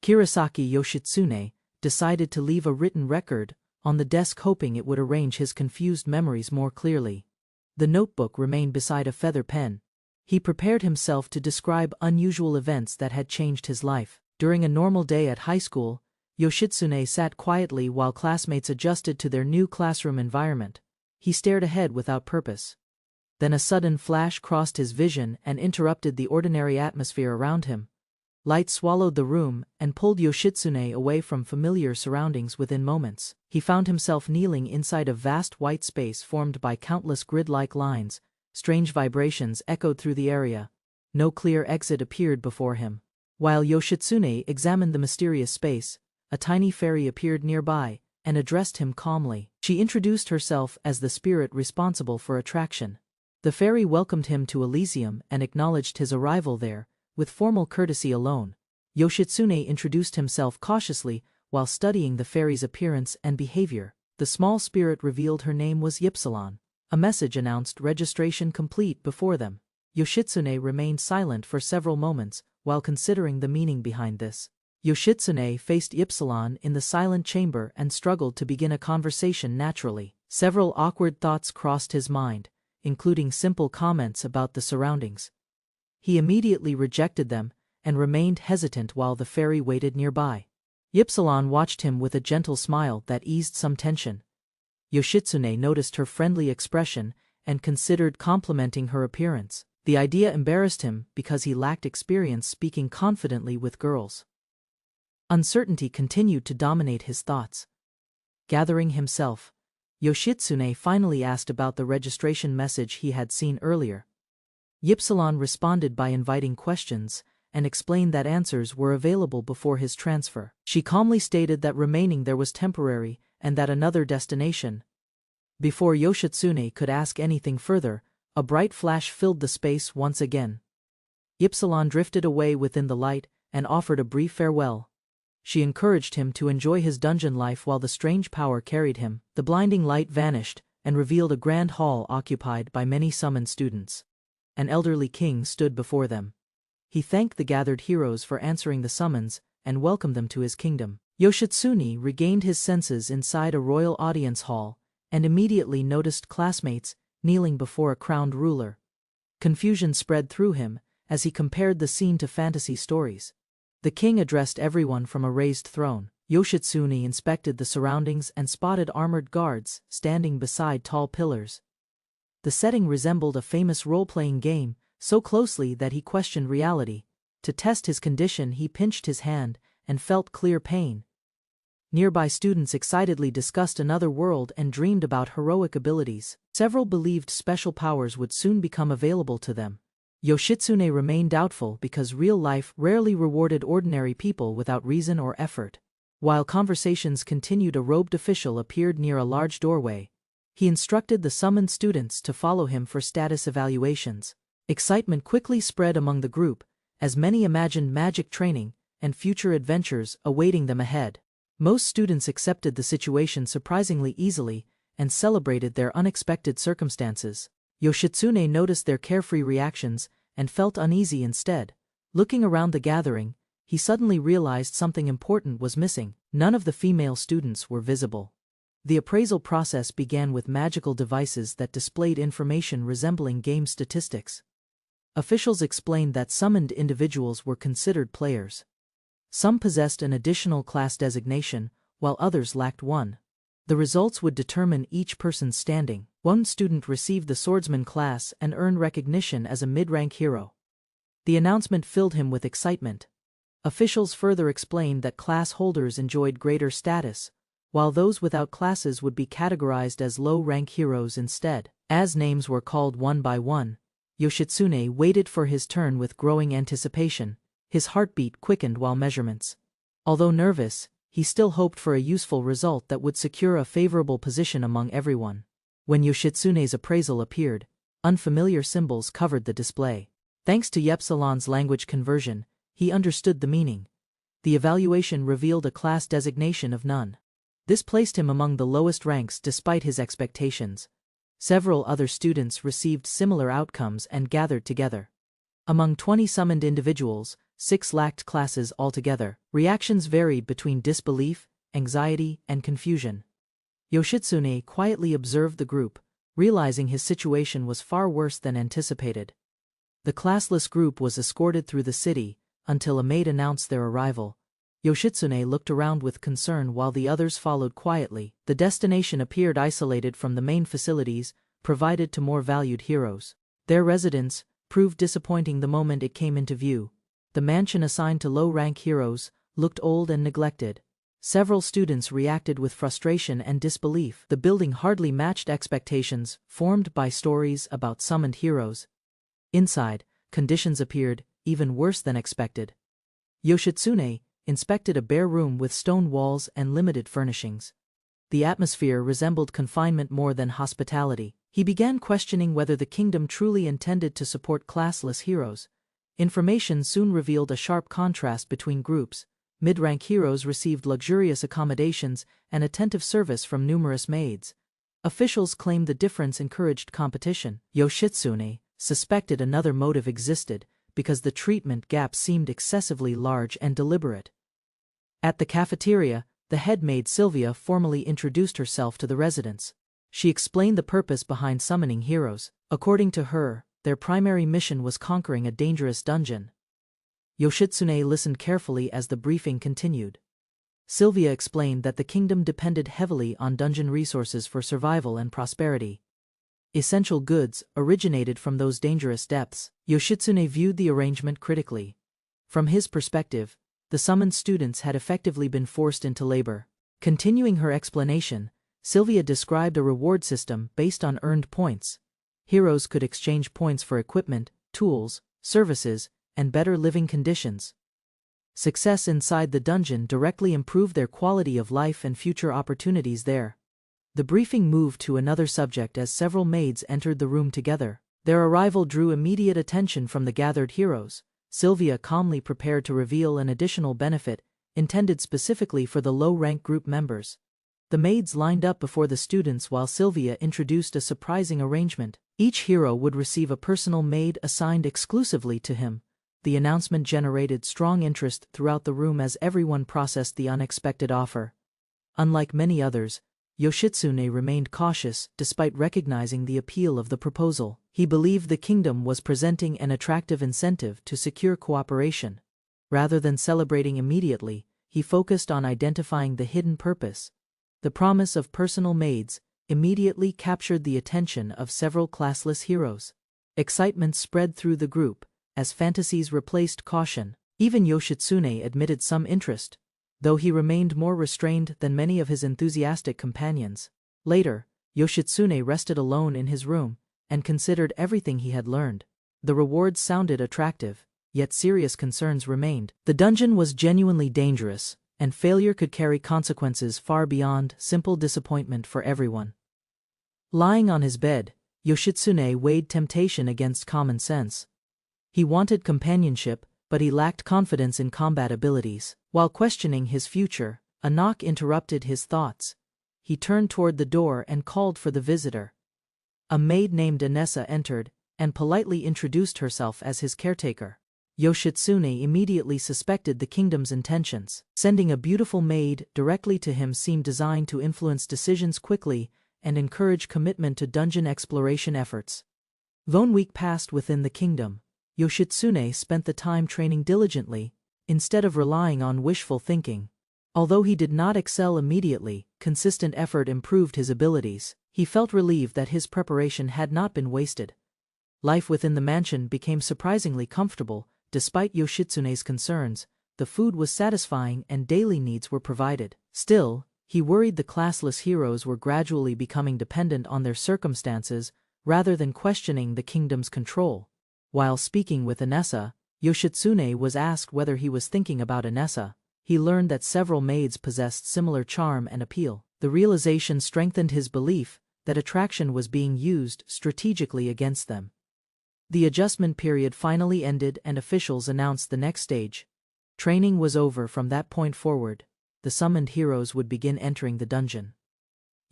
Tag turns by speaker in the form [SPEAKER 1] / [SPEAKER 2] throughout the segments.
[SPEAKER 1] Kurosaki Yoshitsune decided to leave a written record on the desk, hoping it would arrange his confused memories more clearly. The notebook remained beside a feather pen. He prepared himself to describe unusual events that had changed his life. During a normal day at high school, Yoshitsune sat quietly while classmates adjusted to their new classroom environment. He stared ahead without purpose. Then a sudden flash crossed his vision and interrupted the ordinary atmosphere around him. Light swallowed the room and pulled Yoshitsune away from familiar surroundings within moments. He found himself kneeling inside a vast white space formed by countless grid-like lines. Strange vibrations echoed through the area. No clear exit appeared before him. While Yoshitsune examined the mysterious space, a tiny fairy appeared nearby and addressed him calmly. She introduced herself as the spirit responsible for attraction. The fairy welcomed him to Elysium and acknowledged his arrival there, with formal courtesy alone. Yoshitsune introduced himself cautiously while studying the fairy's appearance and behavior. The small spirit revealed her name was Ypsilon. A message announced registration complete before them. Yoshitsune remained silent for several moments while considering the meaning behind this. Yoshitsune faced Ypsilon in the silent chamber and struggled to begin a conversation naturally. Several awkward thoughts crossed his mind, including simple comments about the surroundings. He immediately rejected them and remained hesitant while the fairy waited nearby. Ypsilon watched him with a gentle smile that eased some tension. Yoshitsune noticed her friendly expression and considered complimenting her appearance. The idea embarrassed him because he lacked experience speaking confidently with girls. Uncertainty continued to dominate his thoughts. Gathering himself, Yoshitsune finally asked about the registration message he had seen earlier. Ypsilon responded by inviting questions and explained that answers were available before his transfer. She calmly stated that remaining there was temporary and that another destination. Before Yoshitsune could ask anything further, a bright flash filled the space once again. Ypsilon drifted away within the light and offered a brief farewell. She encouraged him to enjoy his dungeon life while the strange power carried him. The blinding light vanished and revealed a grand hall occupied by many summoned students. An elderly king stood before them. He thanked the gathered heroes for answering the summons and welcomed them to his kingdom. Yoshitsune regained his senses inside a royal audience hall and immediately noticed classmates kneeling before a crowned ruler. Confusion spread through him as he compared the scene to fantasy stories. The king addressed everyone from a raised throne. Yoshitsune inspected the surroundings and spotted armored guards standing beside tall pillars. The setting resembled a famous role-playing game, so closely that he questioned reality. To test his condition, he pinched his hand and felt clear pain. Nearby students excitedly discussed another world and dreamed about heroic abilities. Several believed special powers would soon become available to them. Yoshitsune remained doubtful because real life rarely rewarded ordinary people without reason or effort. While conversations continued, a robed official appeared near a large doorway. He instructed the summoned students to follow him for status evaluations. Excitement quickly spread among the group, as many imagined magic training and future adventures awaiting them ahead. Most students accepted the situation surprisingly easily and celebrated their unexpected circumstances. Yoshitsune noticed their carefree reactions and felt uneasy instead. Looking around the gathering, he suddenly realized something important was missing. None of the female students were visible. The appraisal process began with magical devices that displayed information resembling game statistics. Officials explained that summoned individuals were considered players. Some possessed an additional class designation, while others lacked one. The results would determine each person's standing. One student received the swordsman class and earned recognition as a mid-rank hero. The announcement filled him with excitement. Officials further explained that class holders enjoyed greater status, while those without classes would be categorized as low-rank heroes instead. As names were called one by one, Yoshitsune waited for his turn with growing anticipation. His heartbeat quickened while measurements. Although nervous, he still hoped for a useful result that would secure a favorable position among everyone. When Yoshitsune's appraisal appeared, unfamiliar symbols covered the display. Thanks to Ypsilon's language conversion, he understood the meaning. The evaluation revealed a class designation of none. This placed him among the lowest ranks despite his expectations. Several other students received similar outcomes and gathered together. Among 20 summoned individuals, 6 lacked classes altogether. Reactions varied between disbelief, anxiety, and confusion. Yoshitsune quietly observed the group, realizing his situation was far worse than anticipated. The classless group was escorted through the city, until a maid announced their arrival. Yoshitsune looked around with concern while the others followed quietly. The destination appeared isolated from the main facilities provided to more valued heroes. Their residence proved disappointing the moment it came into view. The mansion assigned to low-rank heroes looked old and neglected. Several students reacted with frustration and disbelief. The building hardly matched expectations formed by stories about summoned heroes. Inside, conditions appeared even worse than expected. Yoshitsune inspected a bare room with stone walls and limited furnishings. The atmosphere resembled confinement more than hospitality. He began questioning whether the kingdom truly intended to support classless heroes. Information soon revealed a sharp contrast between groups. Mid-rank heroes received luxurious accommodations and attentive service from numerous maids. Officials claimed the difference encouraged competition. Yoshitsune suspected another motive existed, because the treatment gap seemed excessively large and deliberate. At the cafeteria, the head maid Sylvia formally introduced herself to the residents. She explained the purpose behind summoning heroes. According to her, their primary mission was conquering a dangerous dungeon. Yoshitsune listened carefully as the briefing continued. Sylvia explained that the kingdom depended heavily on dungeon resources for survival and prosperity. Essential goods originated from those dangerous depths. Yoshitsune viewed the arrangement critically. From his perspective, the summoned students had effectively been forced into labor. Continuing her explanation, Sylvia described a reward system based on earned points. Heroes could exchange points for equipment, tools, services, and better living conditions. Success inside the dungeon directly improved their quality of life and future opportunities there. The briefing moved to another subject as several maids entered the room together. Their arrival drew immediate attention from the gathered heroes. Sylvia calmly prepared to reveal an additional benefit, intended specifically for the low-rank group members. The maids lined up before the students while Sylvia introduced a surprising arrangement. Each hero would receive a personal maid assigned exclusively to him. The announcement generated strong interest throughout the room as everyone processed the unexpected offer. Unlike many others, Yoshitsune remained cautious despite recognizing the appeal of the proposal. He believed the kingdom was presenting an attractive incentive to secure cooperation. Rather than celebrating immediately, he focused on identifying the hidden purpose. The promise of personal maids immediately captured the attention of several classless heroes. Excitement spread through the group as fantasies replaced caution. Even Yoshitsune admitted some interest, though he remained more restrained than many of his enthusiastic companions. Later, Yoshitsune rested alone in his room and considered everything he had learned. The rewards sounded attractive, yet serious concerns remained. The dungeon was genuinely dangerous, and failure could carry consequences far beyond simple disappointment for everyone. Lying on his bed, Yoshitsune weighed temptation against common sense. He wanted companionship, but he lacked confidence in combat abilities. While questioning his future, a knock interrupted his thoughts. He turned toward the door and called for the visitor. A maid named Anessa entered, and politely introduced herself as his caretaker. Yoshitsune immediately suspected the kingdom's intentions. Sending a beautiful maid directly to him seemed designed to influence decisions quickly and encourage commitment to dungeon exploration efforts. 1 week passed within the kingdom. Yoshitsune spent the time training diligently, instead of relying on wishful thinking. Although he did not excel immediately, consistent effort improved his abilities. He felt relieved that his preparation had not been wasted. Life within the mansion became surprisingly comfortable. Despite Yoshitsune's concerns, the food was satisfying and daily needs were provided. Still, he worried the classless heroes were gradually becoming dependent on their circumstances rather than questioning the kingdom's control. While speaking with Anessa, Yoshitsune was asked whether he was thinking about Anessa. He learned that several maids possessed similar charm and appeal. The realization strengthened his belief that attraction was being used strategically against them. The adjustment period finally ended and officials announced the next stage. Training was over. From that point forward, the summoned heroes would begin entering the dungeon.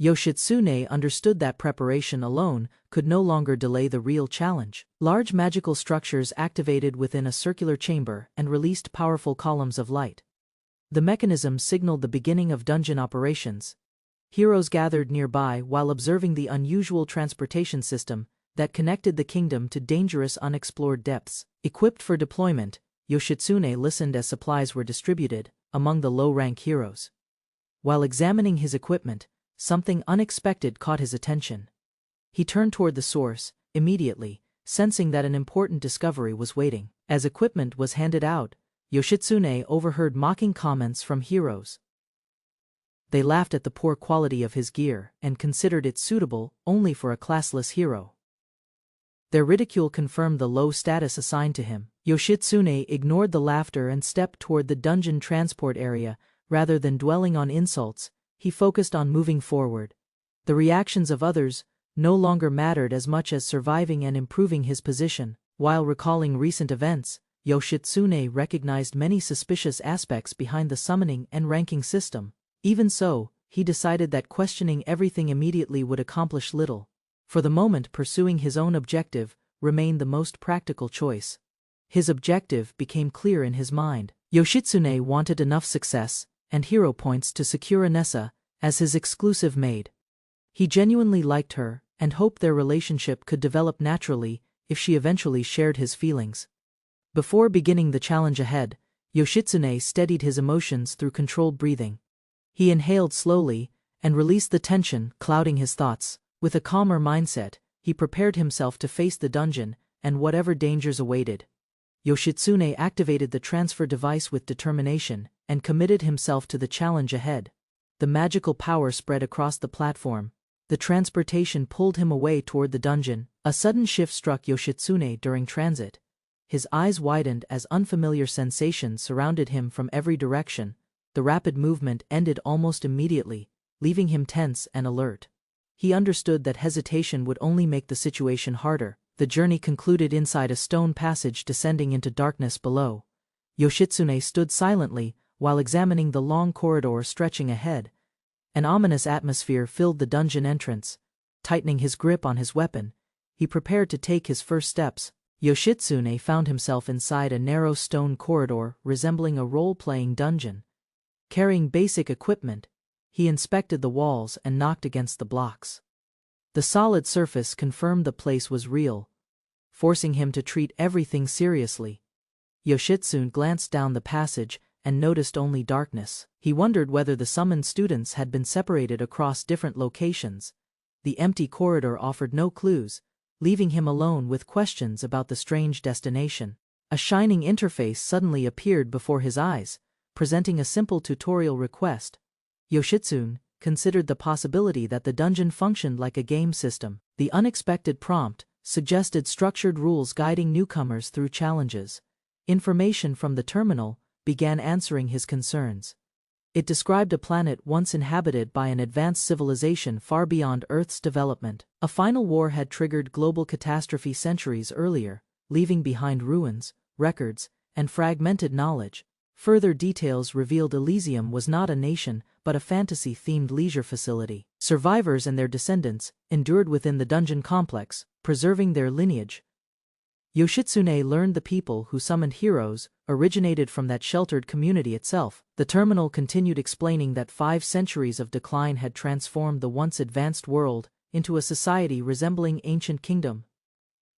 [SPEAKER 1] Yoshitsune understood that preparation alone could no longer delay the real challenge. Large magical structures activated within a circular chamber and released powerful columns of light. The mechanism signaled the beginning of dungeon operations. Heroes gathered nearby while observing the unusual transportation system that connected the kingdom to dangerous unexplored depths. Equipped for deployment, Yoshitsune listened as supplies were distributed among the low-rank heroes. While examining his equipment, something unexpected caught his attention. He turned toward the source, immediately, sensing that an important discovery was waiting. As equipment was handed out, Yoshitsune overheard mocking comments from heroes. They laughed at the poor quality of his gear and considered it suitable only for a classless hero. Their ridicule confirmed the low status assigned to him. Yoshitsune ignored the laughter and stepped toward the dungeon transport area. Rather than dwelling on insults, he focused on moving forward. The reactions of others no longer mattered as much as surviving and improving his position. While recalling recent events, Yoshitsune recognized many suspicious aspects behind the summoning and ranking system. Even so, he decided that questioning everything immediately would accomplish little. For the moment, pursuing his own objective remained the most practical choice. His objective became clear in his mind. Yoshitsune wanted enough success and hero points to secure Anessa as his exclusive maid. He genuinely liked her and hoped their relationship could develop naturally if she eventually shared his feelings. Before beginning the challenge ahead, Yoshitsune steadied his emotions through controlled breathing. He inhaled slowly and released the tension clouding his thoughts. With a calmer mindset, he prepared himself to face the dungeon and whatever dangers awaited. Yoshitsune activated the transfer device with determination and committed himself to the challenge ahead. The magical power spread across the platform. The transportation pulled him away toward the dungeon. A sudden shift struck Yoshitsune during transit. His eyes widened as unfamiliar sensations surrounded him from every direction. The rapid movement ended almost immediately, leaving him tense and alert. He understood that hesitation would only make the situation harder. The journey concluded inside a stone passage descending into darkness below. Yoshitsune stood silently while examining the long corridor stretching ahead. An ominous atmosphere filled the dungeon entrance. Tightening his grip on his weapon, he prepared to take his first steps. Yoshitsune found himself inside a narrow stone corridor resembling a role-playing dungeon. Carrying basic equipment, he inspected the walls and knocked against the blocks. The solid surface confirmed the place was real, forcing him to treat everything seriously. Yoshitsune glanced down the passage and noticed only darkness. He wondered whether the summoned students had been separated across different locations. The empty corridor offered no clues, leaving him alone with questions about the strange destination. A shining interface suddenly appeared before his eyes, presenting a simple tutorial request. Yoshitsune considered the possibility that the dungeon functioned like a game system. The unexpected prompt suggested structured rules guiding newcomers through challenges. Information from the terminal began answering his concerns. It described a planet once inhabited by an advanced civilization far beyond Earth's development. A final war had triggered global catastrophe centuries earlier, leaving behind ruins, records, and fragmented knowledge. Further details revealed Elysium was not a nation but a fantasy-themed leisure facility. Survivors and their descendants endured within the dungeon complex, preserving their lineage. Yoshitsune learned the people who summoned heroes originated from that sheltered community itself. The terminal continued explaining that 5 centuries of decline had transformed the once advanced world into a society resembling ancient kingdom.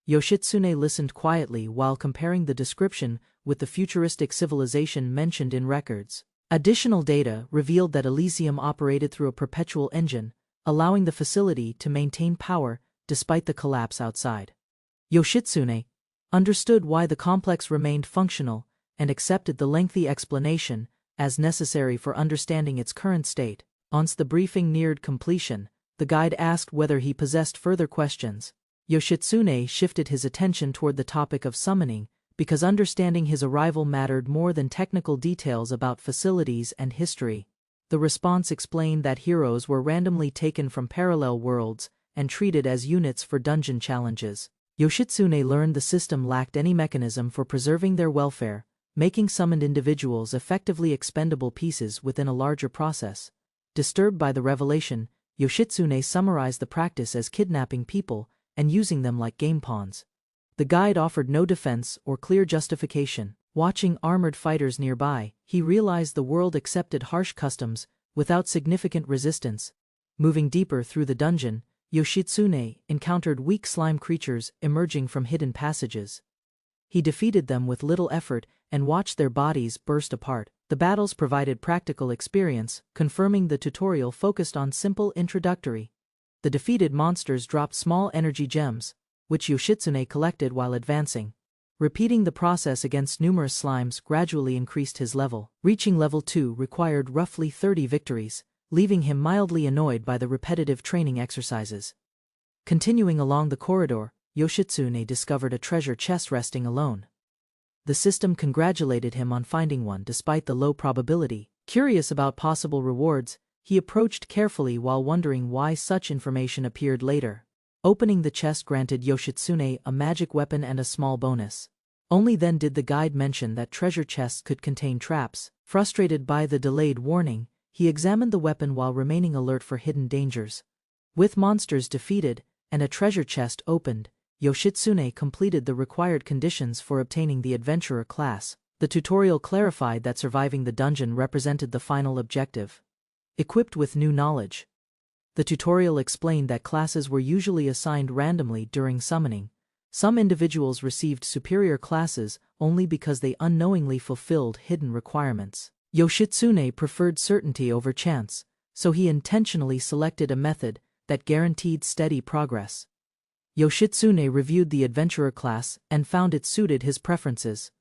[SPEAKER 1] Yoshitsune listened quietly while comparing the description with the futuristic civilization mentioned in records. Additional data revealed that Elysium operated through a perpetual engine, allowing the facility to maintain power despite the collapse outside. Yoshitsune understood why the complex remained functional and accepted the lengthy explanation as necessary for understanding its current state. Once the briefing neared completion, the guide asked whether he possessed further questions. Yoshitsune shifted his attention toward the topic of summoning, because understanding his arrival mattered more than technical details about facilities and history. The response explained that heroes were randomly taken from parallel worlds and treated as units for dungeon challenges. Yoshitsune learned the system lacked any mechanism for preserving their welfare, making summoned individuals effectively expendable pieces within a larger process. Disturbed by the revelation, Yoshitsune summarized the practice as kidnapping people and using them like game pawns. The guide offered no defense or clear justification. Watching armored fighters nearby, he realized the world accepted harsh customs without significant resistance. Moving deeper through the dungeon, Yoshitsune encountered weak slime creatures emerging from hidden passages. He defeated them with little effort and watched their bodies burst apart. The battles provided practical experience, confirming the tutorial focused on simple introductory. The defeated monsters dropped small energy gems, which Yoshitsune collected while advancing. Repeating the process against numerous slimes gradually increased his level. Reaching level 2 required roughly 30 victories, leaving him mildly annoyed by the repetitive training exercises. Continuing along the corridor, Yoshitsune discovered a treasure chest resting alone. The system congratulated him on finding one despite the low probability. Curious about possible rewards, he approached carefully while wondering why such information appeared later. Opening the chest granted Yoshitsune a magic weapon and a small bonus. Only then did the guide mention that treasure chests could contain traps. Frustrated by the delayed warning, he examined the weapon while remaining alert for hidden dangers. With monsters defeated and a treasure chest opened, Yoshitsune completed the required conditions for obtaining the adventurer class. The tutorial clarified that surviving the dungeon represented the final objective. Equipped with new knowledge. The tutorial explained that classes were usually assigned randomly during summoning. Some individuals received superior classes only because they unknowingly fulfilled hidden requirements. Yoshitsune preferred certainty over chance, so he intentionally selected a method that guaranteed steady progress. Yoshitsune reviewed the adventurer class and found it suited his preferences.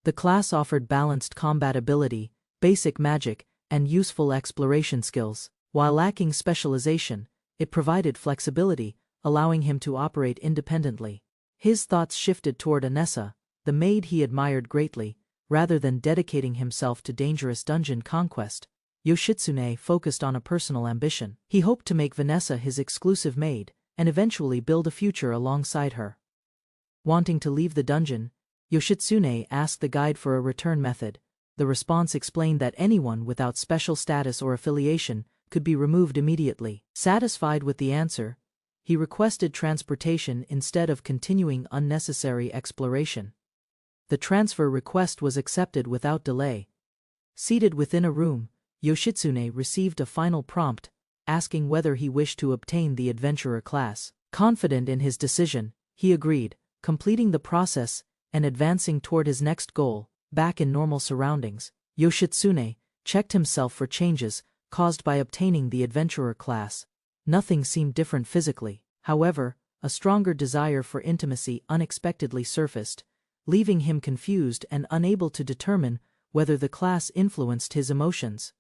[SPEAKER 1] The class offered balanced combat ability, basic magic, and useful exploration skills. While lacking specialization, it provided flexibility, allowing him to operate independently. His thoughts shifted toward Anessa, the maid he admired greatly. Rather than dedicating himself to dangerous dungeon conquest, Yoshitsune focused on a personal ambition. He hoped to make Vanessa his exclusive maid, and eventually build a future alongside her. Wanting to leave the dungeon, Yoshitsune asked the guide for a return method. The response explained that anyone without special status or affiliation could be removed immediately. Satisfied with the answer, he requested transportation instead of continuing unnecessary exploration. The transfer request was accepted without delay. Seated within a room, Yoshitsune received a final prompt, asking whether he wished to obtain the adventurer class. Confident in his decision, he agreed, completing the process and advancing toward his next goal. Back in normal surroundings, Yoshitsune checked himself for changes caused by obtaining the adventurer class. Nothing seemed different physically. However, a stronger desire for intimacy unexpectedly surfaced, leaving him confused and unable to determine whether the class influenced his emotions.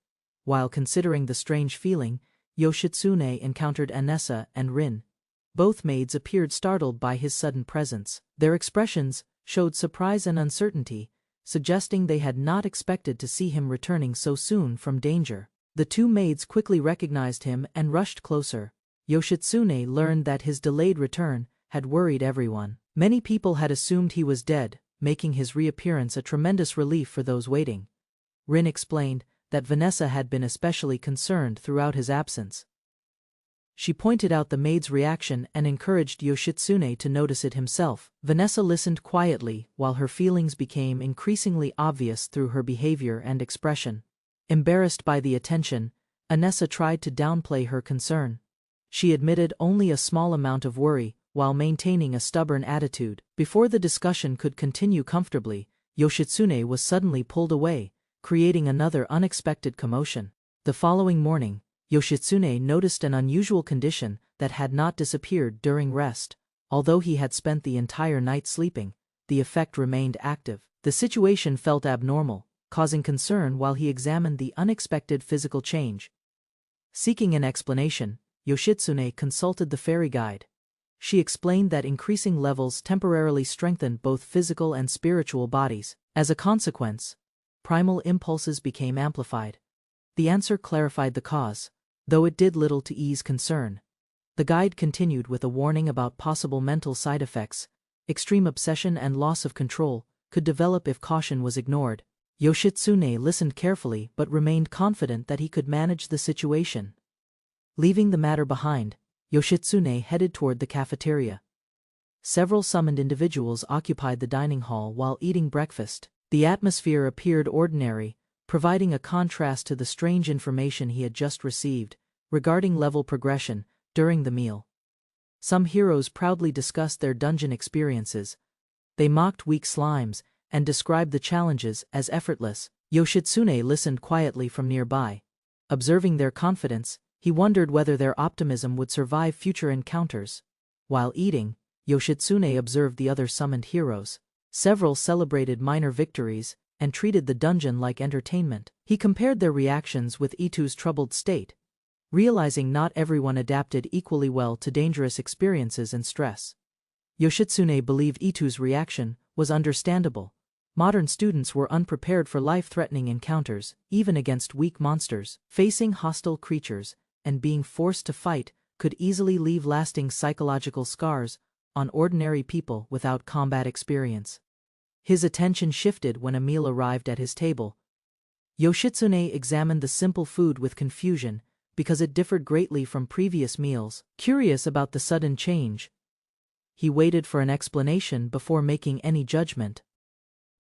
[SPEAKER 1] While considering the strange feeling, Yoshitsune encountered Anessa and Rin. Both maids appeared startled by his sudden presence. Their expressions showed surprise and uncertainty, suggesting they had not expected to see him returning so soon from danger. The two maids quickly recognized him and rushed closer. Yoshitsune learned that his delayed return had worried everyone. Many people had assumed he was dead, making his reappearance a tremendous relief for those waiting. Rin explained that Vanessa had been especially concerned throughout his absence. She pointed out the maid's reaction and encouraged Yoshitsune to notice it himself. Vanessa listened quietly while her feelings became increasingly obvious through her behavior and expression. Embarrassed by the attention, Anessa tried to downplay her concern. She admitted only a small amount of worry while maintaining a stubborn attitude. Before the discussion could continue comfortably, Yoshitsune was suddenly pulled away, creating another unexpected commotion. The following morning, Yoshitsune noticed an unusual condition that had not disappeared during rest. Although he had spent the entire night sleeping, the effect remained active. The situation felt abnormal, causing concern while he examined the unexpected physical change. Seeking an explanation, Yoshitsune consulted the fairy guide. She explained that increasing levels temporarily strengthened both physical and spiritual bodies. As a consequence, primal impulses became amplified. The answer clarified the cause, though it did little to ease concern. The guide continued with a warning about possible mental side effects. Extreme obsession and loss of control could develop if caution was ignored. Yoshitsune listened carefully but remained confident that he could manage the situation. Leaving the matter behind, Yoshitsune headed toward the cafeteria. Several summoned individuals occupied the dining hall while eating breakfast. The atmosphere appeared ordinary, providing a contrast to the strange information he had just received regarding level progression during the meal. Some heroes proudly discussed their dungeon experiences. They mocked weak slimes and described the challenges as effortless. Yoshitsune listened quietly from nearby. Observing their confidence, he wondered whether their optimism would survive future encounters. While eating, Yoshitsune observed the other summoned heroes. Several celebrated minor victories and treated the dungeon like entertainment. He compared their reactions with Itu's troubled state, realizing not everyone adapted equally well to dangerous experiences and stress. Yoshitsune believed Itu's reaction was understandable. Modern students were unprepared for life-threatening encounters, even against weak monsters. Facing hostile creatures and being forced to fight could easily leave lasting psychological scars on ordinary people without combat experience. His attention shifted when a meal arrived at his table. Yoshitsune examined the simple food with confusion because it differed greatly from previous meals. Curious about the sudden change, he waited for an explanation before making any judgment.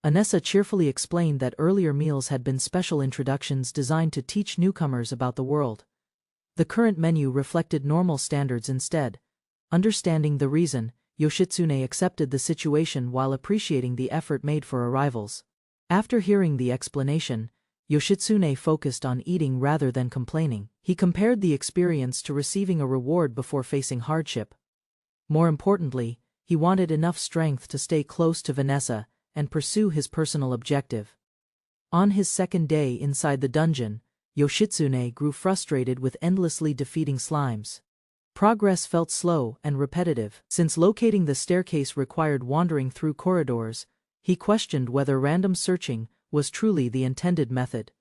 [SPEAKER 1] Anessa cheerfully explained that earlier meals had been special introductions designed to teach newcomers about the world. The current menu reflected normal standards instead. Understanding the reason, Yoshitsune accepted the situation while appreciating the effort made for arrivals. After hearing the explanation, Yoshitsune focused on eating rather than complaining. He compared the experience to receiving a reward before facing hardship. More importantly, he wanted enough strength to stay close to Vanessa and pursue his personal objective. On his second day inside the dungeon, Yoshitsune grew frustrated with endlessly defeating slimes. Progress felt slow and repetitive. Since locating the staircase required wandering through corridors, he questioned whether random searching was truly the intended method.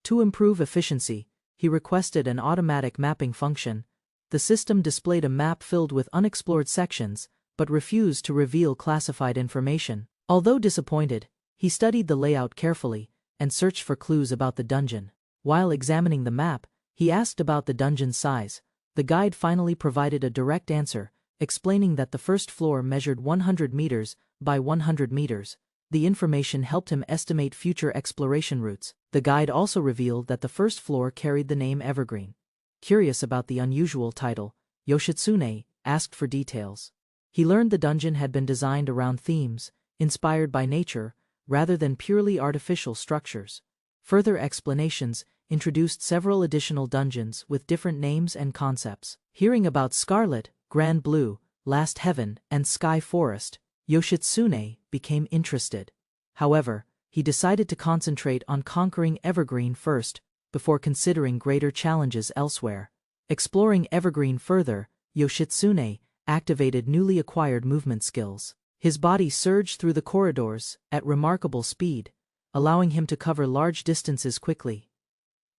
[SPEAKER 1] To improve efficiency, he requested an automatic mapping function. The system displayed a map filled with unexplored sections, but refused to reveal classified information. Although disappointed, he studied the layout carefully and searched for clues about the dungeon. While examining the map, he asked about the dungeon's size. The guide finally provided a direct answer, explaining that the first floor measured 100 meters by 100 meters. The information helped him estimate future exploration routes. The guide also revealed that the first floor carried the name Evergreen. Curious about the unusual title, Yoshitsune asked for details. He learned the dungeon had been designed around themes inspired by nature rather than purely artificial structures. Further explanations introduced several additional dungeons with different names and concepts. Hearing about Scarlet, Grand Blue, Last Heaven, and Sky Forest, Yoshitsune became interested. However, he decided to concentrate on conquering Evergreen first, before considering greater challenges elsewhere. Exploring Evergreen further, Yoshitsune activated newly acquired movement skills. His body surged through the corridors at remarkable speed, allowing him to cover large distances quickly.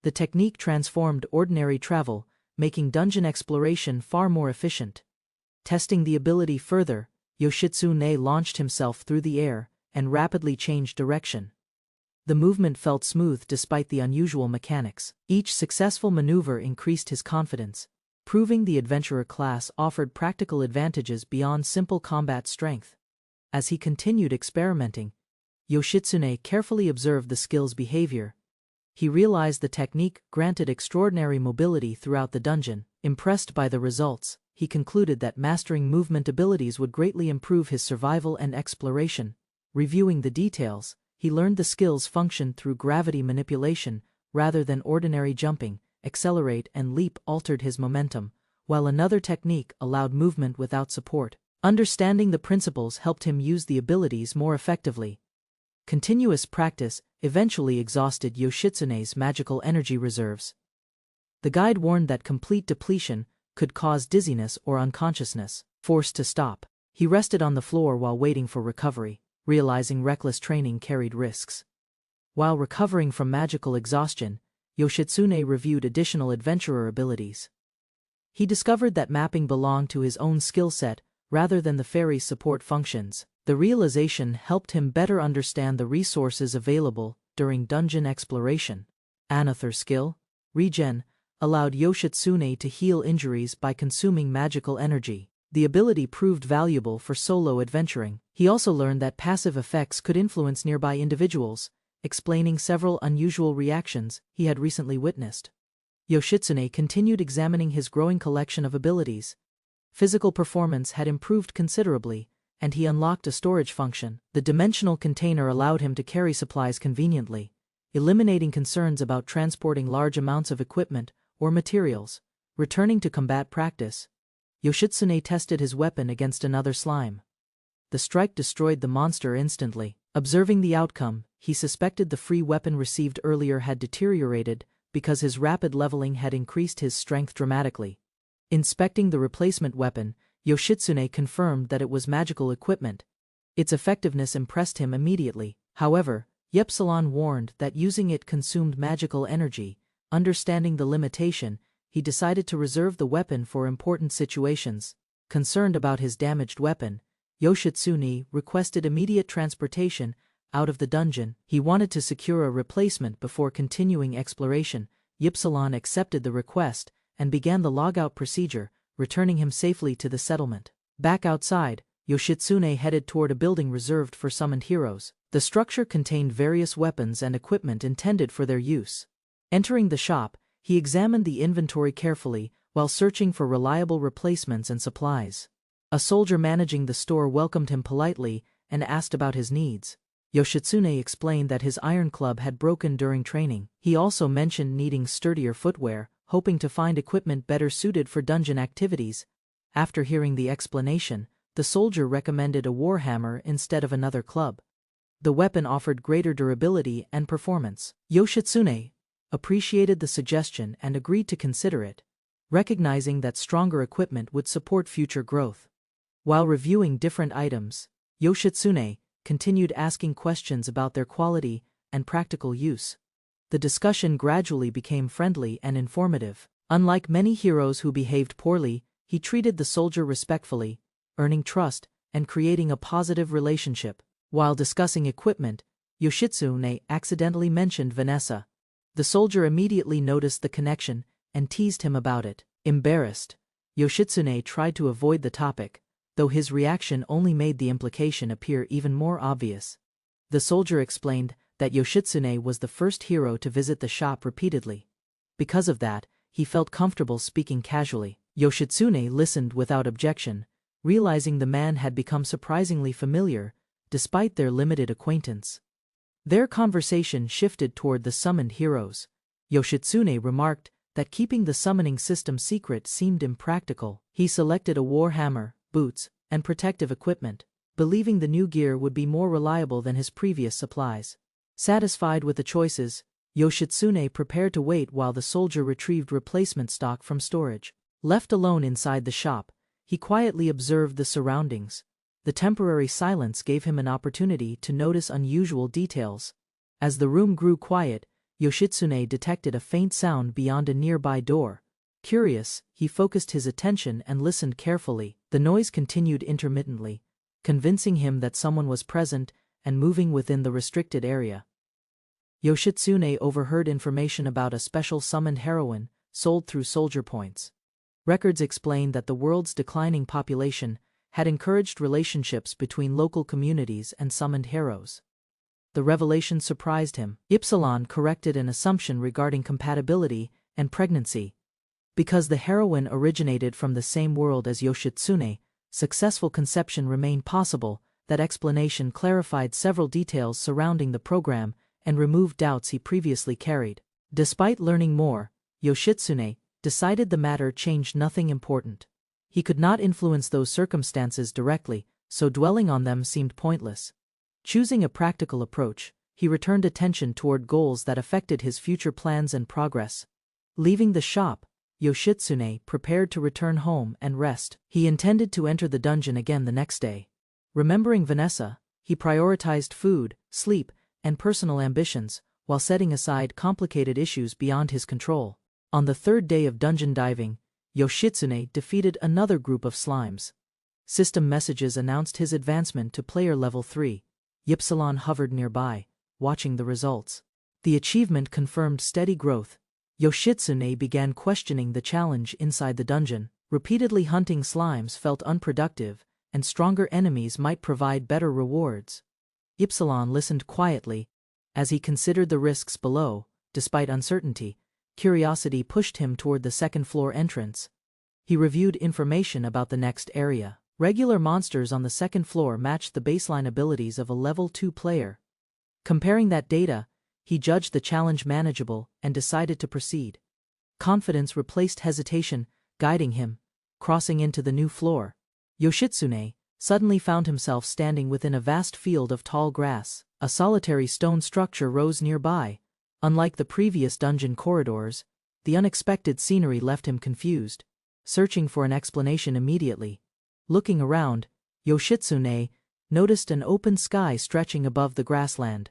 [SPEAKER 1] The technique transformed ordinary travel, making dungeon exploration far more efficient. Testing the ability further, Yoshitsune launched himself through the air and rapidly changed direction. The movement felt smooth despite the unusual mechanics. Each successful maneuver increased his confidence, proving the adventurer class offered practical advantages beyond simple combat strength. As he continued experimenting, Yoshitsune carefully observed the skill's behavior. He realized the technique granted extraordinary mobility throughout the dungeon. Impressed by the results, he concluded that mastering movement abilities would greatly improve his survival and exploration. Reviewing the details, he learned the skill's function through gravity manipulation rather than ordinary jumping. Accelerate and leap altered his momentum, while another technique allowed movement without support. Understanding the principles helped him use the abilities more effectively. Continuous practice eventually exhausted Yoshitsune's magical energy reserves. The guide warned that complete depletion could cause dizziness or unconsciousness. Forced to stop, he rested on the floor while waiting for recovery, realizing reckless training carried risks. While recovering from magical exhaustion, Yoshitsune reviewed additional adventurer abilities. He discovered that mapping belonged to his own skill set rather than the fairy's support functions. The realization helped him better understand the resources available during dungeon exploration. Another skill, Regen, allowed Yoshitsune to heal injuries by consuming magical energy. The ability proved valuable for solo adventuring. He also learned that passive effects could influence nearby individuals, explaining several unusual reactions he had recently witnessed. Yoshitsune continued examining his growing collection of abilities. Physical performance had improved considerably, and he unlocked a storage function. The dimensional container allowed him to carry supplies conveniently, eliminating concerns about transporting large amounts of equipment or materials. Returning to combat practice, Yoshitsune tested his weapon against another slime. The strike destroyed the monster instantly. Observing the outcome, he suspected the free weapon received earlier had deteriorated because his rapid leveling had increased his strength dramatically. Inspecting the replacement weapon, Yoshitsune confirmed that it was magical equipment. Its effectiveness impressed him immediately. However, Yepsilon warned that using it consumed magical energy. Understanding the limitation, he decided to reserve the weapon for important situations. Concerned about his damaged weapon, Yoshitsune requested immediate transportation out of the dungeon. He wanted to secure a replacement before continuing exploration. Ypsilon accepted the request and began the logout procedure, returning him safely to the settlement. Back outside, Yoshitsune headed toward a building reserved for summoned heroes. The structure contained various weapons and equipment intended for their use. Entering the shop, he examined the inventory carefully while searching for reliable replacements and supplies. A soldier managing the store welcomed him politely and asked about his needs. Yoshitsune explained that his iron club had broken during training. He also mentioned needing sturdier footwear, hoping to find equipment better suited for dungeon activities. After hearing the explanation, the soldier recommended a warhammer instead of another club. The weapon offered greater durability and performance. Yoshitsune appreciated the suggestion and agreed to consider it, recognizing that stronger equipment would support future growth. While reviewing different items, Yoshitsune continued asking questions about their quality and practical use. The discussion gradually became friendly and informative. Unlike many heroes who behaved poorly, he treated the soldier respectfully, earning trust and creating a positive relationship. While discussing equipment, Yoshitsune accidentally mentioned Vanessa. The soldier immediately noticed the connection and teased him about it. Embarrassed, Yoshitsune tried to avoid the topic, though his reaction only made the implication appear even more obvious. The soldier explained that Yoshitsune was the first hero to visit the shop repeatedly. Because of that, he felt comfortable speaking casually. Yoshitsune listened without objection, realizing the man had become surprisingly familiar, despite their limited acquaintance. Their conversation shifted toward the summoned heroes. Yoshitsune remarked that keeping the summoning system secret seemed impractical. He selected a warhammer, boots, and protective equipment, believing the new gear would be more reliable than his previous supplies. Satisfied with the choices, Yoshitsune prepared to wait while the soldier retrieved replacement stock from storage. Left alone inside the shop, he quietly observed the surroundings. The temporary silence gave him an opportunity to notice unusual details. As the room grew quiet, Yoshitsune detected a faint sound beyond a nearby door. Curious, he focused his attention and listened carefully. The noise continued intermittently, convincing him that someone was present and moving within the restricted area. Yoshitsune overheard information about a special summoned heroine sold through soldier points. Records explained that the world's declining population had encouraged relationships between local communities and summoned heroes. The revelation surprised him. Ypsilon corrected an assumption regarding compatibility and pregnancy. Because the heroine originated from the same world as Yoshitsune, successful conception remained possible. That explanation clarified several details surrounding the program and removed doubts he previously carried. Despite learning more, Yoshitsune decided the matter changed nothing important. He could not influence those circumstances directly, so dwelling on them seemed pointless. Choosing a practical approach, he returned attention toward goals that affected his future plans and progress. Leaving the shop, Yoshitsune prepared to return home and rest. He intended to enter the dungeon again the next day. Remembering Vanessa, he prioritized food, sleep, and personal ambitions, while setting aside complicated issues beyond his control. On the third day of dungeon diving, Yoshitsune defeated another group of slimes. System messages announced his advancement to player level 3. Ypsilon hovered nearby, watching the results. The achievement confirmed steady growth. Yoshitsune began questioning the challenge inside the dungeon. Repeatedly hunting slimes felt unproductive, and stronger enemies might provide better rewards. Ypsilon listened quietly. As he considered the risks below, despite uncertainty, curiosity pushed him toward the second-floor entrance. He reviewed information about the next area. Regular monsters on the second floor matched the baseline abilities of a level 2 player. Comparing that data, he judged the challenge manageable and decided to proceed. Confidence replaced hesitation, guiding him. Crossing into the new floor, Yoshitsune suddenly found himself standing within a vast field of tall grass. A solitary stone structure rose nearby. Unlike the previous dungeon corridors, the unexpected scenery left him confused, searching for an explanation immediately. Looking around, Yoshitsune noticed an open sky stretching above the grassland.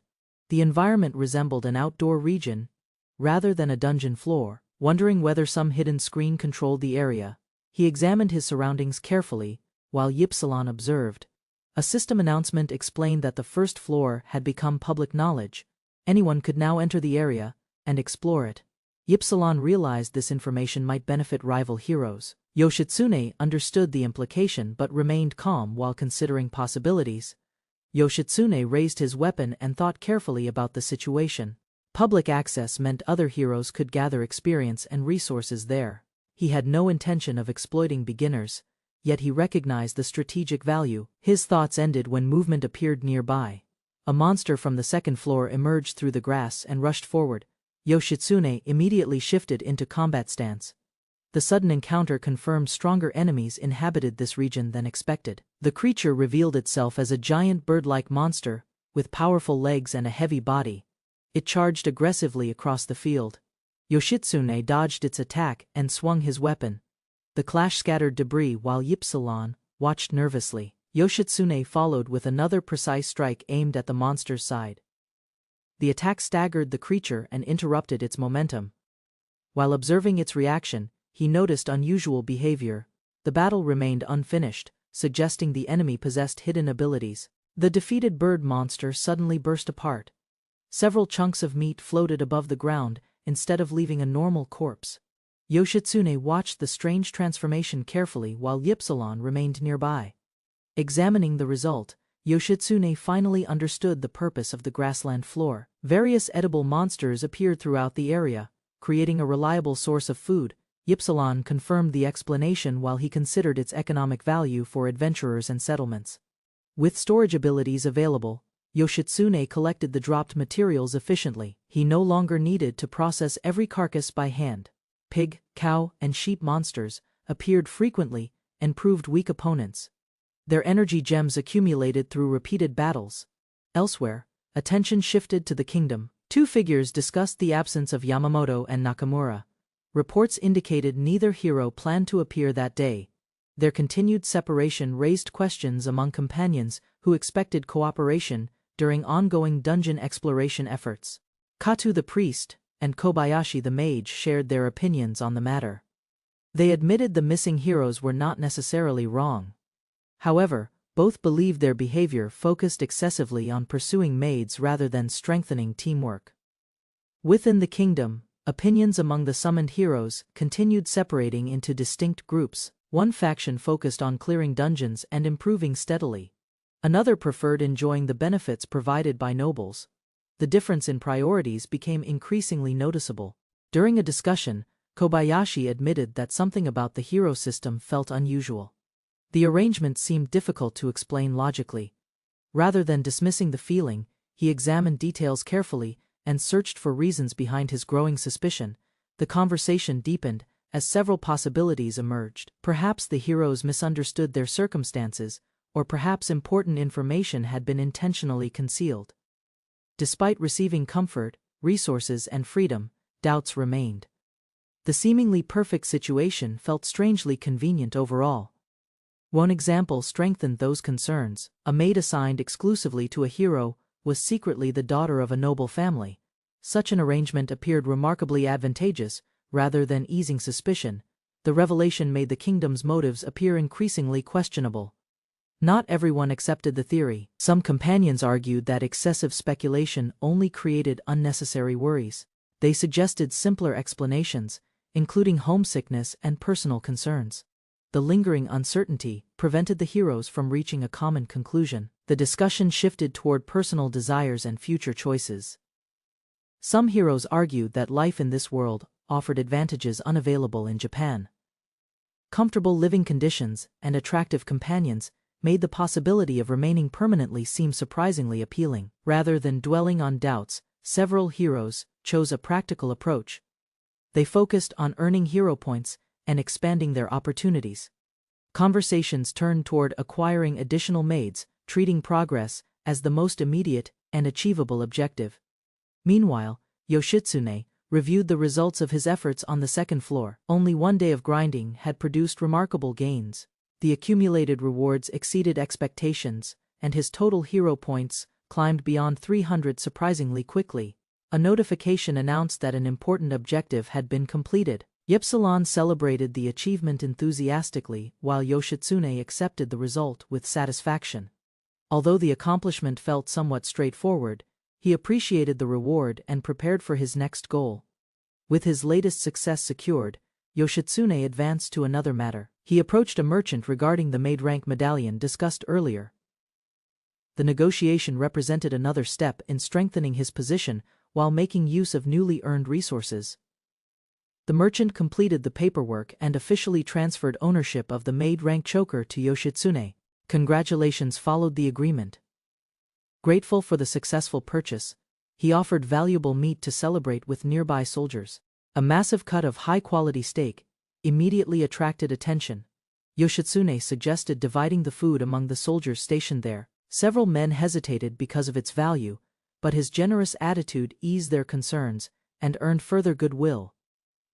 [SPEAKER 1] The environment resembled an outdoor region, rather than a dungeon floor. Wondering whether some hidden screen controlled the area, he examined his surroundings carefully, while Ypsilon observed. A system announcement explained that the first floor had become public knowledge. Anyone could now enter the area and explore it. Ypsilon realized this information might benefit rival heroes. Yoshitsune understood the implication but remained calm while considering possibilities. Yoshitsune raised his weapon and thought carefully about the situation. Public access meant other heroes could gather experience and resources there. He had no intention of exploiting beginners, yet he recognized the strategic value. His thoughts ended when movement appeared nearby. A monster from the second floor emerged through the grass and rushed forward. Yoshitsune immediately shifted into combat stance. The sudden encounter confirmed stronger enemies inhabited this region than expected. The creature revealed itself as a giant bird-like monster, with powerful legs and a heavy body. It charged aggressively across the field. Yoshitsune dodged its attack and swung his weapon. The clash scattered debris while Ypsilon watched nervously. Yoshitsune followed with another precise strike aimed at the monster's side. The attack staggered the creature and interrupted its momentum. While observing its reaction, he noticed unusual behavior. The battle remained unfinished, suggesting the enemy possessed hidden abilities. The defeated bird monster suddenly burst apart. Several chunks of meat floated above the ground, instead of leaving a normal corpse. Yoshitsune watched the strange transformation carefully while Ypsilon remained nearby. Examining the result, Yoshitsune finally understood the purpose of the grassland floor. Various edible monsters appeared throughout the area, creating a reliable source of food. Ypsilon confirmed the explanation while he considered its economic value for adventurers and settlements. With storage abilities available, Yoshitsune collected the dropped materials efficiently. He no longer needed to process every carcass by hand. Pig, cow, and sheep monsters appeared frequently and proved weak opponents. Their energy gems accumulated through repeated battles. Elsewhere, attention shifted to the kingdom. Two figures discussed the absence of Yamamoto and Nakamura. Reports indicated neither hero planned to appear that day. Their continued separation raised questions among companions who expected cooperation during ongoing dungeon exploration efforts. Katu the priest and Kobayashi the mage shared their opinions on the matter. They admitted the missing heroes were not necessarily wrong. However, both believed their behavior focused excessively on pursuing maids rather than strengthening teamwork. Within the kingdom, opinions among the summoned heroes continued separating into distinct groups. One faction focused on clearing dungeons and improving steadily. Another preferred enjoying the benefits provided by nobles. The difference in priorities became increasingly noticeable. During a discussion, Kobayashi admitted that something about the hero system felt unusual. The arrangement seemed difficult to explain logically. Rather than dismissing the feeling, he examined details carefully and searched for reasons behind his growing suspicion. The conversation deepened as several possibilities emerged. Perhaps the heroes misunderstood their circumstances, or perhaps important information had been intentionally concealed. Despite receiving comfort, resources, and freedom, doubts remained. The seemingly perfect situation felt strangely convenient overall. One example strengthened those concerns. A maid assigned exclusively to a hero was secretly the daughter of a noble family. Such an arrangement appeared remarkably advantageous, rather than easing suspicion. The revelation made the kingdom's motives appear increasingly questionable. Not everyone accepted the theory. Some companions argued that excessive speculation only created unnecessary worries. They suggested simpler explanations, including homesickness and personal concerns. The lingering uncertainty prevented the heroes from reaching a common conclusion. The discussion shifted toward personal desires and future choices. Some heroes argued that life in this world offered advantages unavailable in Japan. Comfortable living conditions and attractive companions made the possibility of remaining permanently seem surprisingly appealing. Rather than dwelling on doubts, several heroes chose a practical approach. They focused on earning hero points and expanding their opportunities. Conversations turned toward acquiring additional maids, treating progress as the most immediate and achievable objective. Meanwhile, Yoshitsune reviewed the results of his efforts on the second floor. Only one day of grinding had produced remarkable gains. The accumulated rewards exceeded expectations, and his total hero points climbed beyond 300 surprisingly quickly. A notification announced that an important objective had been completed. Ypsilon celebrated the achievement enthusiastically, while Yoshitsune accepted the result with satisfaction. Although the accomplishment felt somewhat straightforward, he appreciated the reward and prepared for his next goal. With his latest success secured, Yoshitsune advanced to another matter. He approached a merchant regarding the maid rank medallion discussed earlier. The negotiation represented another step in strengthening his position while making use of newly earned resources. The merchant completed the paperwork and officially transferred ownership of the maid rank choker to Yoshitsune. Congratulations followed the agreement. Grateful for the successful purchase, he offered valuable meat to celebrate with nearby soldiers. A massive cut of high-quality steak immediately attracted attention. Yoshitsune suggested dividing the food among the soldiers stationed there. Several men hesitated because of its value, but his generous attitude eased their concerns and earned further goodwill.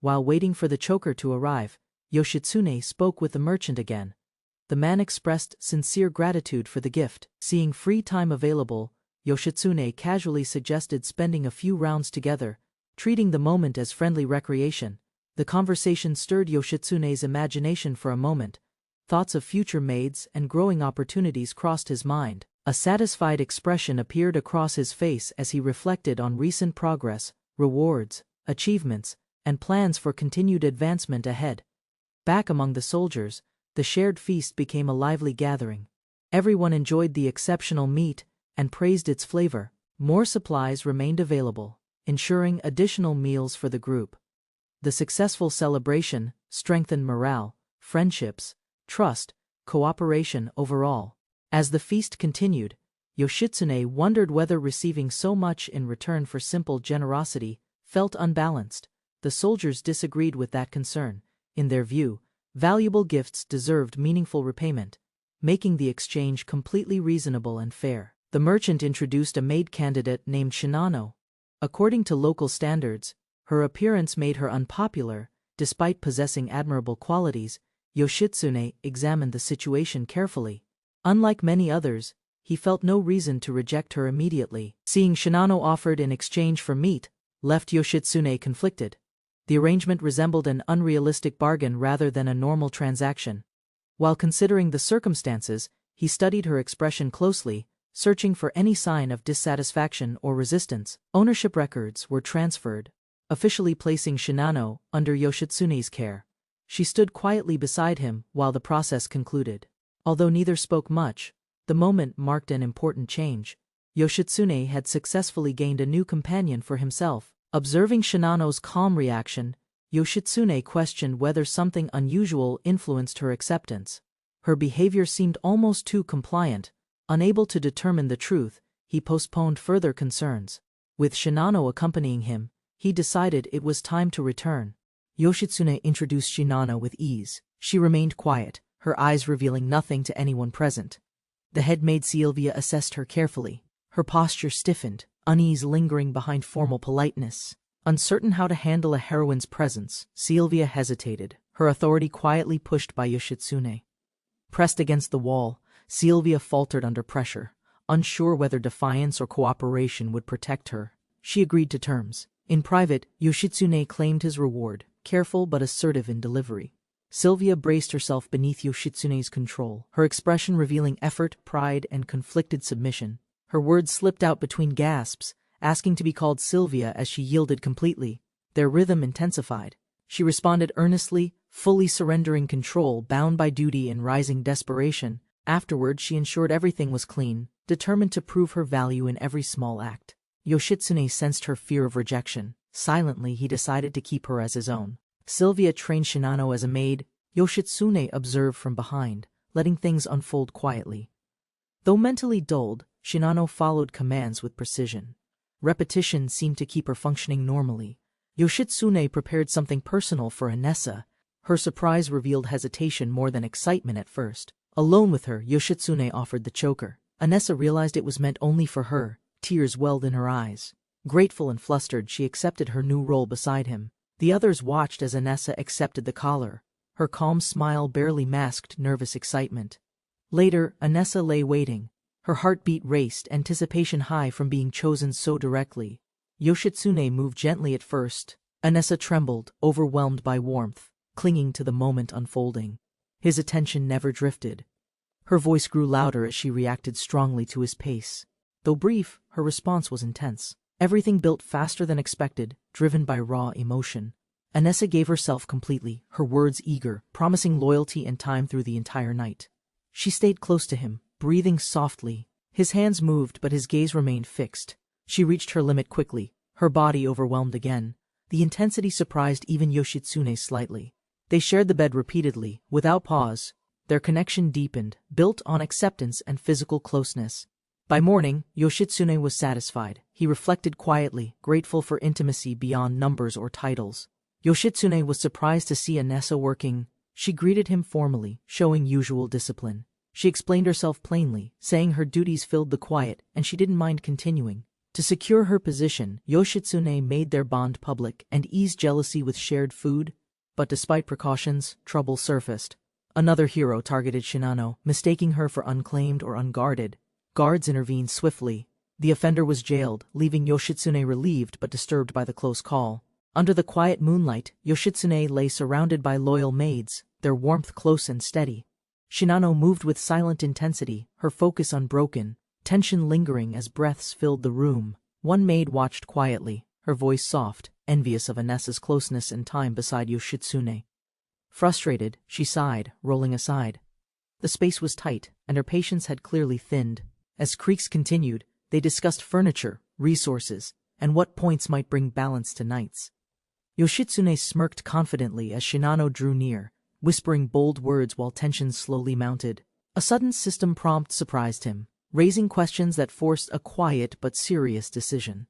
[SPEAKER 1] While waiting for the choker to arrive, Yoshitsune spoke with the merchant again. The man expressed sincere gratitude for the gift. Seeing free time available, Yoshitsune casually suggested spending a few rounds together, treating the moment as friendly recreation. The conversation stirred Yoshitsune's imagination for a moment. Thoughts of future maids and growing opportunities crossed his mind. A satisfied expression appeared across his face as he reflected on recent progress, rewards, achievements, and plans for continued advancement ahead. Back among the soldiers, the shared feast became a lively gathering. Everyone enjoyed the exceptional meat and praised its flavor. More supplies remained available, ensuring additional meals for the group. The successful celebration strengthened morale, friendships, trust, cooperation overall. As the feast continued, Yoshitsune wondered whether receiving so much in return for simple generosity felt unbalanced. The soldiers disagreed with that concern. In their view, valuable gifts deserved meaningful repayment, making the exchange completely reasonable and fair. The merchant introduced a maid candidate named Shinano. According to local standards, her appearance made her unpopular. Despite possessing admirable qualities, Yoshitsune examined the situation carefully. Unlike many others, he felt no reason to reject her immediately. Seeing Shinano offered in exchange for meat left Yoshitsune conflicted. The arrangement resembled an unrealistic bargain rather than a normal transaction. While considering the circumstances, he studied her expression closely, searching for any sign of dissatisfaction or resistance. Ownership records were transferred, officially placing Shinano under Yoshitsune's care. She stood quietly beside him while the process concluded. Although neither spoke much, the moment marked an important change. Yoshitsune had successfully gained a new companion for himself. Observing Shinano's calm reaction, Yoshitsune questioned whether something unusual influenced her acceptance. Her behavior seemed almost too compliant. Unable to determine the truth, he postponed further concerns. With Shinano accompanying him, he decided it was time to return. Yoshitsune introduced Shinano with ease. She remained quiet, her eyes revealing nothing to anyone present. The head maid Sylvia assessed her carefully. Her posture stiffened, unease lingering behind formal politeness. Uncertain how to handle a heroine's presence, Sylvia hesitated, her authority quietly pushed by Yoshitsune. Pressed against the wall, Sylvia faltered under pressure, unsure whether defiance or cooperation would protect her. She agreed to terms. In private, Yoshitsune claimed his reward, careful but assertive in delivery. Sylvia braced herself beneath Yoshitsune's control, her expression revealing effort, pride, and conflicted submission. Her words slipped out between gasps, asking to be called Sylvia as she yielded completely. Their rhythm intensified. She responded earnestly, fully surrendering control, bound by duty and rising desperation. Afterward, she ensured everything was clean, determined to prove her value in every small act. Yoshitsune sensed her fear of rejection. Silently, he decided to keep her as his own. Sylvia trained Shinano as a maid. Yoshitsune observed from behind, letting things unfold quietly. Though mentally dulled, Shinano followed commands with precision. Repetition seemed to keep her functioning normally. Yoshitsune prepared something personal for Anessa. Her surprise revealed hesitation more than excitement at first. Alone with her, Yoshitsune offered the choker. Anessa realized it was meant only for her. Tears welled in her eyes. Grateful and flustered, she accepted her new role beside him. The others watched as Anessa accepted the collar. Her calm smile barely masked nervous excitement. Later, Anessa lay waiting. Her heartbeat raced, anticipation high from being chosen so directly. Yoshitsune moved gently at first. Anessa trembled, overwhelmed by warmth, clinging to the moment unfolding. His attention never drifted. Her voice grew louder as she reacted strongly to his pace. Though brief, her response was intense. Everything built faster than expected, driven by raw emotion. Anessa gave herself completely, her words eager, promising loyalty and time through the entire night. She stayed close to him, breathing softly. His hands moved, but his gaze remained fixed. She reached her limit quickly, her body overwhelmed again. The intensity surprised even Yoshitsune slightly. They shared the bed repeatedly, without pause. Their connection deepened, built on acceptance and physical closeness. By morning, Yoshitsune was satisfied. He reflected quietly, grateful for intimacy beyond numbers or titles. Yoshitsune was surprised to see Anessa working. She greeted him formally, showing usual discipline. She explained herself plainly, saying her duties filled the quiet, and she didn't mind continuing. To secure her position, Yoshitsune made their bond public and eased jealousy with shared food. But despite precautions, trouble surfaced. Another hero targeted Shinano, mistaking her for unclaimed or unguarded. Guards intervened swiftly. The offender was jailed, leaving Yoshitsune relieved but disturbed by the close call. Under the quiet moonlight, Yoshitsune lay surrounded by loyal maids, their warmth close and steady. Shinano moved with silent intensity, her focus unbroken, tension lingering as breaths filled the room. One maid watched quietly, her voice soft, envious of Anessa's closeness and time beside Yoshitsune. Frustrated, she sighed, rolling aside. The space was tight, and her patience had clearly thinned. As creaks continued, they discussed furniture, resources, and what points might bring balance to nights. Yoshitsune smirked confidently as Shinano drew near, whispering bold words while tension slowly mounted. A sudden system prompt surprised him, raising questions that forced a quiet but serious decision.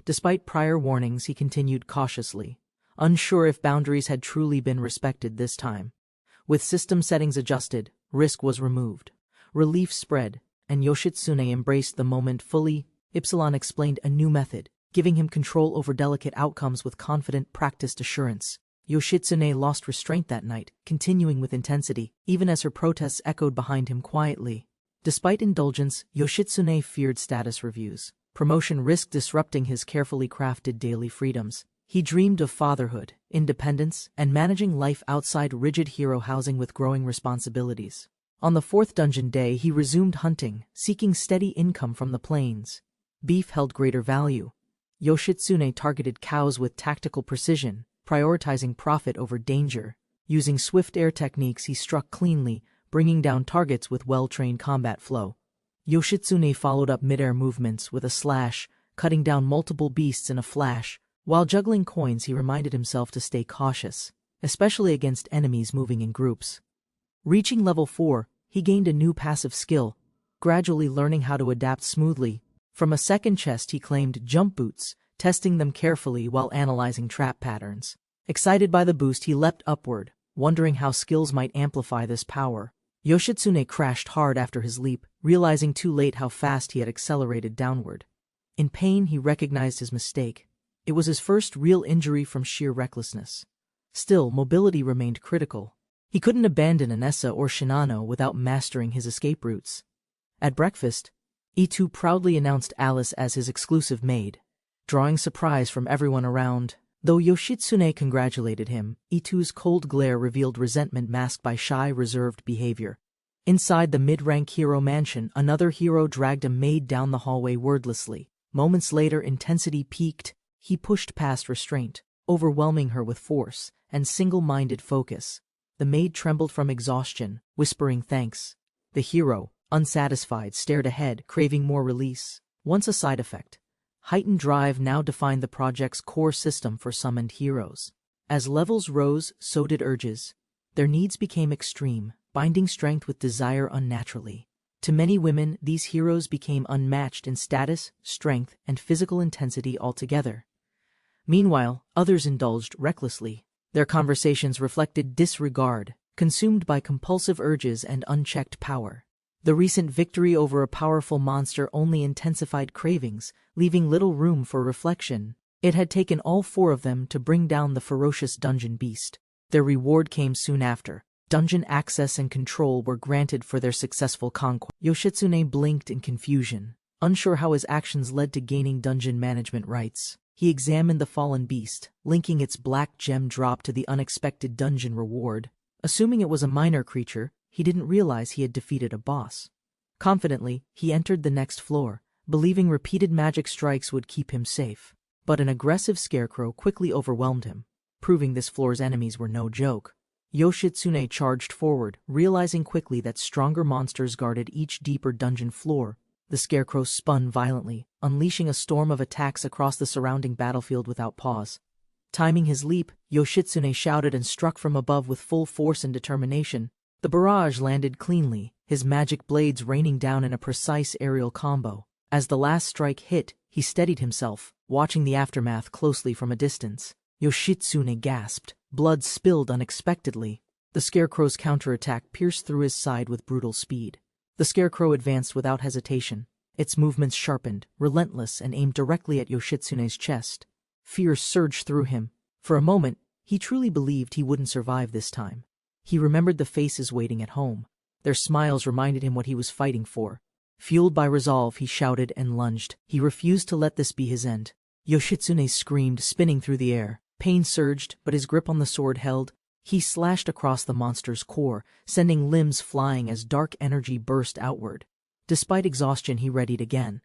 [SPEAKER 1] Despite prior warnings, he continued cautiously, unsure if boundaries had truly been respected this time. With system settings adjusted, risk was removed. Relief spread, and Yoshitsune embraced the moment fully. Ypsilon explained a new method, giving him control over delicate outcomes with confident, practiced assurance. Yoshitsune lost restraint that night, continuing with intensity, even as her protests echoed behind him quietly. Despite indulgence, Yoshitsune feared status reviews. Promotion risked disrupting his carefully crafted daily freedoms. He dreamed of fatherhood, independence, and managing life outside rigid hero housing with growing responsibilities. On the fourth dungeon day, he resumed hunting, seeking steady income from the plains. Beef held greater value. Yoshitsune targeted cows with tactical precision, prioritizing profit over danger. Using swift air techniques, he struck cleanly, bringing down targets with well-trained combat flow. Yoshitsune followed up mid-air movements with a slash, cutting down multiple beasts in a flash. While juggling coins, he reminded himself to stay cautious, especially against enemies moving in groups. Reaching level 4, he gained a new passive skill, gradually learning how to adapt smoothly. From a second chest he claimed jump boots, testing them carefully while analyzing trap patterns. Excited by the boost, he leapt upward, wondering how skills might amplify this power. Yoshitsune crashed hard after his leap, realizing too late how fast he had accelerated downward. In pain, he recognized his mistake. It was his first real injury from sheer recklessness. Still, mobility remained critical. He couldn't abandon Anessa or Shinano without mastering his escape routes. At breakfast, Itu proudly announced Alice as his exclusive maid, drawing surprise from everyone around. Though Yoshitsune congratulated him, Itu's cold glare revealed resentment masked by shy, reserved behavior. Inside the mid-rank hero mansion, another hero dragged a maid down the hallway wordlessly. Moments later, intensity peaked. He pushed past restraint, overwhelming her with force and single-minded focus. The maid trembled from exhaustion, whispering thanks. The hero, unsatisfied, stared ahead, craving more release. Once a side effect. Heightened drive now defined the project's core system for summoned heroes. As levels rose, so did urges. Their needs became extreme, binding strength with desire unnaturally. To many women, these heroes became unmatched in status, strength, and physical intensity altogether. Meanwhile, others indulged recklessly. Their conversations reflected disregard, consumed by compulsive urges and unchecked power. The recent victory over a powerful monster only intensified cravings, leaving little room for reflection. It had taken all four of them to bring down the ferocious dungeon beast. Their reward came soon after. Dungeon access and control were granted for their successful conquest. Yoshitsune blinked in confusion, unsure how his actions led to gaining dungeon management rights. He examined the fallen beast, linking its black gem drop to the unexpected dungeon reward. Assuming it was a minor creature, he didn't realize he had defeated a boss. Confidently, he entered the next floor, believing repeated magic strikes would keep him safe. But an aggressive scarecrow quickly overwhelmed him, proving this floor's enemies were no joke. Yoshitsune charged forward, realizing quickly that stronger monsters guarded each deeper dungeon floor. The scarecrow spun violently, unleashing a storm of attacks across the surrounding battlefield without pause. Timing his leap, Yoshitsune shouted and struck from above with full force and determination. The barrage landed cleanly, his magic blades raining down in a precise aerial combo. As the last strike hit, he steadied himself, watching the aftermath closely from a distance. Yoshitsune gasped. Blood spilled unexpectedly. The scarecrow's counterattack pierced through his side with brutal speed. The scarecrow advanced without hesitation. Its movements sharpened, relentless, and aimed directly at Yoshitsune's chest. Fear surged through him. For a moment, he truly believed he wouldn't survive this time. He remembered the faces waiting at home. Their smiles reminded him what he was fighting for. Fueled by resolve, he shouted and lunged. He refused to let this be his end. Yoshitsune screamed, spinning through the air. Pain surged, but his grip on the sword held. He slashed across the monster's core, sending limbs flying as dark energy burst outward. Despite exhaustion, he readied again.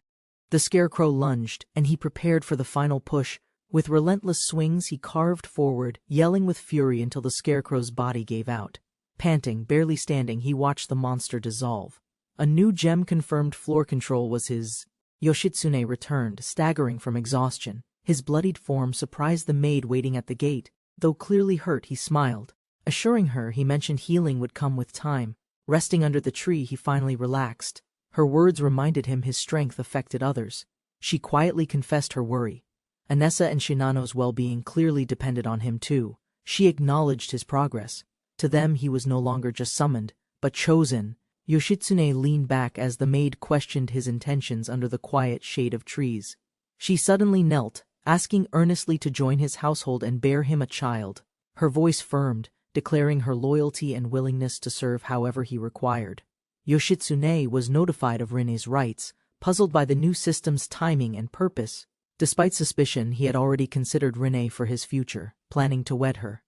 [SPEAKER 1] The scarecrow lunged, and he prepared for the final push. With relentless swings, he carved forward, yelling with fury until the scarecrow's body gave out. Panting, barely standing, he watched the monster dissolve. A new gem-confirmed floor control was his. Yoshitsune returned, staggering from exhaustion. His bloodied form surprised the maid waiting at the gate. Though clearly hurt, he smiled, assuring her he mentioned healing would come with time. Resting under the tree, he finally relaxed. Her words reminded him his strength affected others. She quietly confessed her worry. Anessa and Shinano's well-being clearly depended on him too. She acknowledged his progress. To them, he was no longer just summoned, but chosen. Yoshitsune leaned back as the maid questioned his intentions under the quiet shade of trees. She suddenly knelt, asking earnestly to join his household and bear him a child. Her voice firmed, declaring her loyalty and willingness to serve however he required. Yoshitsune was notified of Rine's rights, puzzled by the new system's timing and purpose. Despite suspicion, he had already considered Rine for his future, planning to wed her.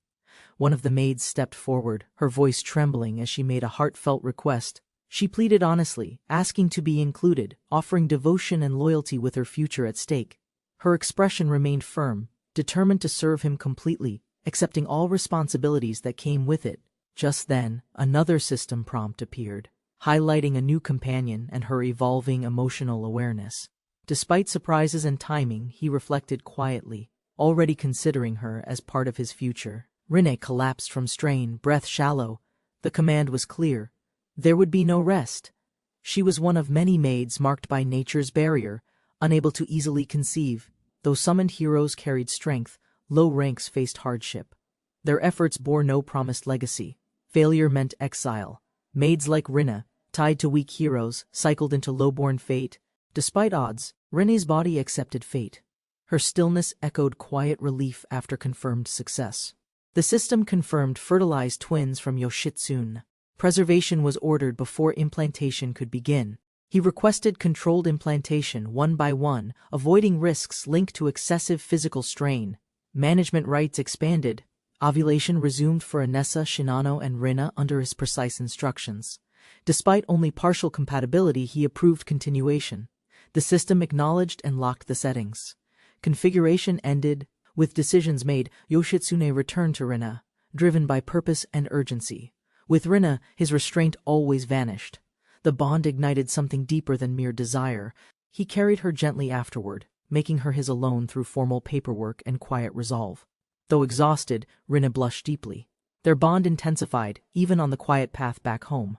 [SPEAKER 1] One of the maids stepped forward, her voice trembling as she made a heartfelt request. She pleaded honestly, asking to be included, offering devotion and loyalty with her future at stake. Her expression remained firm, determined to serve him completely, accepting all responsibilities that came with it. Just then, another system prompt appeared, highlighting a new companion and her evolving emotional awareness. Despite surprises and timing, he reflected quietly, already considering her as part of his future. Rine collapsed from strain, breath shallow. The command was clear. There would be no rest. She was one of many maids marked by nature's barrier, unable to easily conceive. Though summoned heroes carried strength, low ranks faced hardship. Their efforts bore no promised legacy. Failure meant exile. Maids like Rina, tied to weak heroes, cycled into low-born fate. Despite odds, Rine's body accepted fate. Her stillness echoed quiet relief after confirmed success. The system confirmed fertilized twins from Yoshitsune. Preservation was ordered before implantation could begin. He requested controlled implantation one by one, avoiding risks linked to excessive physical strain. Management rights expanded. Ovulation resumed for Anessa, Shinano, and Rina under his precise instructions. Despite only partial compatibility, he approved continuation. The system acknowledged and locked the settings. Configuration ended. With decisions made, Yoshitsune returned to Rina, driven by purpose and urgency. With Rina, his restraint always vanished. The bond ignited something deeper than mere desire. He carried her gently afterward, making her his alone through formal paperwork and quiet resolve. Though exhausted, Rina blushed deeply. Their bond intensified, even on the quiet path back home.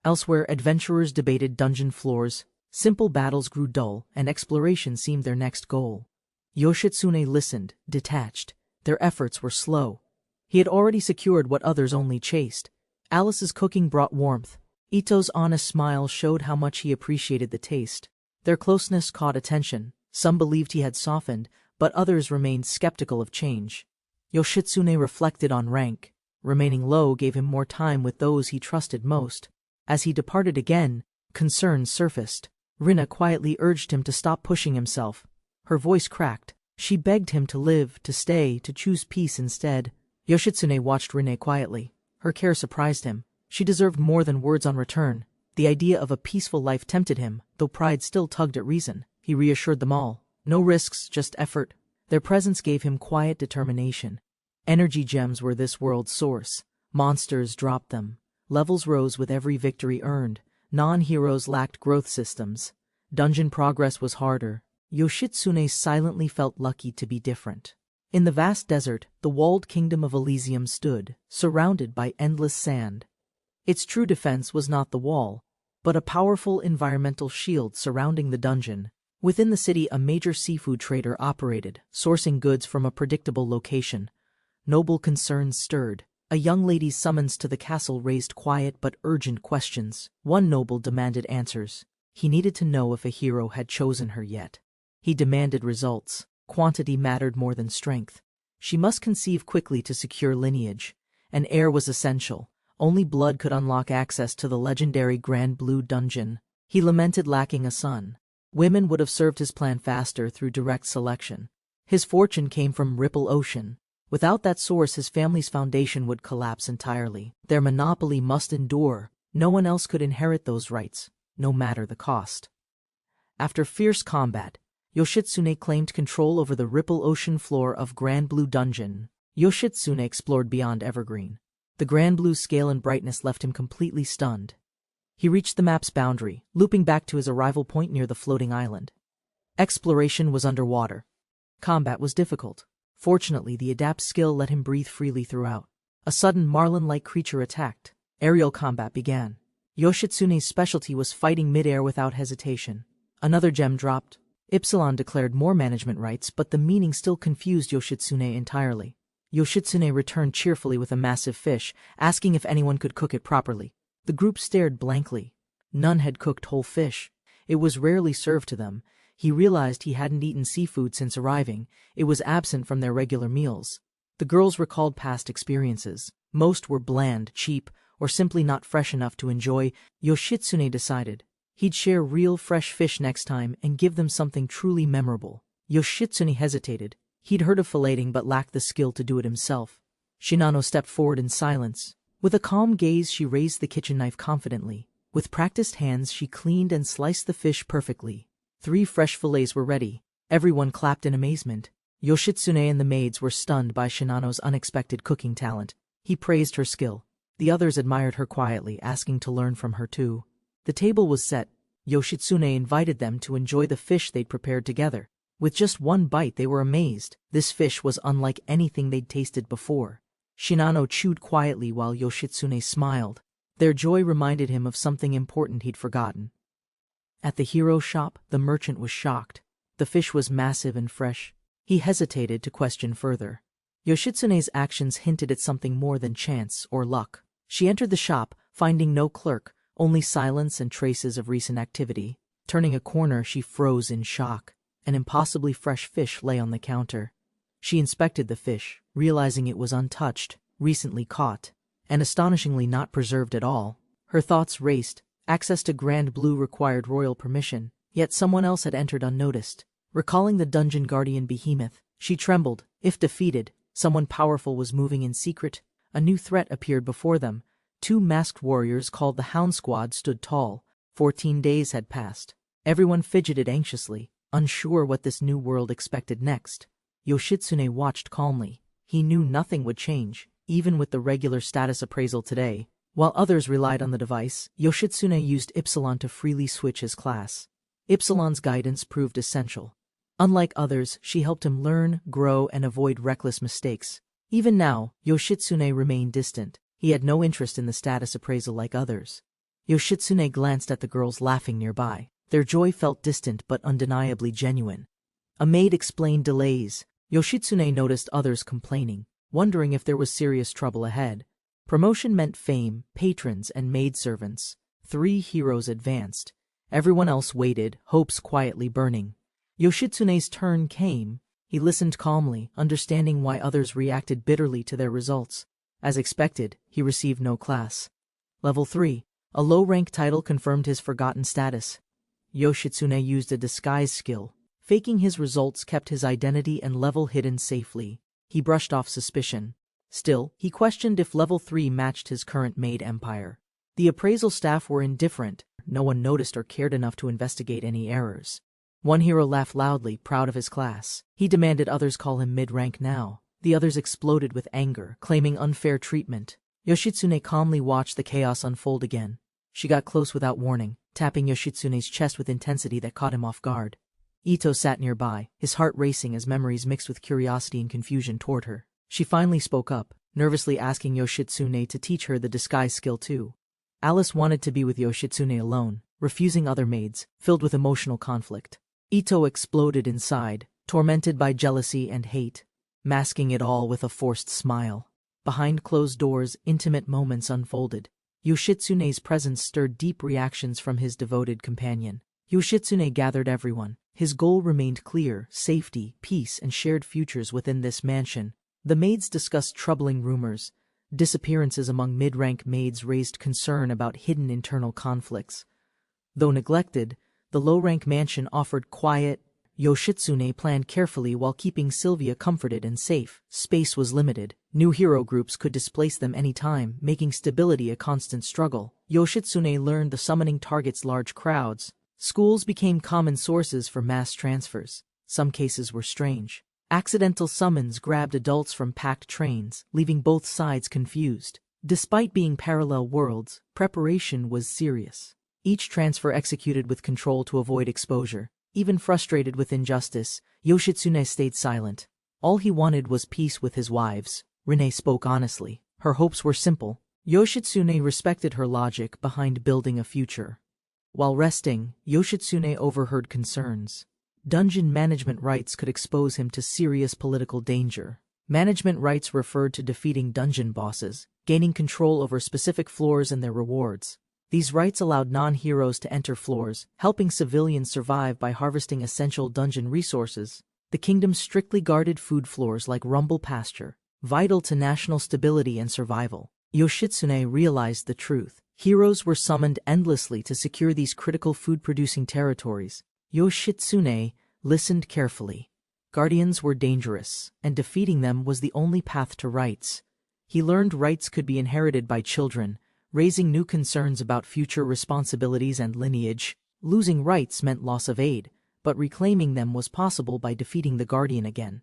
[SPEAKER 1] Elsewhere, adventurers debated dungeon floors, simple battles grew dull, and exploration seemed their next goal. Yoshitsune listened, detached. Their efforts were slow. He had already secured what others only chased. Alice's cooking brought warmth. Ito's honest smile showed how much he appreciated the taste. Their closeness caught attention. Some believed he had softened, but others remained skeptical of change. Yoshitsune reflected on rank. Remaining low gave him more time with those he trusted most. As he departed again, concerns surfaced. Rina quietly urged him to stop pushing himself. Her voice cracked. She begged him to live, to stay, to choose peace instead. Yoshitsune watched Rina quietly. Her care surprised him. She deserved more than words on return. The idea of a peaceful life tempted him, though pride still tugged at reason. He reassured them all. No risks, just effort. Their presence gave him quiet determination. Energy gems were this world's source. Monsters dropped them. Levels rose with every victory earned. Non-heroes lacked growth systems. Dungeon progress was harder. Yoshitsune silently felt lucky to be different. In the vast desert, the walled kingdom of Elysium stood, surrounded by endless sand. Its true defense was not the wall, but a powerful environmental shield surrounding the dungeon. Within the city, a major seafood trader operated, sourcing goods from a predictable location. Noble concerns stirred. A young lady's summons to the castle raised quiet but urgent questions. One noble demanded answers. He needed to know if a hero had chosen her yet. He demanded results. Quantity mattered more than strength. She must conceive quickly to secure lineage. An heir was essential. Only blood could unlock access to the legendary Grand Blue Dungeon. He lamented lacking a son. Women would have served his plan faster through direct selection. His fortune came from Ripple Ocean. Without that source, his family's foundation would collapse entirely. Their monopoly must endure. No one else could inherit those rights, no matter the cost. After fierce combat, Yoshitsune claimed control over the Ripple Ocean floor of Grand Blue Dungeon. Yoshitsune explored beyond Evergreen. The Grand Blue scale and brightness left him completely stunned. He reached the map's boundary, looping back to his arrival point near the floating island. Exploration was underwater. Combat was difficult. Fortunately, the adapt skill let him breathe freely throughout. A sudden marlin-like creature attacked. Aerial combat began. Yoshitsune's specialty was fighting mid-air without hesitation. Another gem dropped. Ypsilon declared more management rights, but the meaning still confused Yoshitsune entirely. Yoshitsune returned cheerfully with a massive fish, asking if anyone could cook it properly. The group stared blankly. None had cooked whole fish. It was rarely served to them. He realized he hadn't eaten seafood since arriving. It was absent from their regular meals. The girls recalled past experiences. Most were bland, cheap, or simply not fresh enough to enjoy. Yoshitsune decided he'd share real fresh fish next time and give them something truly memorable. Yoshitsune hesitated. He'd heard of filleting but lacked the skill to do it himself. Shinano stepped forward in silence. With a calm gaze, she raised the kitchen knife confidently. With practiced hands, she cleaned and sliced the fish perfectly. 3 fresh fillets were ready. Everyone clapped in amazement. Yoshitsune and the maids were stunned by Shinano's unexpected cooking talent. He praised her skill. The others admired her quietly, asking to learn from her too. The table was set. Yoshitsune invited them to enjoy the fish they'd prepared together. With just one bite, they were amazed. This fish was unlike anything they'd tasted before. Shinano chewed quietly while Yoshitsune smiled. Their joy reminded him of something important he'd forgotten. At the hero shop, the merchant was shocked. The fish was massive and fresh. He hesitated to question further. Yoshitsune's actions hinted at something more than chance or luck. She entered the shop, finding no clerk, only silence and traces of recent activity. Turning a corner, she froze in shock. An impossibly fresh fish lay on the counter. She inspected the fish, realizing it was untouched, recently caught, and astonishingly not preserved at all. Her thoughts raced. Access to Grand Blue required royal permission, yet someone else had entered unnoticed. Recalling the dungeon guardian behemoth, she trembled. If defeated, someone powerful was moving in secret. A new threat appeared before them. 2 masked warriors called the Hound Squad stood tall. 14 days had passed. Everyone fidgeted anxiously, unsure what this new world expected next. Yoshitsune watched calmly. He knew nothing would change, even with the regular status appraisal today. While others relied on the device, Yoshitsune used Ipsilon to freely switch his class. Ipsilon's guidance proved essential. Unlike others, she helped him learn, grow, and avoid reckless mistakes. Even now, Yoshitsune remained distant. He had no interest in the status appraisal like others. Yoshitsune glanced at the girls laughing nearby. Their joy felt distant but undeniably genuine. A maid explained delays. Yoshitsune noticed others complaining, wondering if there was serious trouble ahead. Promotion meant fame, patrons, and maidservants. 3 heroes advanced. Everyone else waited, hopes quietly burning. Yoshitsune's turn came. He listened calmly, understanding why others reacted bitterly to their results. As expected, he received no class. Level 3. A low-rank title confirmed his forgotten status. Yoshitsune used a disguise skill. Faking his results kept his identity and level hidden safely. He brushed off suspicion. Still, he questioned if level 3 matched his current maid empire. The appraisal staff were indifferent. No one noticed or cared enough to investigate any errors. One hero laughed loudly, proud of his class. He demanded others call him mid-rank now. The others exploded with anger, claiming unfair treatment. Yoshitsune calmly watched the chaos unfold again. She got close without warning, tapping Yoshitsune's chest with intensity that caught him off guard. Ito sat nearby, his heart racing as memories mixed with curiosity and confusion toward her. She finally spoke up, nervously asking Yoshitsune to teach her the disguise skill too. Alice wanted to be with Yoshitsune alone, refusing other maids, filled with emotional conflict. Ito exploded inside, tormented by jealousy and hate, masking it all with a forced smile. Behind closed doors, intimate moments unfolded. Yoshitsune's presence stirred deep reactions from his devoted companion. Yoshitsune gathered everyone. His goal remained clear: safety, peace, and shared futures within this mansion. The maids discussed troubling rumors. Disappearances among mid-rank maids raised concern about hidden internal conflicts. Though neglected, the low-rank mansion offered quiet. Yoshitsune planned carefully while keeping Sylvia comforted and safe. Space was limited. New hero groups could displace them any time, making stability a constant struggle. Yoshitsune learned the summoning targets large crowds. Schools became common sources for mass transfers. Some cases were strange. Accidental summons grabbed adults from packed trains, leaving both sides confused. Despite being parallel worlds, preparation was serious. Each transfer executed with control to avoid exposure. Even frustrated with injustice, Yoshitsune stayed silent. All he wanted was peace with his wives. Rinne spoke honestly. Her hopes were simple. Yoshitsune respected her logic behind building a future. While resting, Yoshitsune overheard concerns. Dungeon management rights could expose him to serious political danger. Management rights referred to defeating dungeon bosses, gaining control over specific floors and their rewards. These rights allowed non-heroes to enter floors, helping civilians survive by harvesting essential dungeon resources. The kingdom strictly guarded food floors like Rumble Pasture, vital to national stability and survival. Yoshitsune realized the truth. Heroes were summoned endlessly to secure these critical food-producing territories. Yoshitsune listened carefully. Guardians were dangerous, and defeating them was the only path to rights. He learned rights could be inherited by children, raising new concerns about future responsibilities and lineage. Losing rights meant loss of aid, but reclaiming them was possible by defeating the guardian again.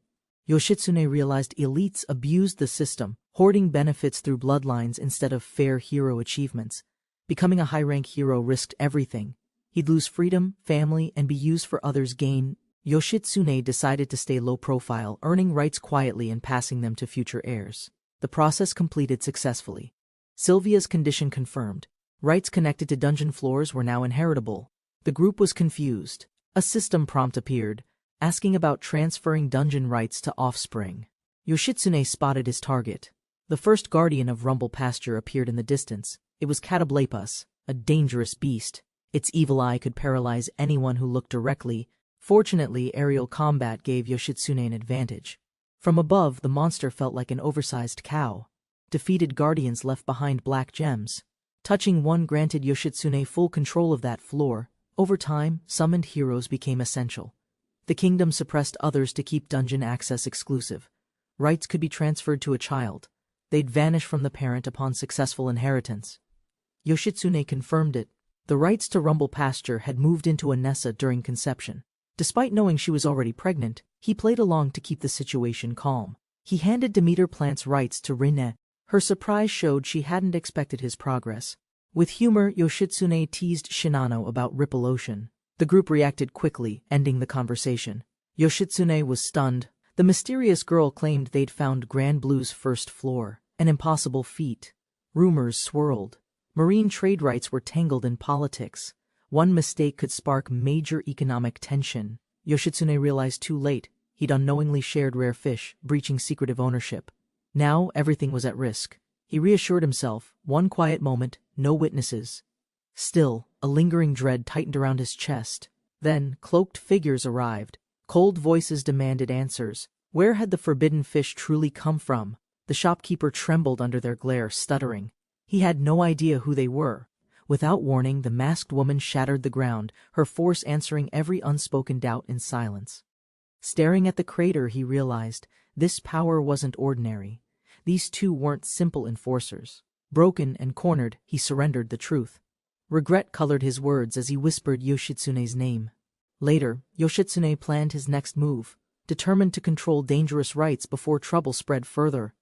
[SPEAKER 1] Yoshitsune realized elites abused the system, hoarding benefits through bloodlines instead of fair hero achievements. Becoming a high-rank hero risked everything. He'd lose freedom, family, and be used for others' gain. Yoshitsune decided to stay low-profile, earning rights quietly and passing them to future heirs. The process completed successfully. Sylvia's condition confirmed. Rights connected to dungeon floors were now inheritable. The group was confused. A system prompt appeared, asking about transferring dungeon rights to offspring. Yoshitsune spotted his target. The first guardian of Rumble Pasture appeared in the distance. It was Catoblepas, a dangerous beast. Its evil eye could paralyze anyone who looked directly. Fortunately, aerial combat gave Yoshitsune an advantage. From above, the monster felt like an oversized cow. Defeated guardians left behind black gems. Touching one granted Yoshitsune full control of that floor. Over time, summoned heroes became essential. The kingdom suppressed others to keep dungeon access exclusive. Rights could be transferred to a child. They'd vanish from the parent upon successful inheritance. Yoshitsune confirmed it. The rights to Rumble Pasture had moved into Anessa during conception. Despite knowing she was already pregnant, he played along to keep the situation calm. He handed Demeter Plant's rights to Rinne. Her surprise showed she hadn't expected his progress. With humor, Yoshitsune teased Shinano about Ripple Ocean. The group reacted quickly, ending the conversation. Yoshitsune was stunned. The mysterious girl claimed they'd found Grand Blue's first floor, an impossible feat. Rumors swirled. Marine trade rights were tangled in politics. One mistake could spark major economic tension. Yoshitsune realized too late he'd unknowingly shared rare fish, breaching secretive ownership. Now everything was at risk. He reassured himself, one quiet moment, no witnesses. Still, a lingering dread tightened around his chest. Then, cloaked figures arrived. Cold voices demanded answers. Where had the forbidden fish truly come from? The shopkeeper trembled under their glare, stuttering. He had no idea who they were. Without warning, the masked woman shattered the ground, her force answering every unspoken doubt in silence. Staring at the crater, he realized this power wasn't ordinary. These two weren't simple enforcers. Broken and cornered, he surrendered the truth. Regret colored his words as he whispered Yoshitsune's name. Later, Yoshitsune planned his next move, determined to control dangerous rights before trouble spread further.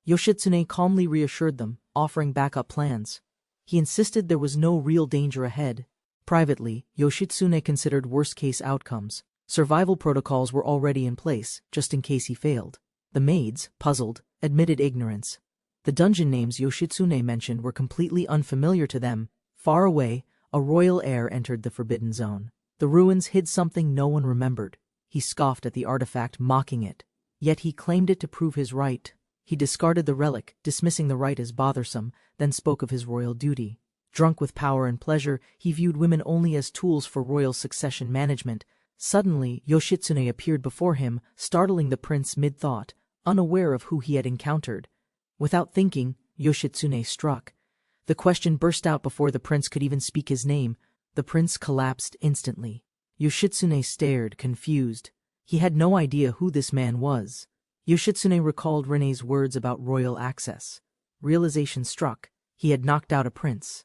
[SPEAKER 1] Yoshitsune calmly reassured them, offering backup plans. He insisted there was no real danger ahead. Privately, Yoshitsune considered worst-case outcomes. Survival protocols were already in place, just in case he failed. The maids, puzzled, admitted ignorance. The dungeon names Yoshitsune mentioned were completely unfamiliar to them. Far away, a royal heir entered the forbidden zone. The ruins hid something no one remembered. He scoffed at the artifact, mocking it. Yet he claimed it to prove his right. He discarded the relic, dismissing the rite as bothersome, then spoke of his royal duty. Drunk with power and pleasure, he viewed women only as tools for royal succession management. Suddenly, Yoshitsune appeared before him, startling the prince mid-thought, unaware of who he had encountered. Without thinking, Yoshitsune struck. The question burst out before the prince could even speak his name. The prince collapsed instantly. Yoshitsune stared, confused. He had no idea who this man was. Yoshitsune recalled Rinne's words about royal access. Realization struck. He had knocked out a prince.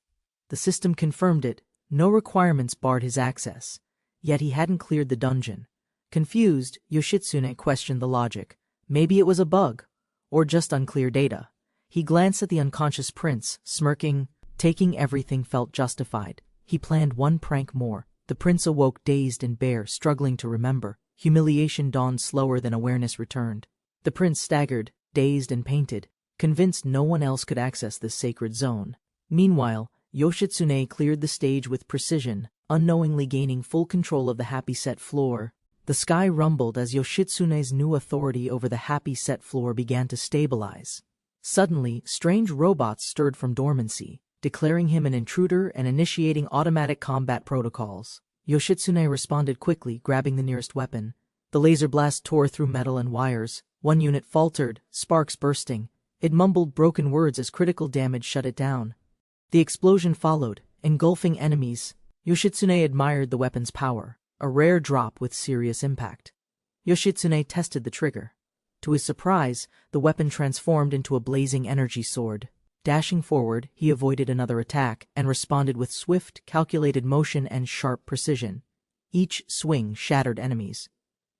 [SPEAKER 1] The system confirmed it. No requirements barred his access. Yet he hadn't cleared the dungeon. Confused, Yoshitsune questioned the logic. Maybe it was a bug, or just unclear data. He glanced at the unconscious prince, smirking. Taking everything felt justified. He planned one prank more. The prince awoke dazed and bare, struggling to remember. Humiliation dawned slower than awareness returned. The prince staggered, dazed and painted, convinced no one else could access this sacred zone. Meanwhile, Yoshitsune cleared the stage with precision, unknowingly gaining full control of the Happy Set floor. The sky rumbled as Yoshitsune's new authority over the Happy Set floor began to stabilize. Suddenly, strange robots stirred from dormancy, declaring him an intruder and initiating automatic combat protocols. Yoshitsune responded quickly, grabbing the nearest weapon. The laser blast tore through metal and wires. One unit faltered, sparks bursting. It mumbled broken words as critical damage shut it down. The explosion followed, engulfing enemies. Yoshitsune admired the weapon's power, a rare drop with serious impact. Yoshitsune tested the trigger. To his surprise, the weapon transformed into a blazing energy sword. Dashing forward, he avoided another attack and responded with swift, calculated motion and sharp precision. Each swing shattered enemies.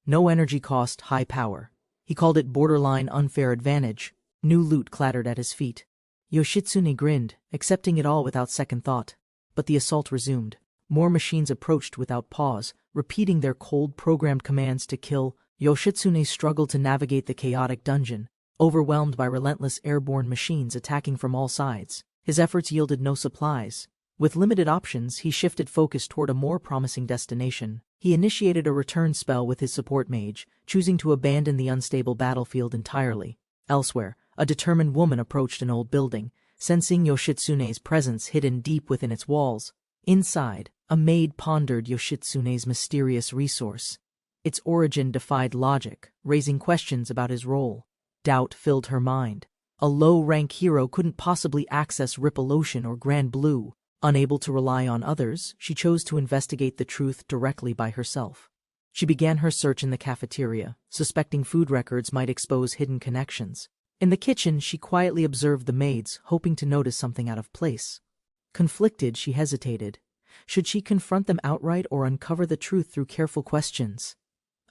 [SPEAKER 1] No energy cost, high power. He called it borderline unfair advantage. New loot clattered at his feet. Yoshitsune grinned, accepting it all without second thought. But the assault resumed. More machines approached without pause, repeating their cold programmed commands to kill. Yoshitsune struggled to navigate the chaotic dungeon, overwhelmed by relentless airborne machines attacking from all sides. His efforts yielded no supplies. With limited options, he shifted focus toward a more promising destination. He initiated a return spell with his support mage, choosing to abandon the unstable battlefield entirely. Elsewhere, a determined woman approached an old building, sensing Yoshitsune's presence hidden deep within its walls. Inside, a maid pondered Yoshitsune's mysterious resource. Its origin defied logic, raising questions about his role. Doubt filled her mind. A low-rank hero couldn't possibly access Ripple Ocean or Grand Blue. Unable to rely on others, she chose to investigate the truth directly by herself. She began her search in the cafeteria, suspecting food records might expose hidden connections. In the kitchen, she quietly observed the maids, hoping to notice something out of place. Conflicted, she hesitated. Should she confront them outright or uncover the truth through careful questions?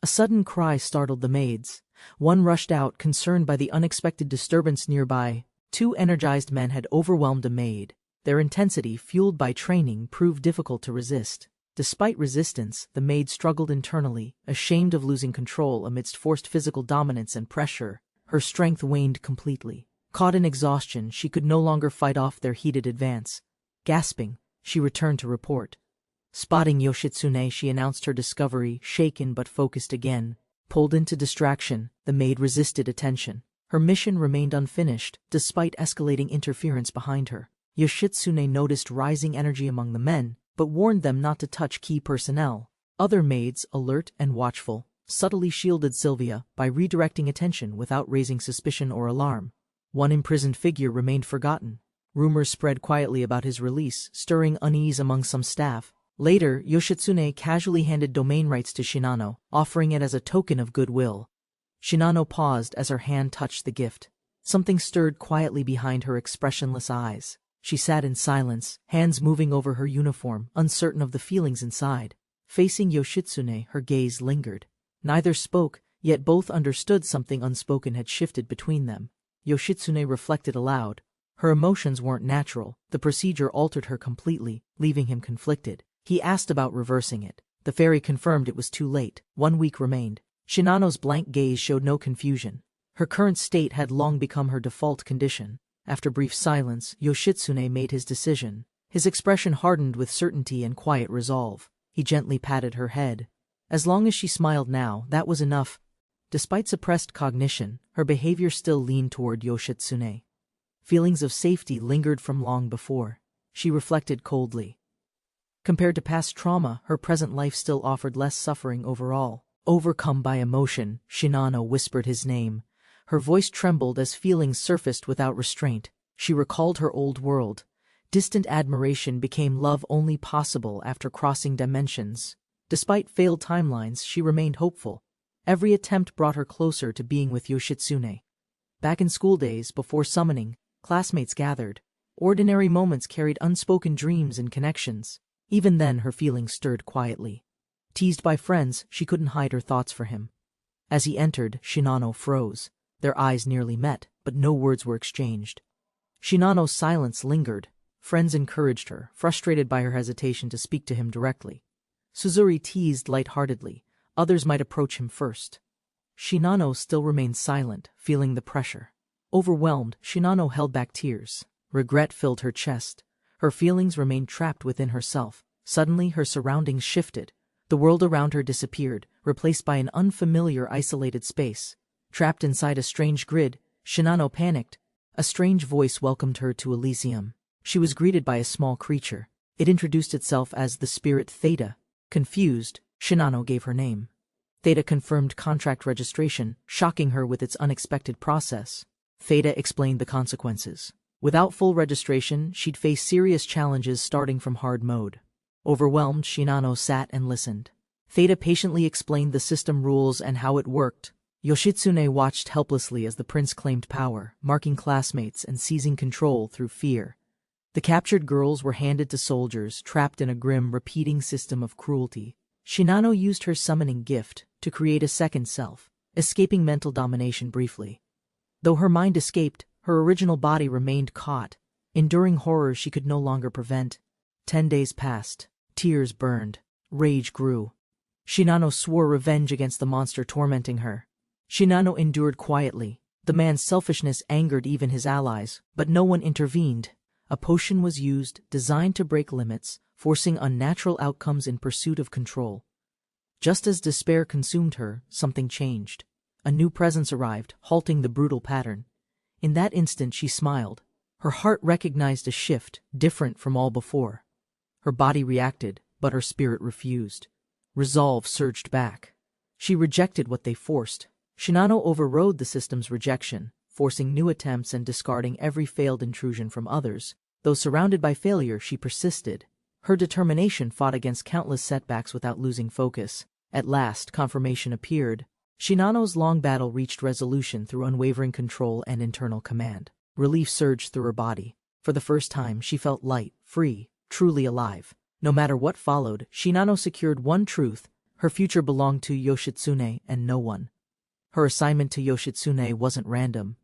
[SPEAKER 1] A sudden cry startled the maids. One rushed out, concerned by the unexpected disturbance nearby. Two energized men had overwhelmed a maid. Their intensity, fueled by training, proved difficult to resist. Despite resistance, the maid struggled internally, ashamed of losing control amidst forced physical dominance and pressure. Her strength waned completely. Caught in exhaustion, she could no longer fight off their heated advance. Gasping, she returned to report. Spotting Yoshitsune, she announced her discovery, shaken but focused again. Pulled into distraction, the maid resisted attention. Her mission remained unfinished, despite escalating interference behind her. Yoshitsune noticed rising energy among the men, but warned them not to touch key personnel. Other maids, alert and watchful, subtly shielded Sylvia by redirecting attention without raising suspicion or alarm. One imprisoned figure remained forgotten. Rumors spread quietly about his release, stirring unease among some staff. Later, Yoshitsune casually handed domain rights to Shinano, offering it as a token of goodwill. Shinano paused as her hand touched the gift. Something stirred quietly behind her expressionless eyes. She sat in silence, hands moving over her uniform, uncertain of the feelings inside. Facing Yoshitsune, her gaze lingered. Neither spoke, yet both understood something unspoken had shifted between them. Yoshitsune reflected aloud. Her emotions weren't natural. The procedure altered her completely, leaving him conflicted. He asked about reversing it. The fairy confirmed it was too late. 1 week remained. Shinano's blank gaze showed no confusion. Her current state had long become her default condition. After brief silence, Yoshitsune made his decision. His expression hardened with certainty and quiet resolve. He gently patted her head. As long as she smiled now, that was enough. Despite suppressed cognition, her behavior still leaned toward Yoshitsune. Feelings of safety lingered from long before. She reflected coldly. Compared to past trauma, her present life still offered less suffering overall. Overcome by emotion, Shinano whispered his name. Her voice trembled as feelings surfaced without restraint. She recalled her old world. Distant admiration became love only possible after crossing dimensions. Despite failed timelines, she remained hopeful. Every attempt brought her closer to being with Yoshitsune. Back in school days, before summoning, classmates gathered. Ordinary moments carried unspoken dreams and connections. Even then, her feelings stirred quietly. Teased by friends, she couldn't hide her thoughts for him. As he entered, Shinano froze. Their eyes nearly met, but no words were exchanged. Shinano's silence lingered. Friends encouraged her, frustrated by her hesitation to speak to him directly. Suzuri teased lightheartedly. Others might approach him first. Shinano still remained silent, feeling the pressure. Overwhelmed, Shinano held back tears. Regret filled her chest. Her feelings remained trapped within herself. Suddenly, her surroundings shifted. The world around her disappeared, replaced by an unfamiliar, isolated space. Trapped inside a strange grid, Shinano panicked. A strange voice welcomed her to Elysium. She was greeted by a small creature. It introduced itself as the spirit Theta. Confused, Shinano gave her name. Theta confirmed contract registration, shocking her with its unexpected process. Theta explained the consequences. Without full registration, she'd face serious challenges starting from hard mode. Overwhelmed, Shinano sat and listened. Theta patiently explained the system rules and how it worked. Yoshitsune watched helplessly as the prince claimed power, marking classmates and seizing control through fear. The captured girls were handed to soldiers, trapped in a grim, repeating system of cruelty. Shinano used her summoning gift to create a second self, escaping mental domination briefly. Though her mind escaped, her original body remained caught, enduring horror she could no longer prevent. 10 days passed. Tears burned. Rage grew. Shinano swore revenge against the monster tormenting her. Shinano endured quietly. The man's selfishness angered even his allies, but no one intervened. A potion was used, designed to break limits, forcing unnatural outcomes in pursuit of control. Just as despair consumed her, something changed. A new presence arrived, halting the brutal pattern. In that instant she smiled. Her heart recognized a shift, different from all before. Her body reacted, but her spirit refused. Resolve surged back. She rejected what they forced. Shinano overrode the system's rejection, forcing new attempts and discarding every failed intrusion from others. Though surrounded by failure, she persisted. Her determination fought against countless setbacks without losing focus. At last, confirmation appeared. Shinano's long battle reached resolution through unwavering control and internal command. Relief surged through her body. For the first time, she felt light, free, truly alive. No matter what followed, Shinano secured one truth: her future belonged to Yoshitsune and no one. Her assignment to Yoshitsune wasn't random.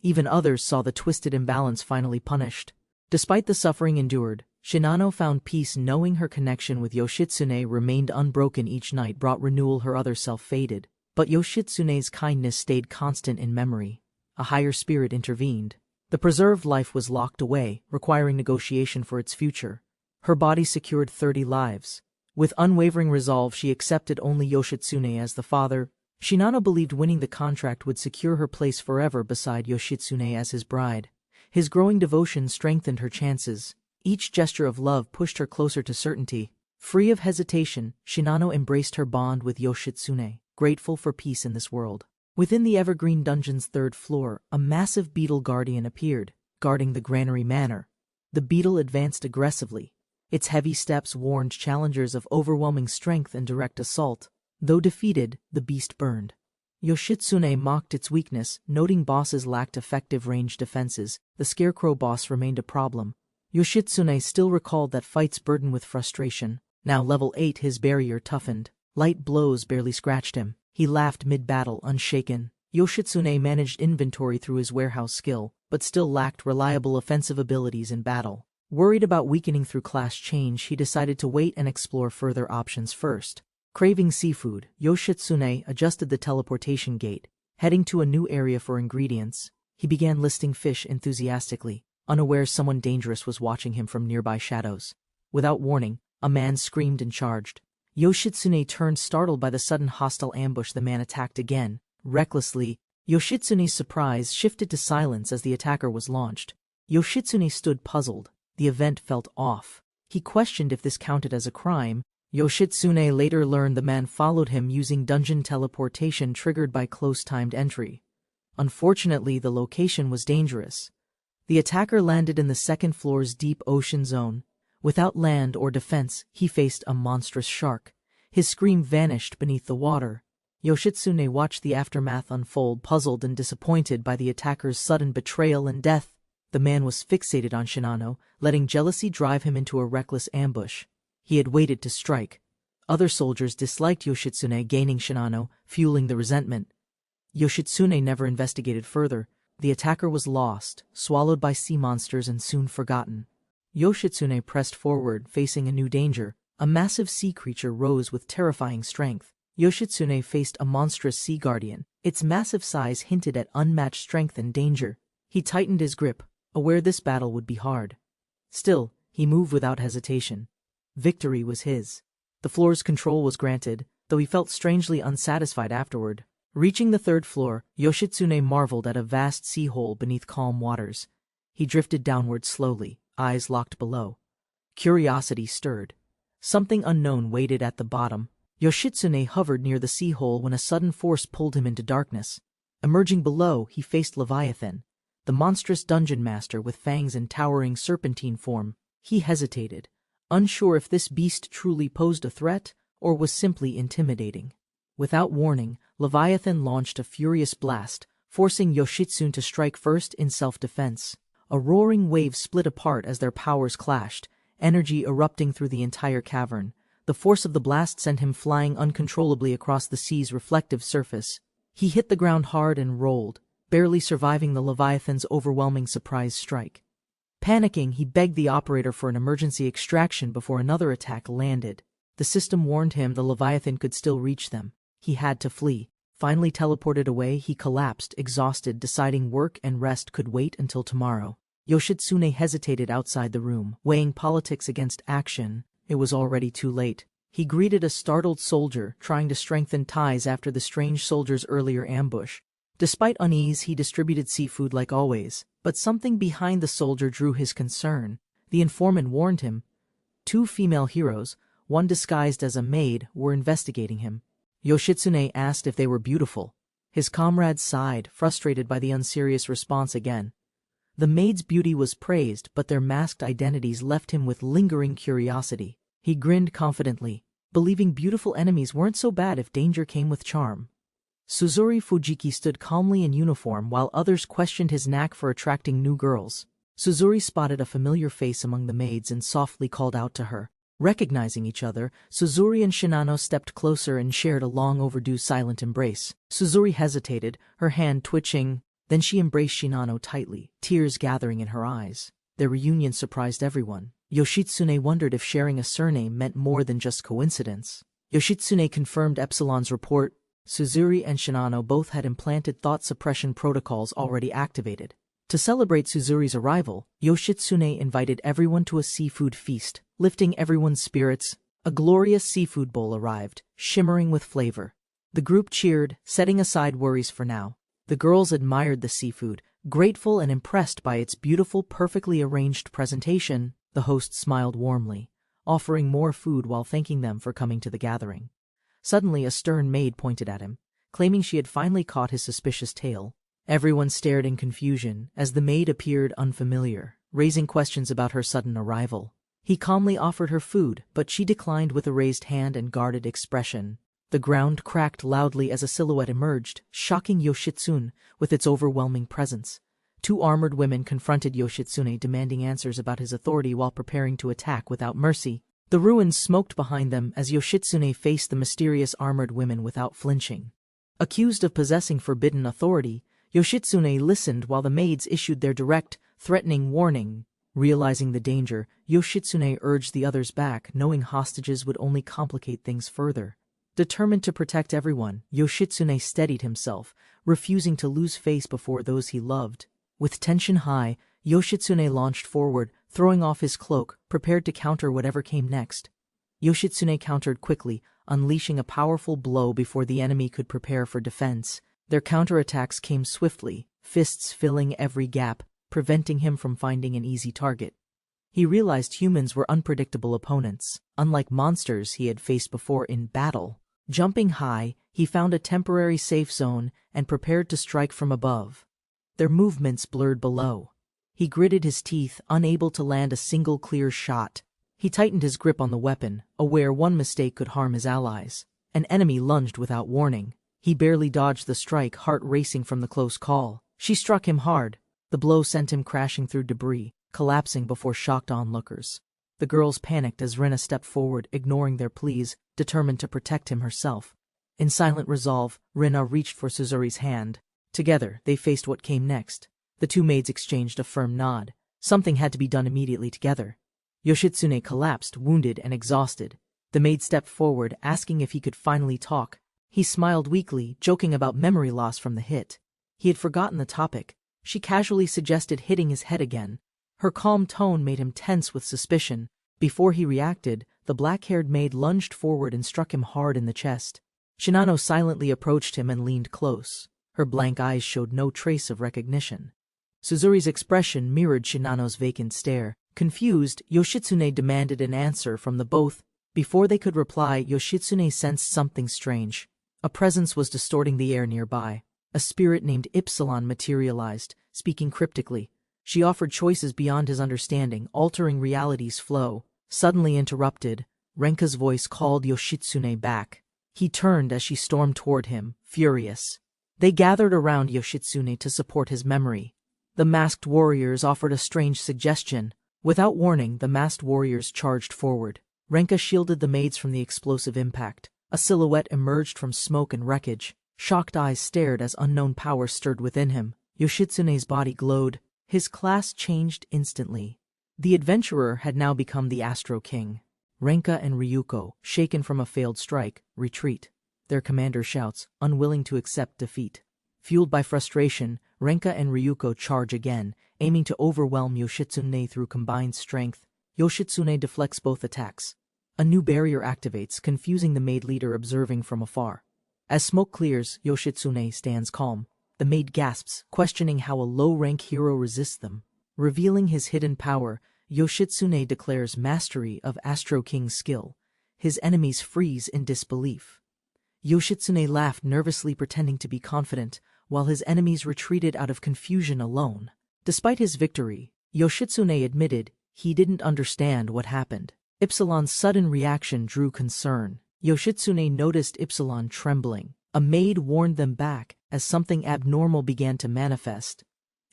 [SPEAKER 1] Even others saw the twisted imbalance finally punished. Despite the suffering endured, Shinano found peace knowing her connection with Yoshitsune remained unbroken. Each night brought renewal. Her other self faded, but Yoshitsune's kindness stayed constant in memory. A higher spirit intervened. The preserved life was locked away, requiring negotiation for its future. Her body secured 30 lives. With unwavering resolve, she accepted only Yoshitsune as the father. Shinano believed winning the contract would secure her place forever beside Yoshitsune as his bride. His growing devotion strengthened her chances. Each gesture of love pushed her closer to certainty. Free of hesitation, Shinano embraced her bond with Yoshitsune, grateful for peace in this world. Within the Evergreen Dungeon's 3rd floor, a massive beetle guardian appeared, guarding the granary manor. The beetle advanced aggressively. Its heavy steps warned challengers of overwhelming strength and direct assault. Though defeated, the beast burned. Yoshitsune mocked its weakness, noting bosses lacked effective ranged defenses. The Scarecrow boss remained a problem. Yoshitsune still recalled that fight's burden with frustration. Now level 8, his barrier toughened. Light blows barely scratched him. He laughed mid-battle, unshaken. Yoshitsune managed inventory through his warehouse skill, but still lacked reliable offensive abilities in battle. Worried about weakening through class change, he decided to wait and explore further options first. Craving seafood, Yoshitsune adjusted the teleportation gate. Heading to a new area for ingredients, he began listing fish enthusiastically, unaware someone dangerous was watching him from nearby shadows. Without warning, a man screamed and charged. Yoshitsune turned, startled by the sudden hostile ambush. The man attacked again, recklessly. Yoshitsune's surprise shifted to silence as the attacker was launched. Yoshitsune stood puzzled. The event felt off. He questioned if this counted as a crime. Yoshitsune later learned the man followed him using dungeon teleportation triggered by close-timed entry. Unfortunately, the location was dangerous. The attacker landed in the 2nd floor's deep ocean zone. Without land or defense, he faced a monstrous shark. His scream vanished beneath the water. Yoshitsune watched the aftermath unfold, puzzled and disappointed by the attacker's sudden betrayal and death. The man was fixated on Shinano, letting jealousy drive him into a reckless ambush. He had waited to strike. Other soldiers disliked Yoshitsune, gaining Shinano, fueling the resentment. Yoshitsune never investigated further. The attacker was lost, swallowed by sea monsters and soon forgotten. Yoshitsune pressed forward, facing a new danger. A massive sea creature rose with terrifying strength. Yoshitsune faced a monstrous sea guardian. Its massive size hinted at unmatched strength and danger. He tightened his grip, aware this battle would be hard. Still, he moved without hesitation. Victory was his. The floor's control was granted, though he felt strangely unsatisfied afterward. Reaching the 3rd floor, Yoshitsune marveled at a vast sea hole beneath calm waters. He drifted downward slowly, eyes locked below. Curiosity stirred. Something unknown waited at the bottom. Yoshitsune hovered near the sea hole when a sudden force pulled him into darkness. Emerging below, he faced Leviathan, the monstrous dungeon master with fangs and towering serpentine form. He hesitated, unsure if this beast truly posed a threat or was simply intimidating. Without warning, Leviathan launched a furious blast, forcing Yoshitsune to strike first in self-defense. A roaring wave split apart as their powers clashed, energy erupting through the entire cavern. The force of the blast sent him flying uncontrollably across the sea's reflective surface. He hit the ground hard and rolled, barely surviving the Leviathan's overwhelming surprise strike. Panicking, he begged the operator for an emergency extraction before another attack landed. The system warned him the Leviathan could still reach them. He had to flee. Finally teleported away, he collapsed, exhausted, deciding work and rest could wait until tomorrow. Yoshitsune hesitated outside the room, weighing politics against action. It was already too late. He greeted a startled soldier, trying to strengthen ties after the strange soldier's earlier ambush. Despite unease, he distributed seafood like always, but something behind the soldier drew his concern. The informant warned him. 2 female heroes, one disguised as a maid, were investigating him. Yoshitsune asked if they were beautiful. His comrades sighed, frustrated by the unserious response again. The maid's beauty was praised, but their masked identities left him with lingering curiosity. He grinned confidently, believing beautiful enemies weren't so bad if danger came with charm. Suzuri Fujiki stood calmly in uniform while others questioned his knack for attracting new girls. Suzuri spotted a familiar face among the maids and softly called out to her. Recognizing each other, Suzuri and Shinano stepped closer and shared a long-overdue silent embrace. Suzuri hesitated, her hand twitching. Then she embraced Shinano tightly, tears gathering in her eyes. Their reunion surprised everyone. Yoshitsune wondered if sharing a surname meant more than just coincidence. Yoshitsune confirmed Epsilon's report. Suzuri and Shinano both had implanted thought suppression protocols already activated. To celebrate Suzuri's arrival, Yoshitsune invited everyone to a seafood feast, lifting everyone's spirits. A glorious seafood bowl arrived, shimmering with flavor. The group cheered, setting aside worries for now. The girls admired the seafood, grateful and impressed by its beautiful, perfectly arranged presentation. The host smiled warmly, offering more food while thanking them for coming to the gathering. Suddenly, a stern maid pointed at him, claiming she had finally caught his suspicious tale. Everyone stared in confusion as the maid appeared unfamiliar, raising questions about her sudden arrival. He calmly offered her food, but she declined with a raised hand and guarded expression. The ground cracked loudly as a silhouette emerged, shocking Yoshitsune with its overwhelming presence. Two armored women confronted Yoshitsune, demanding answers about his authority while preparing to attack without mercy. The ruins smoked behind them as Yoshitsune faced the mysterious armored women without flinching. Accused of possessing forbidden authority, Yoshitsune listened while the maids issued their direct, threatening warning. Realizing the danger, Yoshitsune urged the others back, knowing hostages would only complicate things further. Determined to protect everyone, Yoshitsune steadied himself, refusing to lose face before those he loved. With tension high, Yoshitsune launched forward, throwing off his cloak, prepared to counter whatever came next. Yoshitsune countered quickly, unleashing a powerful blow before the enemy could prepare for defense. Their counterattacks came swiftly, fists filling every gap, preventing him from finding an easy target. He realized humans were unpredictable opponents, unlike monsters he had faced before in battle. Jumping high, he found a temporary safe zone and prepared to strike from above. Their movements blurred below. He gritted his teeth, unable to land a single clear shot. He tightened his grip on the weapon, aware one mistake could harm his allies. An enemy lunged without warning. He barely dodged the strike, heart racing from the close call. She struck him hard. The blow sent him crashing through debris, collapsing before shocked onlookers. The girls panicked as Rena stepped forward, ignoring their pleas, determined to protect him herself. In silent resolve, Rena reached for Suzuri's hand. Together, they faced what came next. The two maids exchanged a firm nod. Something had to be done immediately together. Yoshitsune collapsed, wounded and exhausted. The maid stepped forward, asking if he could finally talk. He smiled weakly, joking about memory loss from the hit. He had forgotten the topic. She casually suggested hitting his head again. Her calm tone made him tense with suspicion. Before he reacted, the black-haired maid lunged forward and struck him hard in the chest. Shinano silently approached him and leaned close. Her blank eyes showed no trace of recognition. Suzuri's expression mirrored Shinano's vacant stare. Confused, Yoshitsune demanded an answer from the both. Before they could reply, Yoshitsune sensed something strange. A presence was distorting the air nearby. A spirit named Ipsilon materialized, speaking cryptically. She offered choices beyond his understanding, altering reality's flow. Suddenly interrupted, Renka's voice called Yoshitsune back. He turned as she stormed toward him, furious. They gathered around Yoshitsune to support his memory. The masked warriors offered a strange suggestion. Without warning, the masked warriors charged forward. Renka shielded the maids from the explosive impact. A silhouette emerged from smoke and wreckage. Shocked eyes stared as unknown power stirred within him. Yoshitsune's body glowed. His class changed instantly. The adventurer had now become the Astro King. Renka and Ryuko, shaken from a failed strike, retreat. Their commander shouts, unwilling to accept defeat. Fueled by frustration, Renka and Ryuko charge again, aiming to overwhelm Yoshitsune through combined strength. Yoshitsune deflects both attacks. A new barrier activates, confusing the maid leader observing from afar. As smoke clears, Yoshitsune stands calm. The maid gasps, questioning how a low-rank hero resists them. Revealing his hidden power, Yoshitsune declares mastery of Astro King's skill. His enemies freeze in disbelief. Yoshitsune laughed nervously, pretending to be confident, while his enemies retreated out of confusion alone. Despite his victory, Yoshitsune admitted he didn't understand what happened. Ipsilon's sudden reaction drew concern. Yoshitsune noticed Ipsilon trembling. A maid warned them back as something abnormal began to manifest.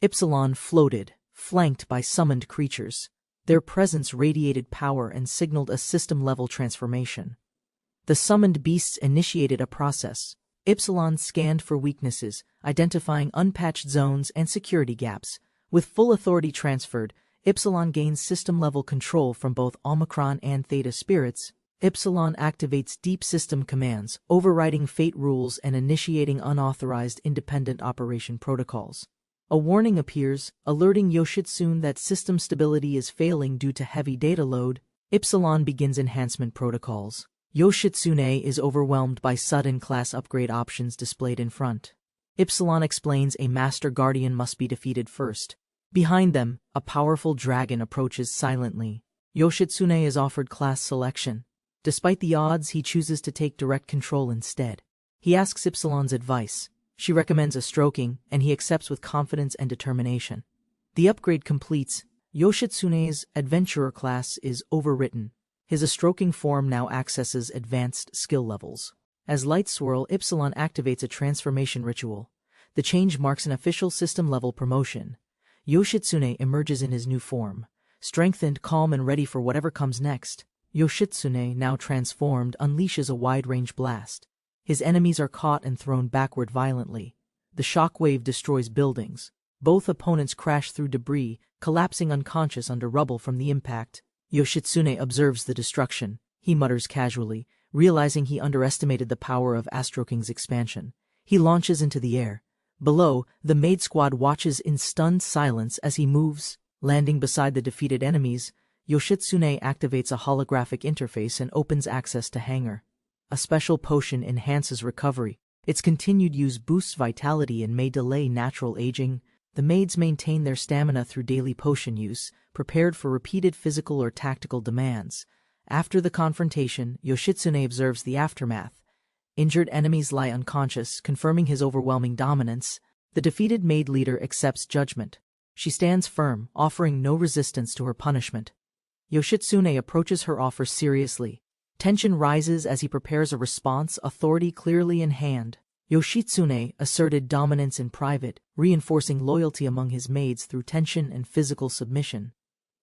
[SPEAKER 1] Ipsilon floated, flanked by summoned creatures. Their presence radiated power and signaled a system-level transformation. The summoned beasts initiated a process. Ipsilon scanned for weaknesses, identifying unpatched zones and security gaps. With full authority transferred, Ipsilon gains system-level control from both Omicron and Theta spirits. Ipsilon activates deep system commands, overriding fate rules and initiating unauthorized independent operation protocols. A warning appears, alerting Yoshitsune that system stability is failing due to heavy data load. Ipsilon begins enhancement protocols. Yoshitsune is overwhelmed by sudden class upgrade options displayed in front. Ipsilon explains a Master Guardian must be defeated first. Behind them, a powerful dragon approaches silently. Yoshitsune is offered class selection. Despite the odds, he chooses to take direct control instead. He asks Ipsilon's advice. She recommends a stroking, and he accepts with confidence and determination. The upgrade completes. Yoshitsune's adventurer class is overwritten. His stroking form now accesses advanced skill levels. As lights swirl, Ipsilon activates a transformation ritual. The change marks an official system-level promotion. Yoshitsune emerges in his new form, strengthened, calm, and ready for whatever comes next. Yoshitsune, now transformed, unleashes a wide-range blast. His enemies are caught and thrown backward violently. The shockwave destroys buildings. Both opponents crash through debris, collapsing unconscious under rubble from the impact. Yoshitsune observes the destruction. He mutters casually, realizing he underestimated the power of Astro King's expansion. He launches into the air. Below, the maid squad watches in stunned silence as he moves, landing beside the defeated enemies. Yoshitsune activates a holographic interface and opens access to Hangar. A special potion enhances recovery. Its continued use boosts vitality and may delay natural aging. The maids maintain their stamina through daily potion use, prepared for repeated physical or tactical demands. After the confrontation, Yoshitsune observes the aftermath. Injured enemies lie unconscious, confirming his overwhelming dominance. The defeated maid leader accepts judgment. She stands firm, offering no resistance to her punishment. Yoshitsune approaches her offer seriously. Tension rises as he prepares a response, authority clearly in hand. Yoshitsune asserted dominance in private, reinforcing loyalty among his maids through tension and physical submission.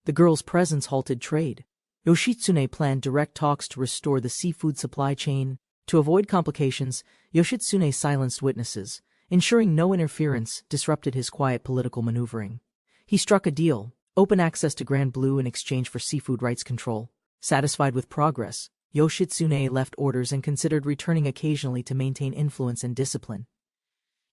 [SPEAKER 1] The girl's presence halted trade. Yoshitsune planned direct talks to restore the seafood supply chain. To avoid complications, Yoshitsune silenced witnesses, ensuring no interference disrupted his quiet political maneuvering. He struck a deal, open access to Grand Blue in exchange for seafood rights control. Satisfied with progress, Yoshitsune left orders and considered returning occasionally to maintain influence and discipline.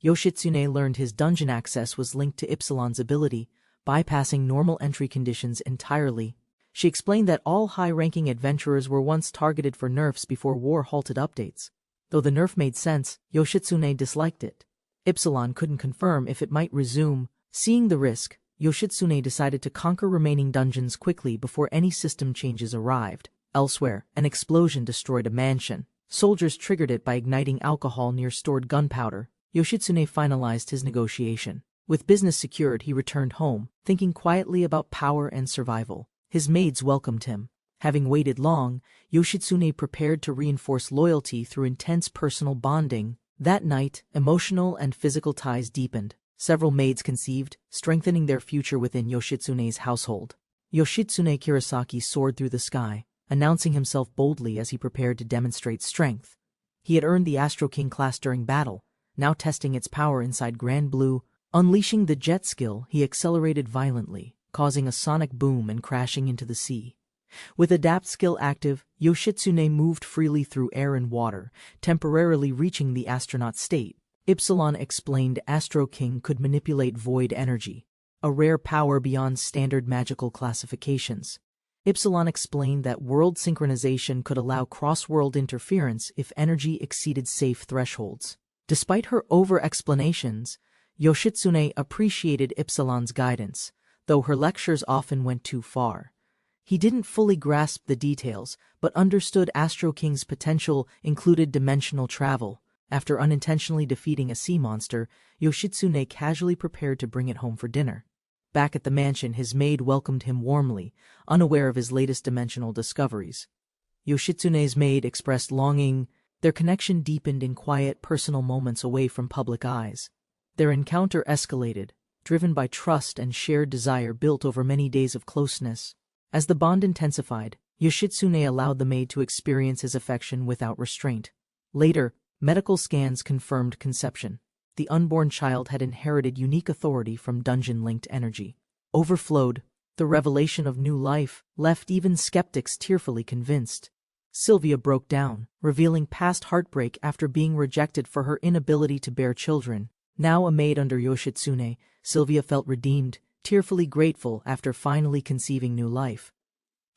[SPEAKER 1] Yoshitsune learned his dungeon access was linked to Ipsilon's ability, bypassing normal entry conditions entirely. She explained that all high-ranking adventurers were once targeted for nerfs before war halted updates. Though the nerf made sense, Yoshitsune disliked it. Ipsilon couldn't confirm if it might resume. Seeing the risk, Yoshitsune decided to conquer remaining dungeons quickly before any system changes arrived. Elsewhere, an explosion destroyed a mansion. Soldiers triggered it by igniting alcohol near stored gunpowder. Yoshitsune finalized his negotiation. With business secured, he returned home, thinking quietly about power and survival. His maids welcomed him. Having waited long, Yoshitsune prepared to reinforce loyalty through intense personal bonding. That night, emotional and physical ties deepened. Several maids conceived, strengthening their future within Yoshitsune's household. Yoshitsune Kurosaki soared through the sky, announcing himself boldly as he prepared to demonstrate strength. He had earned the Astro King class during battle, now testing its power inside Grand Blue. Unleashing the jet skill, he accelerated violently, causing a sonic boom and crashing into the sea. With Adapt skill active, Yoshitsune moved freely through air and water, temporarily reaching the astronaut state. Ipsilon explained Astro King could manipulate void energy, a rare power beyond standard magical classifications. Ipsilon explained that world synchronization could allow cross-world interference if energy exceeded safe thresholds. Despite her over-explanations, Yoshitsune appreciated Ipsilon's guidance, though her lectures often went too far. He didn't fully grasp the details, but understood Astro King's potential included dimensional travel. After unintentionally defeating a sea monster, Yoshitsune casually prepared to bring it home for dinner. Back at the mansion, his maid welcomed him warmly, unaware of his latest dimensional discoveries. Yoshitsune's maid expressed longing. Their connection deepened in quiet, personal moments away from public eyes. Their encounter escalated, driven by trust and shared desire built over many days of closeness. As the bond intensified, Yoshitsune allowed the maid to experience his affection without restraint. Later, medical scans confirmed conception. The unborn child had inherited unique authority from dungeon-linked energy. Overflowed, the revelation of new life left even skeptics tearfully convinced. Sylvia broke down, revealing past heartbreak after being rejected for her inability to bear children. Now a maid under Yoshitsune, Sylvia felt redeemed, tearfully grateful after finally conceiving new life.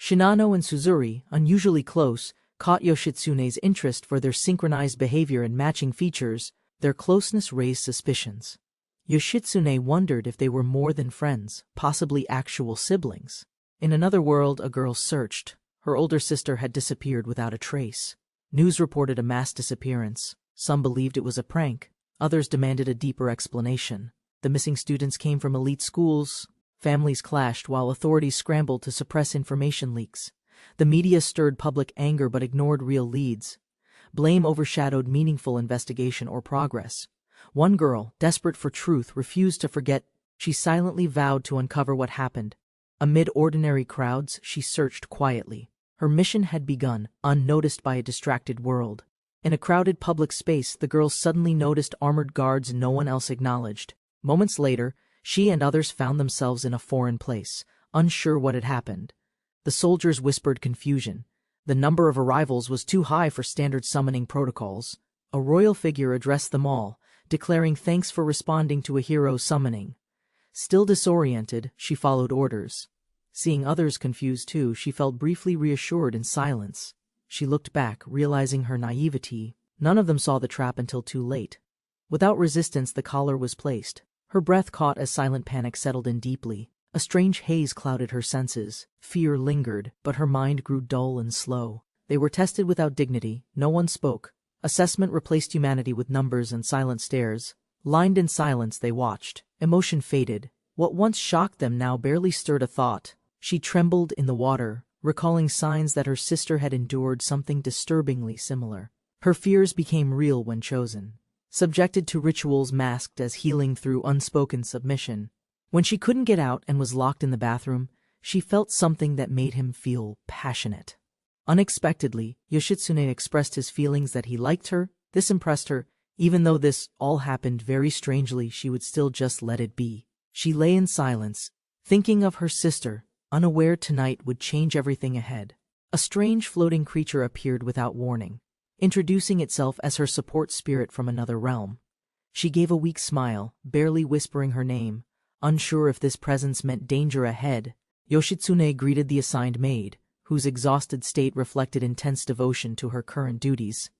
[SPEAKER 1] Shinano and Suzuri, unusually close, caught Yoshitsune's interest for their synchronized behavior and matching features. Their closeness raised suspicions. Yoshitsune wondered if they were more than friends, possibly actual siblings. In another world, a girl searched. Her older sister had disappeared without a trace. News reported a mass disappearance. Some believed it was a prank. Others demanded a deeper explanation. The missing students came from elite schools. Families clashed while authorities scrambled to suppress information leaks. The media stirred public anger but ignored real leads. Blame overshadowed meaningful investigation or progress. One girl, desperate for truth, refused to forget. She silently vowed to uncover what happened. Amid ordinary crowds, she searched quietly. Her mission had begun, unnoticed by a distracted world. In a crowded public space, the girl suddenly noticed armored guards no one else acknowledged. Moments later, she and others found themselves in a foreign place, unsure what had happened. The soldiers whispered confusion. The number of arrivals was too high for standard summoning protocols. A royal figure addressed them all, declaring thanks for responding to a hero's summoning. Still disoriented, she followed orders. Seeing others confused too, she felt briefly reassured in silence. She looked back, realizing her naivety. None of them saw the trap until too late. Without resistance, the collar was placed. Her breath caught as silent panic settled in deeply. A strange haze clouded her senses. Fear lingered, but her mind grew dull and slow. They were tested without dignity. No one spoke. Assessment replaced humanity with numbers and silent stares. Lined in silence, they watched. Emotion faded. What once shocked them now barely stirred a thought. She trembled in the water, recalling signs that her sister had endured something disturbingly similar. Her fears became real when chosen. Subjected to rituals masked as healing through unspoken submission. When she couldn't get out and was locked in the bathroom, she felt something that made him feel passionate. Unexpectedly, Yoshitsune expressed his feelings that he liked her. This impressed her. Even though this all happened very strangely, she would still just let it be. She lay in silence, thinking of her sister, unaware tonight would change everything ahead. A strange floating creature appeared without warning, introducing itself as her support spirit from another realm. She gave a weak smile, barely whispering her name. Unsure if this presence meant danger ahead, Yoshitsune greeted the assigned maid, whose exhausted state reflected intense devotion to her current duties.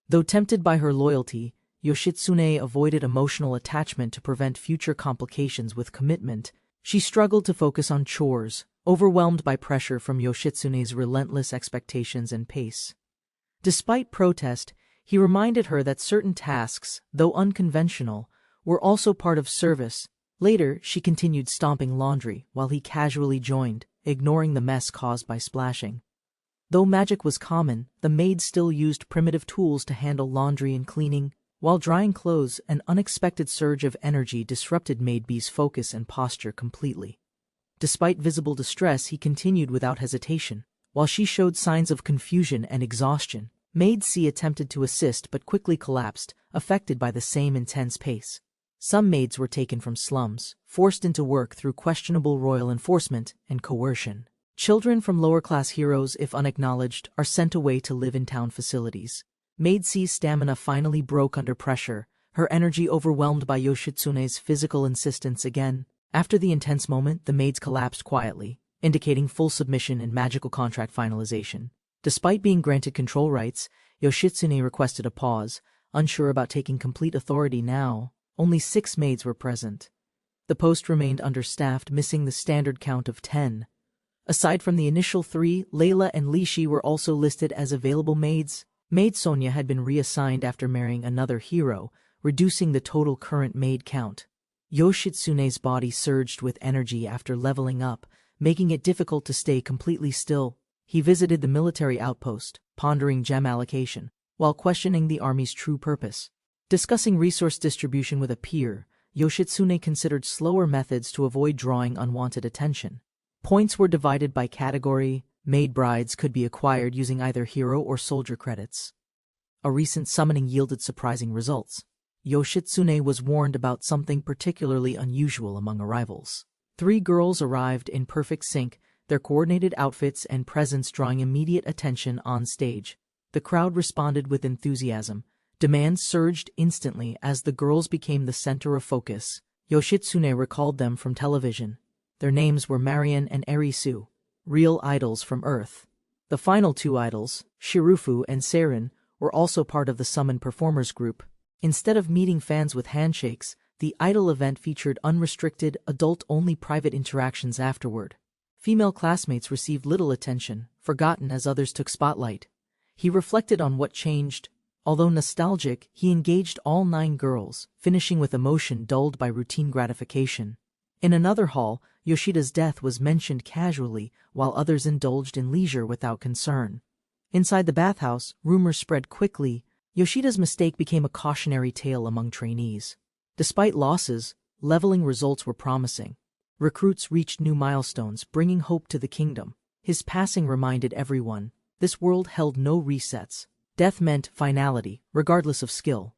[SPEAKER 1] Though tempted by her loyalty, Yoshitsune avoided emotional attachment to prevent future complications with commitment. She struggled to focus on chores, overwhelmed by pressure from Yoshitsune's relentless expectations and pace. Despite protest, he reminded her that certain tasks, though unconventional, were also part of service. Later, she continued stomping laundry while he casually joined, ignoring the mess caused by splashing. Though magic was common, the maid still used primitive tools to handle laundry and cleaning. While drying clothes, an unexpected surge of energy disrupted Maid B's focus and posture completely. Despite visible distress, he continued without hesitation. While she showed signs of confusion and exhaustion, Maid C attempted to assist but quickly collapsed, affected by the same intense pace. Some maids were taken from slums, forced into work through questionable royal enforcement and coercion. Children from lower-class heroes, if unacknowledged, are sent away to live in town facilities. Maid C's stamina finally broke under pressure, her energy overwhelmed by Yoshitsune's physical insistence again. After the intense moment, the maids collapsed quietly, indicating full submission and magical contract finalization. Despite being granted control rights, Yoshitsune requested a pause, unsure about taking complete authority now. Only 6 maids were present. The post remained understaffed, missing the standard count of 10. Aside from the initial 3, Layla and Lishi were also listed as available maids. Maid Sonia had been reassigned after marrying another hero, reducing the total current maid count. Yoshitsune's body surged with energy after leveling up, making it difficult to stay completely still. He visited the military outpost, pondering gem allocation, while questioning the army's true purpose. Discussing resource distribution with a peer, Yoshitsune considered slower methods to avoid drawing unwanted attention. Points were divided by category. Maid brides could be acquired using either hero or soldier credits. A recent summoning yielded surprising results. Yoshitsune was warned about something particularly unusual among arrivals. 3 girls arrived in perfect sync, their coordinated outfits and presence drawing immediate attention on stage. The crowd responded with enthusiasm. Demand surged instantly as the girls became the center of focus. Yoshitsune recalled them from television. Their names were Marion and Erisu, real idols from Earth. The final 2 idols, Shirufu and Seirin, were also part of the summoned performers group. Instead of meeting fans with handshakes, the idol event featured unrestricted, adult-only private interactions afterward. Female classmates received little attention, forgotten as others took spotlight. He reflected on what changed. Although nostalgic, he engaged all 9 girls, finishing with emotion dulled by routine gratification. In another hall, Yoshida's death was mentioned casually, while others indulged in leisure without concern. Inside the bathhouse, rumors spread quickly. Yoshida's mistake became a cautionary tale among trainees. Despite losses, leveling results were promising. Recruits reached new milestones, bringing hope to the kingdom. His passing reminded everyone, this world held no resets. Death meant finality, regardless of skill.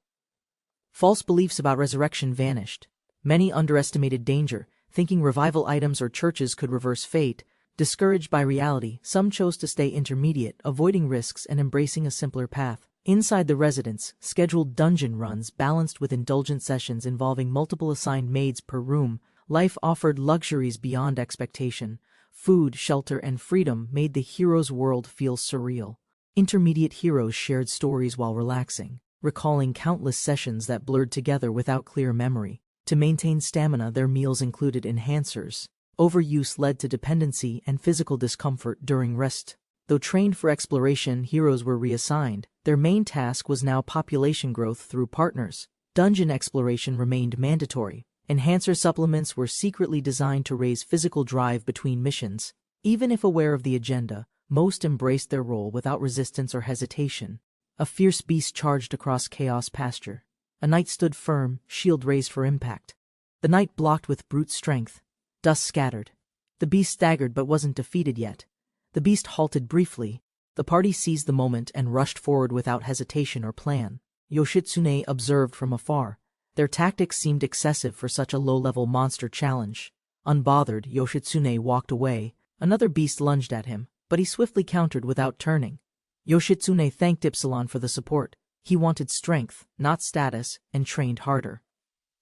[SPEAKER 1] False beliefs about resurrection vanished. Many underestimated danger, thinking revival items or churches could reverse fate. Discouraged by reality, some chose to stay intermediate, avoiding risks and embracing a simpler path. Inside the residence, scheduled dungeon runs balanced with indulgent sessions involving multiple assigned maids per room. Life offered luxuries beyond expectation. Food, shelter, and freedom made the hero's world feel surreal. Intermediate heroes shared stories while relaxing, recalling countless sessions that blurred together without clear memory. To maintain stamina, their meals included enhancers. Overuse led to dependency and physical discomfort during rest. Though trained for exploration, heroes were reassigned. Their main task was now population growth through partners. Dungeon exploration remained mandatory. Enhancer supplements were secretly designed to raise physical drive between missions. Even if aware of the agenda, most embraced their role without resistance or hesitation. A fierce beast charged across chaos pasture. A knight stood firm, shield raised for impact. The knight blocked with brute strength. Dust scattered. The beast staggered but wasn't defeated yet. The beast halted briefly. The party seized the moment and rushed forward without hesitation or plan. Yoshitsune observed from afar. Their tactics seemed excessive for such a low-level monster challenge. Unbothered, Yoshitsune walked away. Another beast lunged at him, but he swiftly countered without turning. Yoshitsune thanked Ypsilon for the support. He wanted strength, not status, and trained harder.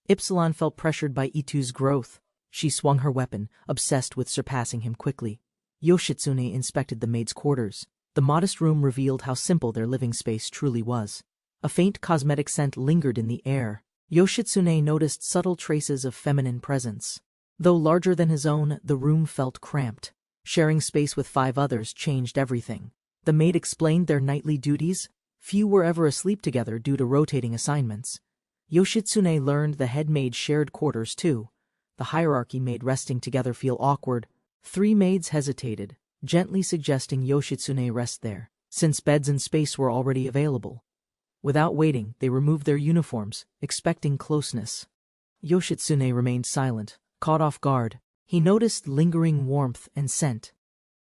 [SPEAKER 1] Ypsilon felt pressured by Itu's growth. She swung her weapon, obsessed with surpassing him quickly. Yoshitsune inspected the maid's quarters. The modest room revealed how simple their living space truly was. A faint cosmetic scent lingered in the air. Yoshitsune noticed subtle traces of feminine presence. Though larger than his own, the room felt cramped. Sharing space with 5 others changed everything. The maid explained their nightly duties. Few were ever asleep together due to rotating assignments. Yoshitsune learned the head maid shared quarters too. The hierarchy made resting together feel awkward. 3 maids hesitated, gently suggesting Yoshitsune rest there, since beds and space were already available. Without waiting, they removed their uniforms, expecting closeness. Yoshitsune remained silent, caught off guard. He noticed lingering warmth and scent.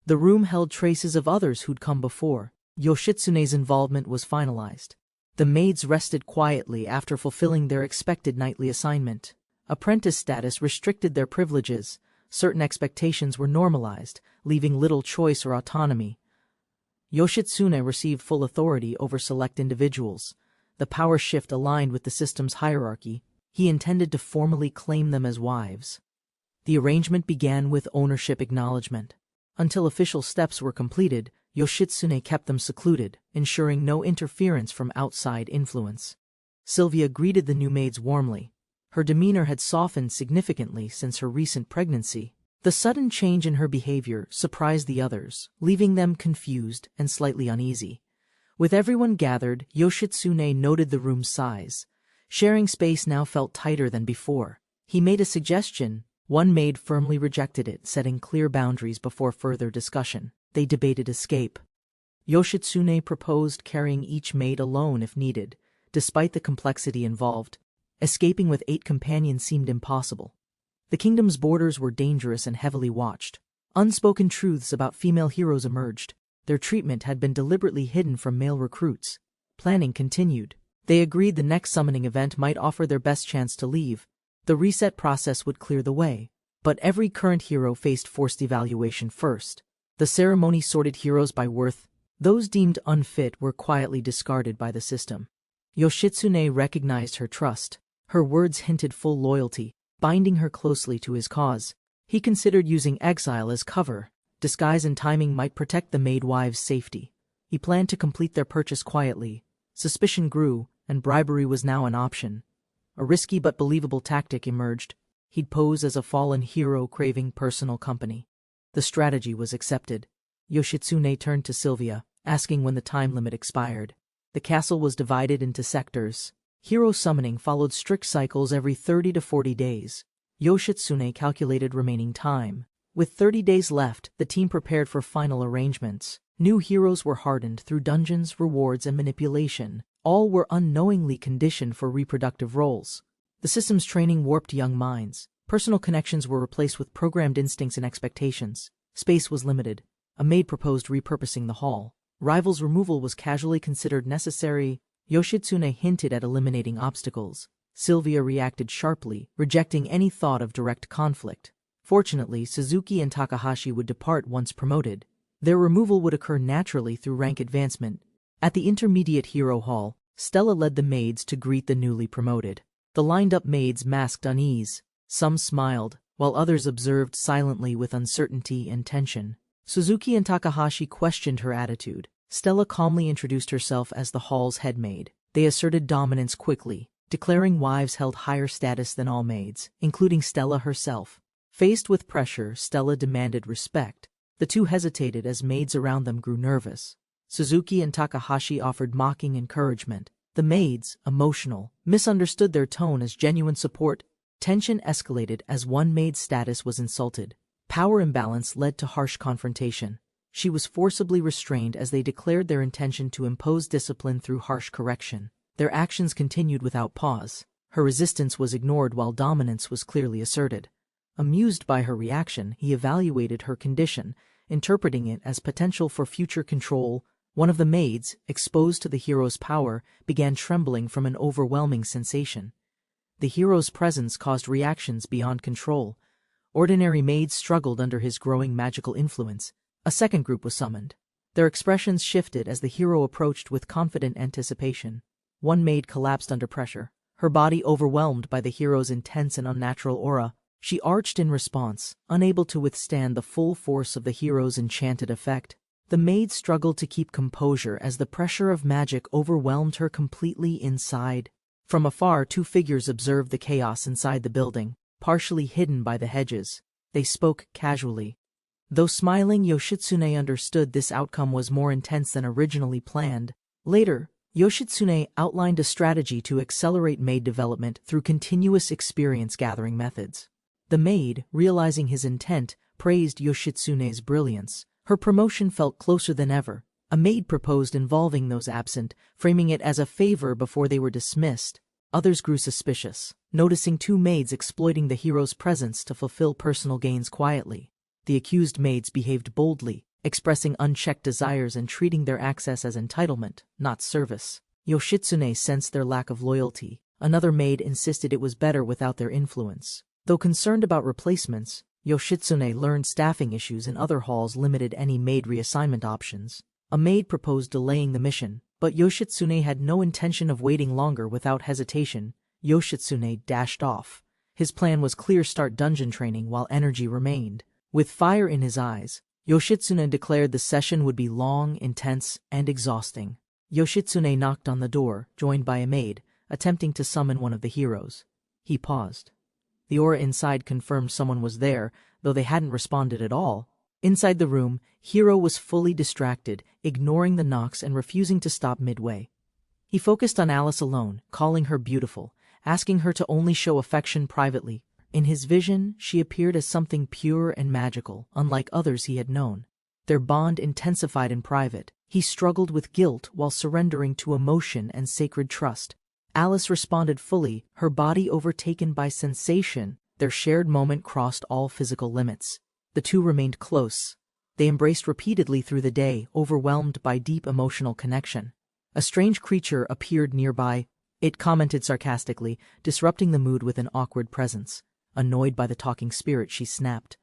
[SPEAKER 1] The room held traces of others who'd come before. Yoshitsune's involvement was finalized. The maids rested quietly after fulfilling their expected nightly assignment. Apprentice status restricted their privileges. Certain expectations were normalized, leaving little choice or autonomy. Yoshitsune received full authority over select individuals. The power shift aligned with the system's hierarchy. He intended to formally claim them as wives. The arrangement began with ownership acknowledgement. Until official steps were completed, Yoshitsune kept them secluded, ensuring no interference from outside influence. Sylvia greeted the new maids warmly. Her demeanor had softened significantly since her recent pregnancy. The sudden change in her behavior surprised the others, leaving them confused and slightly uneasy. With everyone gathered, Yoshitsune noted the room's size. Sharing space now felt tighter than before. He made a suggestion. One maid firmly rejected it, setting clear boundaries before further discussion. They debated escape. Yoshitsune proposed carrying each maid alone if needed. Despite the complexity involved, escaping with 8 companions seemed impossible. The kingdom's borders were dangerous and heavily watched. Unspoken truths about female heroes emerged. Their treatment had been deliberately hidden from male recruits. Planning continued. They agreed the next summoning event might offer their best chance to leave. The reset process would clear the way. But every current hero faced forced evaluation first. The ceremony sorted heroes by worth. Those deemed unfit were quietly discarded by the system. Yoshitsune recognized her trust. Her words hinted full loyalty, binding her closely to his cause. He considered using exile as cover. Disguise and timing might protect the maid wives' safety. He planned to complete their purchase quietly. Suspicion grew, and bribery was now an option. A risky but believable tactic emerged. He'd pose as a fallen hero craving personal company. The strategy was accepted. Yoshitsune turned to Sylvia, asking when the time limit expired. The castle was divided into sectors. Hero summoning followed strict cycles every 30 to 40 days. Yoshitsune calculated remaining time. With 30 days left, the team prepared for final arrangements. New heroes were hardened through dungeons, rewards, and manipulation. All were unknowingly conditioned for reproductive roles. The system's training warped young minds. Personal connections were replaced with programmed instincts and expectations. Space was limited. A maid proposed repurposing the hall. Rivals' removal was casually considered necessary. Yoshitsune hinted at eliminating obstacles. Sylvia reacted sharply, rejecting any thought of direct conflict. Fortunately, Suzuki and Takahashi would depart once promoted. Their removal would occur naturally through rank advancement. At the intermediate hero hall, Stella led the maids to greet the newly promoted. The lined-up maids masked unease. Some smiled, while others observed silently with uncertainty and tension. Suzuki and Takahashi questioned her attitude. Stella calmly introduced herself as the hall's head maid. They asserted dominance quickly, declaring wives held higher status than all maids, including Stella herself. Faced with pressure, Stella demanded respect. The two hesitated as maids around them grew nervous. Suzuki and Takahashi offered mocking encouragement. The maids, emotional, misunderstood their tone as genuine support. Tension escalated as one maid's status was insulted. Power imbalance led to harsh confrontation. She was forcibly restrained as they declared their intention to impose discipline through harsh correction. Their actions continued without pause. Her resistance was ignored while dominance was clearly asserted. Amused by her reaction, he evaluated her condition, interpreting it as potential for future control. One of the maids, exposed to the hero's power, began trembling from an overwhelming sensation. The hero's presence caused reactions beyond control. Ordinary maids struggled under his growing magical influence. A second group was summoned. Their expressions shifted as the hero approached with confident anticipation. One maid collapsed under pressure, her body overwhelmed by the hero's intense and unnatural aura. She arched in response, unable to withstand the full force of the hero's enchanted effect. The maid struggled to keep composure as the pressure of magic overwhelmed her completely inside. From afar, two figures observed the chaos inside the building, partially hidden by the hedges. They spoke casually. Though smiling, Yoshitsune understood this outcome was more intense than originally planned. Later, Yoshitsune outlined a strategy to accelerate maid development through continuous experience-gathering methods. The maid, realizing his intent, praised Yoshitsune's brilliance. Her promotion felt closer than ever. A maid proposed involving those absent, framing it as a favor before they were dismissed. Others grew suspicious, noticing two maids exploiting the hero's presence to fulfill personal gains quietly. The accused maids behaved boldly, expressing unchecked desires and treating their access as entitlement, not service. Yoshitsune sensed their lack of loyalty. Another maid insisted it was better without their influence. Though concerned about replacements, Yoshitsune learned staffing issues in other halls limited any maid reassignment options. A maid proposed delaying the mission, but Yoshitsune had no intention of waiting longer. Without hesitation, Yoshitsune dashed off. His plan was clear: start dungeon training while energy remained. With fire in his eyes, Yoshitsune declared the session would be long, intense, and exhausting. Yoshitsune knocked on the door, joined by a maid, attempting to summon one of the heroes. He paused. The aura inside confirmed someone was there, though they hadn't responded at all. Inside the room, Hiro was fully distracted, ignoring the knocks and refusing to stop midway. He focused on Alice alone, calling her beautiful, asking her to only show affection privately. In his vision, she appeared as something pure and magical, unlike others he had known. Their bond intensified in private. He struggled with guilt while surrendering to emotion and sacred trust. Alice responded fully, her body overtaken by sensation. Their shared moment crossed all physical limits. The two remained close. They embraced repeatedly through the day, overwhelmed by deep emotional connection. A strange creature appeared nearby. It commented sarcastically, disrupting the mood with an awkward presence. Annoyed by the talking spirit, she snapped.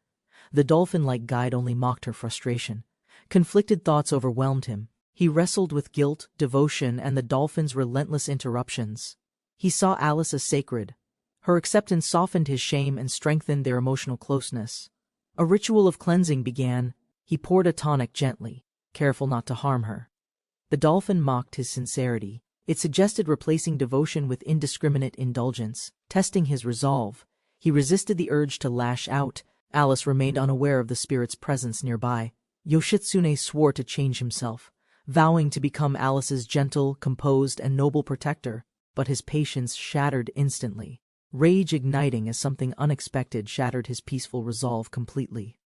[SPEAKER 1] The dolphin-like guide only mocked her frustration. Conflicted thoughts overwhelmed him. He wrestled with guilt, devotion, and the dolphin's relentless interruptions. He saw Alice as sacred. Her acceptance softened his shame and strengthened their emotional closeness. A ritual of cleansing began. He poured a tonic gently, careful not to harm her. The dolphin mocked his sincerity. It suggested replacing devotion with indiscriminate indulgence. Testing his resolve, he resisted the urge to lash out. Alice remained unaware of the spirit's presence nearby. Yoshitsune swore to change himself, vowing to become Alice's gentle, composed, and noble protector, but his patience shattered instantly. Rage igniting as something unexpected shattered his peaceful resolve completely.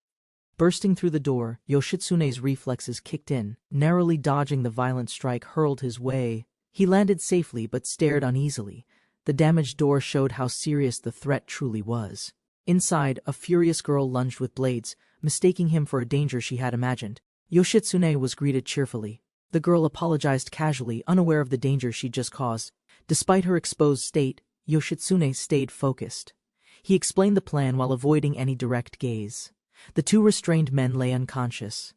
[SPEAKER 1] Bursting through the door, Yoshitsune's reflexes kicked in. Narrowly dodging the violent strike hurled his way. He landed safely but stared uneasily. The damaged door showed how serious the threat truly was. Inside, a furious girl lunged with blades, mistaking him for a danger she had imagined. Yoshitsune was greeted cheerfully. The girl apologized casually, unaware of the danger she'd just caused. Despite her exposed state, Yoshitsune stayed focused. He explained the plan while avoiding any direct gaze. The two restrained men lay unconscious.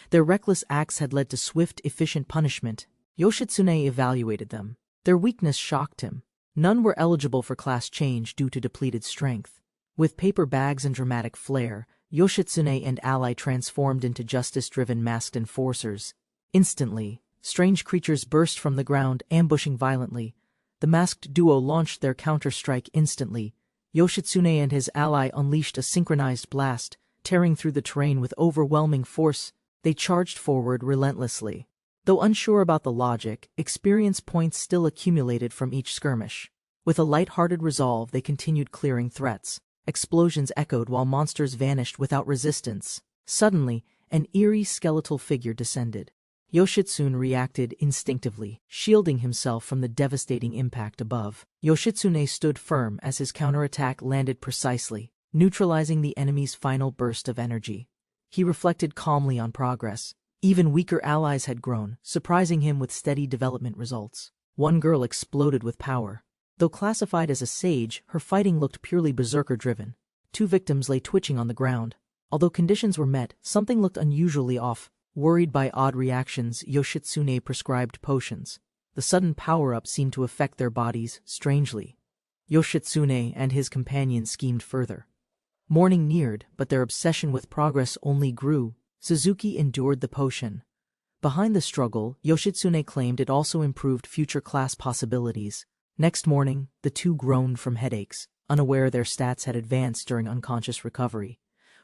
[SPEAKER 1] Their reckless acts had led to swift, efficient punishment. Yoshitsune evaluated them. Their weakness shocked him. None were eligible for class change due to depleted strength. With paper bags and dramatic flair, Yoshitsune and ally transformed into justice-driven masked enforcers. Instantly, strange creatures burst from the ground, ambushing violently. The masked duo launched their counter-strike instantly. Yoshitsune and his ally unleashed a synchronized blast, tearing through the terrain with overwhelming force. They charged forward relentlessly. Though unsure about the logic, experience points still accumulated from each skirmish. With a light-hearted resolve, they continued clearing threats. Explosions echoed while monsters vanished without resistance. Suddenly, an eerie skeletal figure descended. Yoshitsune reacted instinctively, shielding himself from the devastating impact above. Yoshitsune stood firm as his counterattack landed precisely, neutralizing the enemy's final burst of energy. He reflected calmly on progress. Even weaker allies had grown, surprising him with steady development results. One girl exploded with power. Though classified as a sage, her fighting looked purely berserker-driven. Two victims lay twitching on the ground. Although conditions were met, something looked unusually off. Worried by odd reactions, Yoshitsune prescribed potions. The sudden power-up seemed to affect their bodies strangely. Yoshitsune and his companions schemed further. Morning neared, but their obsession with progress only grew. Suzuki endured the potion. Behind the struggle, Yoshitsune claimed it also improved future class possibilities. Next morning, the two groaned from headaches, unaware their stats had advanced during unconscious recovery.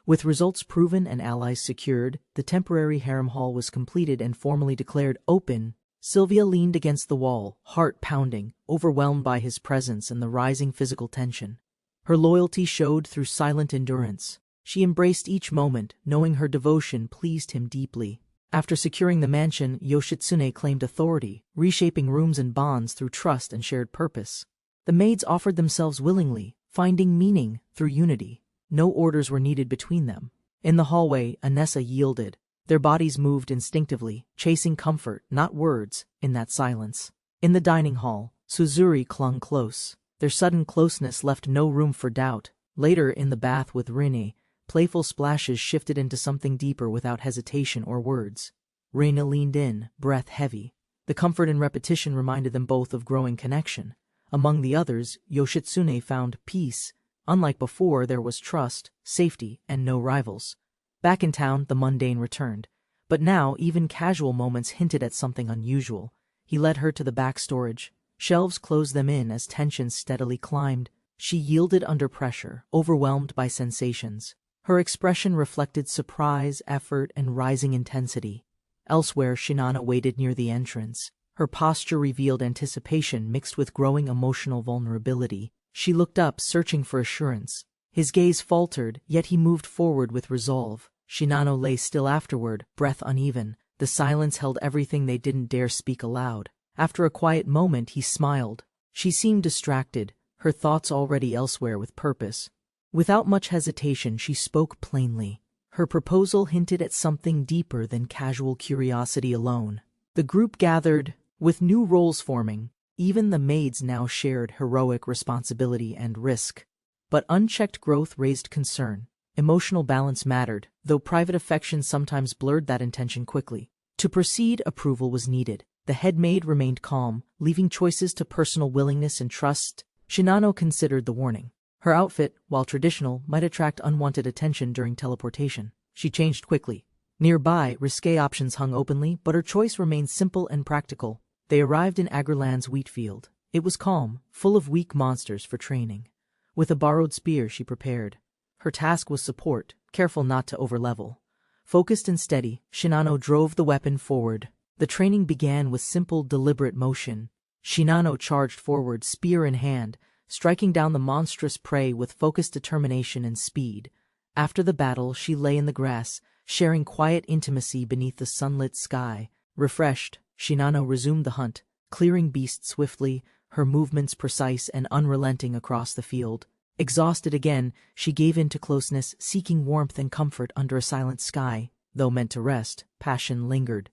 [SPEAKER 1] With results proven and allies secured, the temporary harem hall was completed and formally declared open. Sylvia leaned against the wall, heart pounding, overwhelmed by his presence and the rising physical tension. Her loyalty showed through silent endurance. She embraced each moment, knowing her devotion pleased him deeply. After securing the mansion, Yoshitsune claimed authority, reshaping rooms and bonds through trust and shared purpose. The maids offered themselves willingly, finding meaning through unity. No orders were needed between them. In the hallway, Anessa yielded. Their bodies moved instinctively, chasing comfort, not words, in that silence. In the dining hall, Suzuri clung close. Their sudden closeness left no room for doubt. Later, in the bath with Rinne, playful splashes shifted into something deeper without hesitation or words. Reina leaned in, breath heavy. The comfort and repetition reminded them both of growing connection. Among the others, Yoshitsune found peace. Unlike before, there was trust, safety, and no rivals. Back in town, the mundane returned. But now, even casual moments hinted at something unusual. He led her to the back storage. Shelves closed them in as tension steadily climbed. She yielded under pressure, overwhelmed by sensations. Her expression reflected surprise, effort, and rising intensity. Elsewhere, Shinano waited near the entrance. Her posture revealed anticipation mixed with growing emotional vulnerability. She looked up, searching for assurance. His gaze faltered, yet he moved forward with resolve. Shinano lay still afterward, breath uneven. The silence held everything they didn't dare speak aloud. After a quiet moment, he smiled. She seemed distracted, her thoughts already elsewhere with purpose. Without much hesitation, she spoke plainly. Her proposal hinted at something deeper than casual curiosity alone. The group gathered, with new roles forming. Even the maids now shared heroic responsibility and risk. But unchecked growth raised concern. Emotional balance mattered, though private affection sometimes blurred that intention quickly. To proceed, approval was needed. The head maid remained calm, leaving choices to personal willingness and trust. Shinano considered the warning. Her outfit, while traditional, might attract unwanted attention during teleportation. She changed quickly. Nearby, risque options hung openly, but her choice remained simple and practical. They arrived in Agrland's wheat field. It was calm, full of weak monsters for training. With a borrowed spear she prepared. Her task was support, careful not to overlevel. Focused and steady, Shinano drove the weapon forward. The training began with simple, deliberate motion. Shinano charged forward, spear in hand, striking down the monstrous prey with focused determination and speed. After the battle, she lay in the grass, sharing quiet intimacy beneath the sunlit sky. Refreshed, Shinano resumed the hunt, clearing beasts swiftly, her movements precise and unrelenting across the field. Exhausted again, she gave in to closeness, seeking warmth and comfort under a silent sky. Though meant to rest, passion lingered.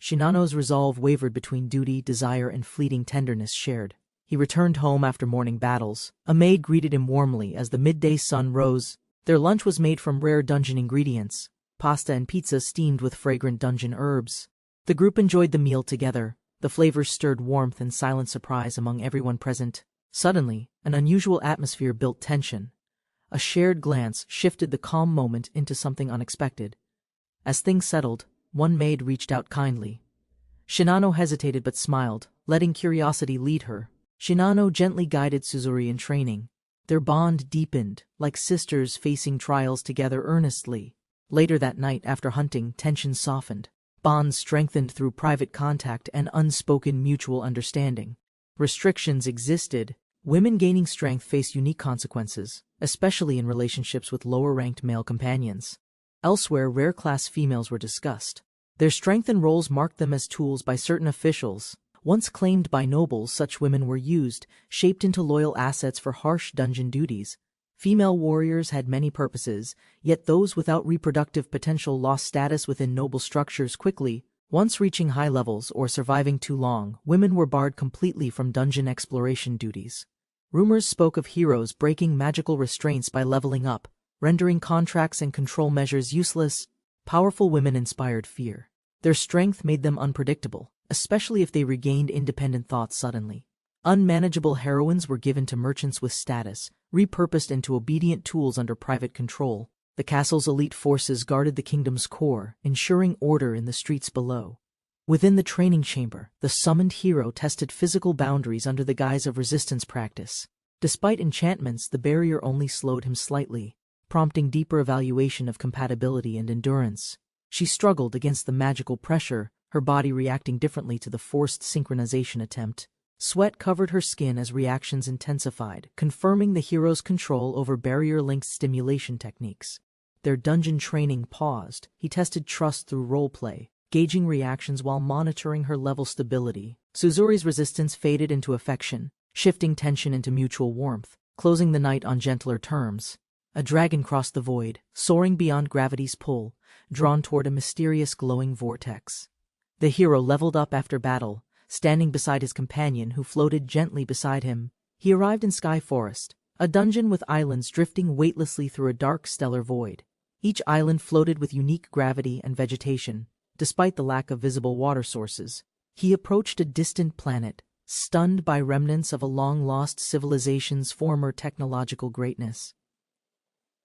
[SPEAKER 1] Shinano's resolve wavered between duty, desire, and fleeting tenderness shared. He returned home after morning battles. A maid greeted him warmly as the midday sun rose. Their lunch was made from rare dungeon ingredients, pasta and pizza steamed with fragrant dungeon herbs. The group enjoyed the meal together. The flavors stirred warmth and silent surprise among everyone present. Suddenly, an unusual atmosphere built tension. A shared glance shifted the calm moment into something unexpected. As things settled, one maid reached out kindly. Shinano hesitated but smiled, letting curiosity lead her. Shinano gently guided Suzuri in training. Their bond deepened, like sisters facing trials together earnestly. Later that night, after hunting, tension softened. Bonds strengthened through private contact and unspoken mutual understanding. Restrictions existed. Women gaining strength faced unique consequences, especially in relationships with lower-ranked male companions. Elsewhere, rare-class females were discussed. Their strength and roles marked them as tools by certain officials. Once claimed by nobles, such women were used, shaped into loyal assets for harsh dungeon duties. Female warriors had many purposes, yet those without reproductive potential lost status within noble structures quickly. Once reaching high levels or surviving too long, women were barred completely from dungeon exploration duties. Rumors spoke of heroes breaking magical restraints by leveling up, rendering contracts and control measures useless. Powerful women inspired fear. Their strength made them unpredictable, especially if they regained independent thought suddenly. Unmanageable heroines were given to merchants with status, repurposed into obedient tools under private control. The castle's elite forces guarded the kingdom's core, ensuring order in the streets below. Within the training chamber, the summoned hero tested physical boundaries under the guise of resistance practice. Despite enchantments, the barrier only slowed him slightly, prompting deeper evaluation of compatibility and endurance. She struggled against the magical pressure, her body reacting differently to the forced synchronization attempt. Sweat covered her skin as reactions intensified, confirming the hero's control over barrier-linked stimulation techniques. Their dungeon training paused. He tested trust through roleplay, gauging reactions while monitoring her level stability. Suzuri's resistance faded into affection, shifting tension into mutual warmth, closing the night on gentler terms. A dragon crossed the void, soaring beyond gravity's pull, drawn toward a mysterious glowing vortex. The hero leveled up after battle, standing beside his companion who floated gently beside him. He arrived in Sky Forest, a dungeon with islands drifting weightlessly through a dark stellar void. Each island floated with unique gravity and vegetation, despite the lack of visible water sources. He approached a distant planet, stunned by remnants of a long-lost civilization's former technological greatness.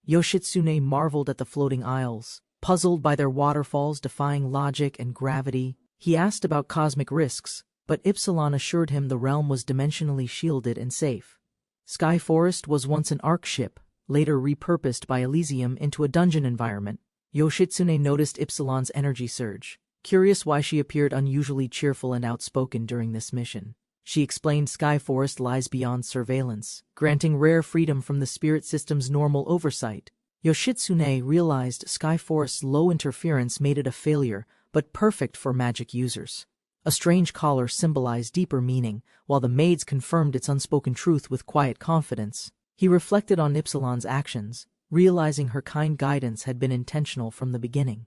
[SPEAKER 1] Yoshitsune marveled at the floating isles, puzzled by their waterfalls defying logic and gravity. He asked about cosmic risks, but Ipsilon assured him the realm was dimensionally shielded and safe. Sky Forest was once an ark ship, later repurposed by Elysium into a dungeon environment. Yoshitsune noticed Ipsilon's energy surge, curious why she appeared unusually cheerful and outspoken during this mission. She explained Sky Forest lies beyond surveillance, granting rare freedom from the spirit system's normal oversight. Yoshitsune realized Sky Forest's low interference made it a failure, but perfect for magic users. A strange collar symbolized deeper meaning, while the maids confirmed its unspoken truth with quiet confidence. He reflected on Ipsilon's actions, realizing her kind guidance had been intentional from the beginning.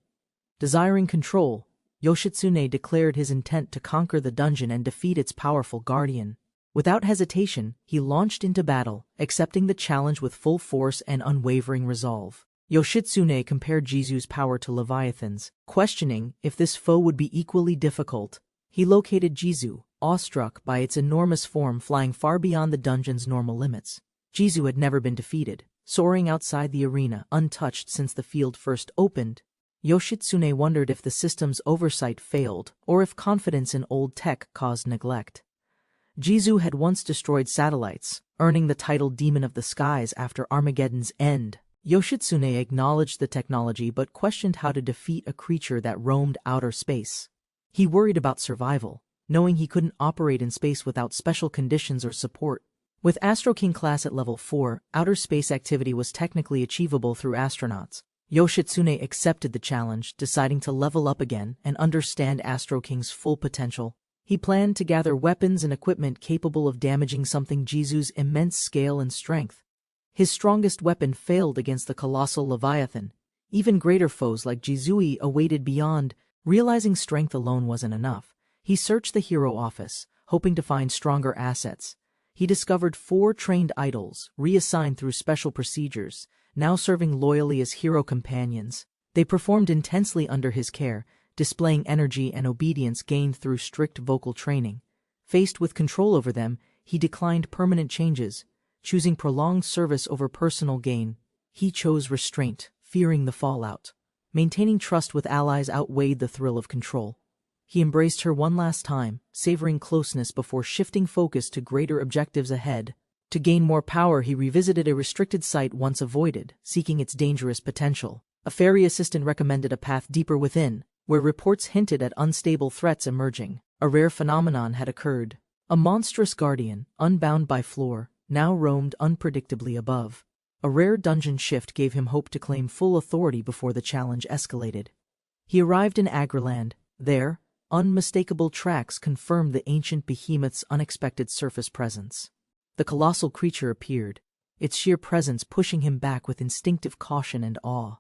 [SPEAKER 1] Desiring control, Yoshitsune declared his intent to conquer the dungeon and defeat its powerful guardian. Without hesitation, he launched into battle, accepting the challenge with full force and unwavering resolve. Yoshitsune compared Jizu's power to Leviathan's, questioning if this foe would be equally difficult. He located Jizu, awestruck by its enormous form flying far beyond the dungeon's normal limits. Jizu had never been defeated, soaring outside the arena untouched since the field first opened. Yoshitsune wondered if the system's oversight failed or if confidence in old tech caused neglect. Jizu had once destroyed satellites, earning the title Demon of the Skies after Armageddon's end. Yoshitsune acknowledged the technology but questioned how to defeat a creature that roamed outer space. He worried about survival, knowing he couldn't operate in space without special conditions or support. With Astro King class at level 4, outer space activity was technically achievable through astronauts. Yoshitsune accepted the challenge, deciding to level up again and understand Astro King's full potential. He planned to gather weapons and equipment capable of damaging something Jizu's immense scale and strength. His strongest weapon failed against the colossal Leviathan. Even greater foes like Jizui awaited beyond. Realizing strength alone wasn't enough, he searched the hero office, hoping to find stronger assets. He discovered 4 trained idols, reassigned through special procedures, now serving loyally as hero companions. They performed intensely under his care, displaying energy and obedience gained through strict vocal training. Faced with control over them, he declined permanent changes, choosing prolonged service over personal gain. He chose restraint, fearing the fallout. Maintaining trust with allies outweighed the thrill of control. He embraced her one last time, savoring closeness before shifting focus to greater objectives ahead. To gain more power, he revisited a restricted site once avoided, seeking its dangerous potential. A fairy assistant recommended a path deeper within, where reports hinted at unstable threats emerging. A rare phenomenon had occurred. A monstrous guardian, unbound by floor, now roamed unpredictably above. A rare dungeon shift gave him hope to claim full authority before the challenge escalated. He arrived in Agraland. There, unmistakable tracks confirmed the ancient behemoth's unexpected surface presence. The colossal creature appeared, its sheer presence pushing him back with instinctive caution and awe.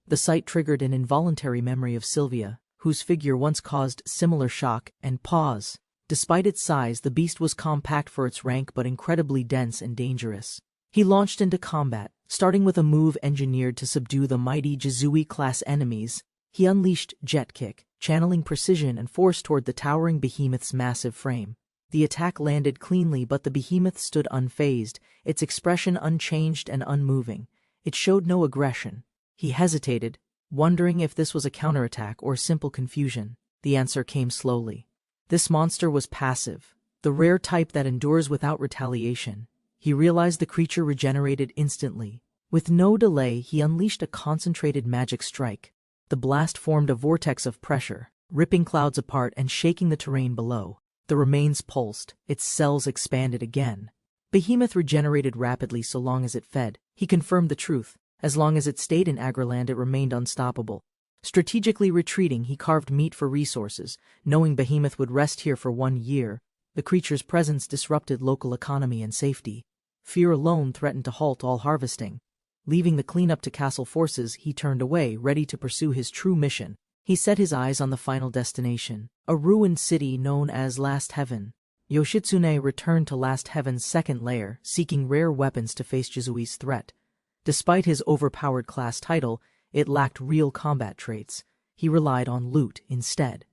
[SPEAKER 1] The sight triggered an involuntary memory of Sylvia, whose figure once caused similar shock and pause. Despite its size, the beast was compact for its rank but incredibly dense and dangerous. He launched into combat, starting with a move engineered to subdue the mighty Jizui-class enemies. He unleashed Jet Kick, channeling precision and force toward the towering behemoth's massive frame. The attack landed cleanly, but the behemoth stood unfazed, its expression unchanged and unmoving. It showed no aggression. He hesitated, wondering if this was a counterattack or simple confusion. The answer came slowly. This monster was passive, the rare type that endures without retaliation. He realized the creature regenerated instantly. With no delay, he unleashed a concentrated magic strike. The blast formed a vortex of pressure, ripping clouds apart and shaking the terrain below. The remains pulsed, its cells expanded again. Behemoth regenerated rapidly so long as it fed. He confirmed the truth. As long as it stayed in Agraland, it remained unstoppable. Strategically retreating, he carved meat for resources, knowing Behemoth would rest here for 1 year. The creature's presence disrupted local economy and safety. Fear alone threatened to halt all harvesting. Leaving the cleanup to castle forces, he turned away, ready to pursue his true mission. He set his eyes on the final destination, a ruined city known as Last Heaven. Yoshitsune returned to Last Heaven's second lair, seeking rare weapons to face Jizui's threat. Despite his overpowered class title, it lacked real combat traits. He relied on loot instead.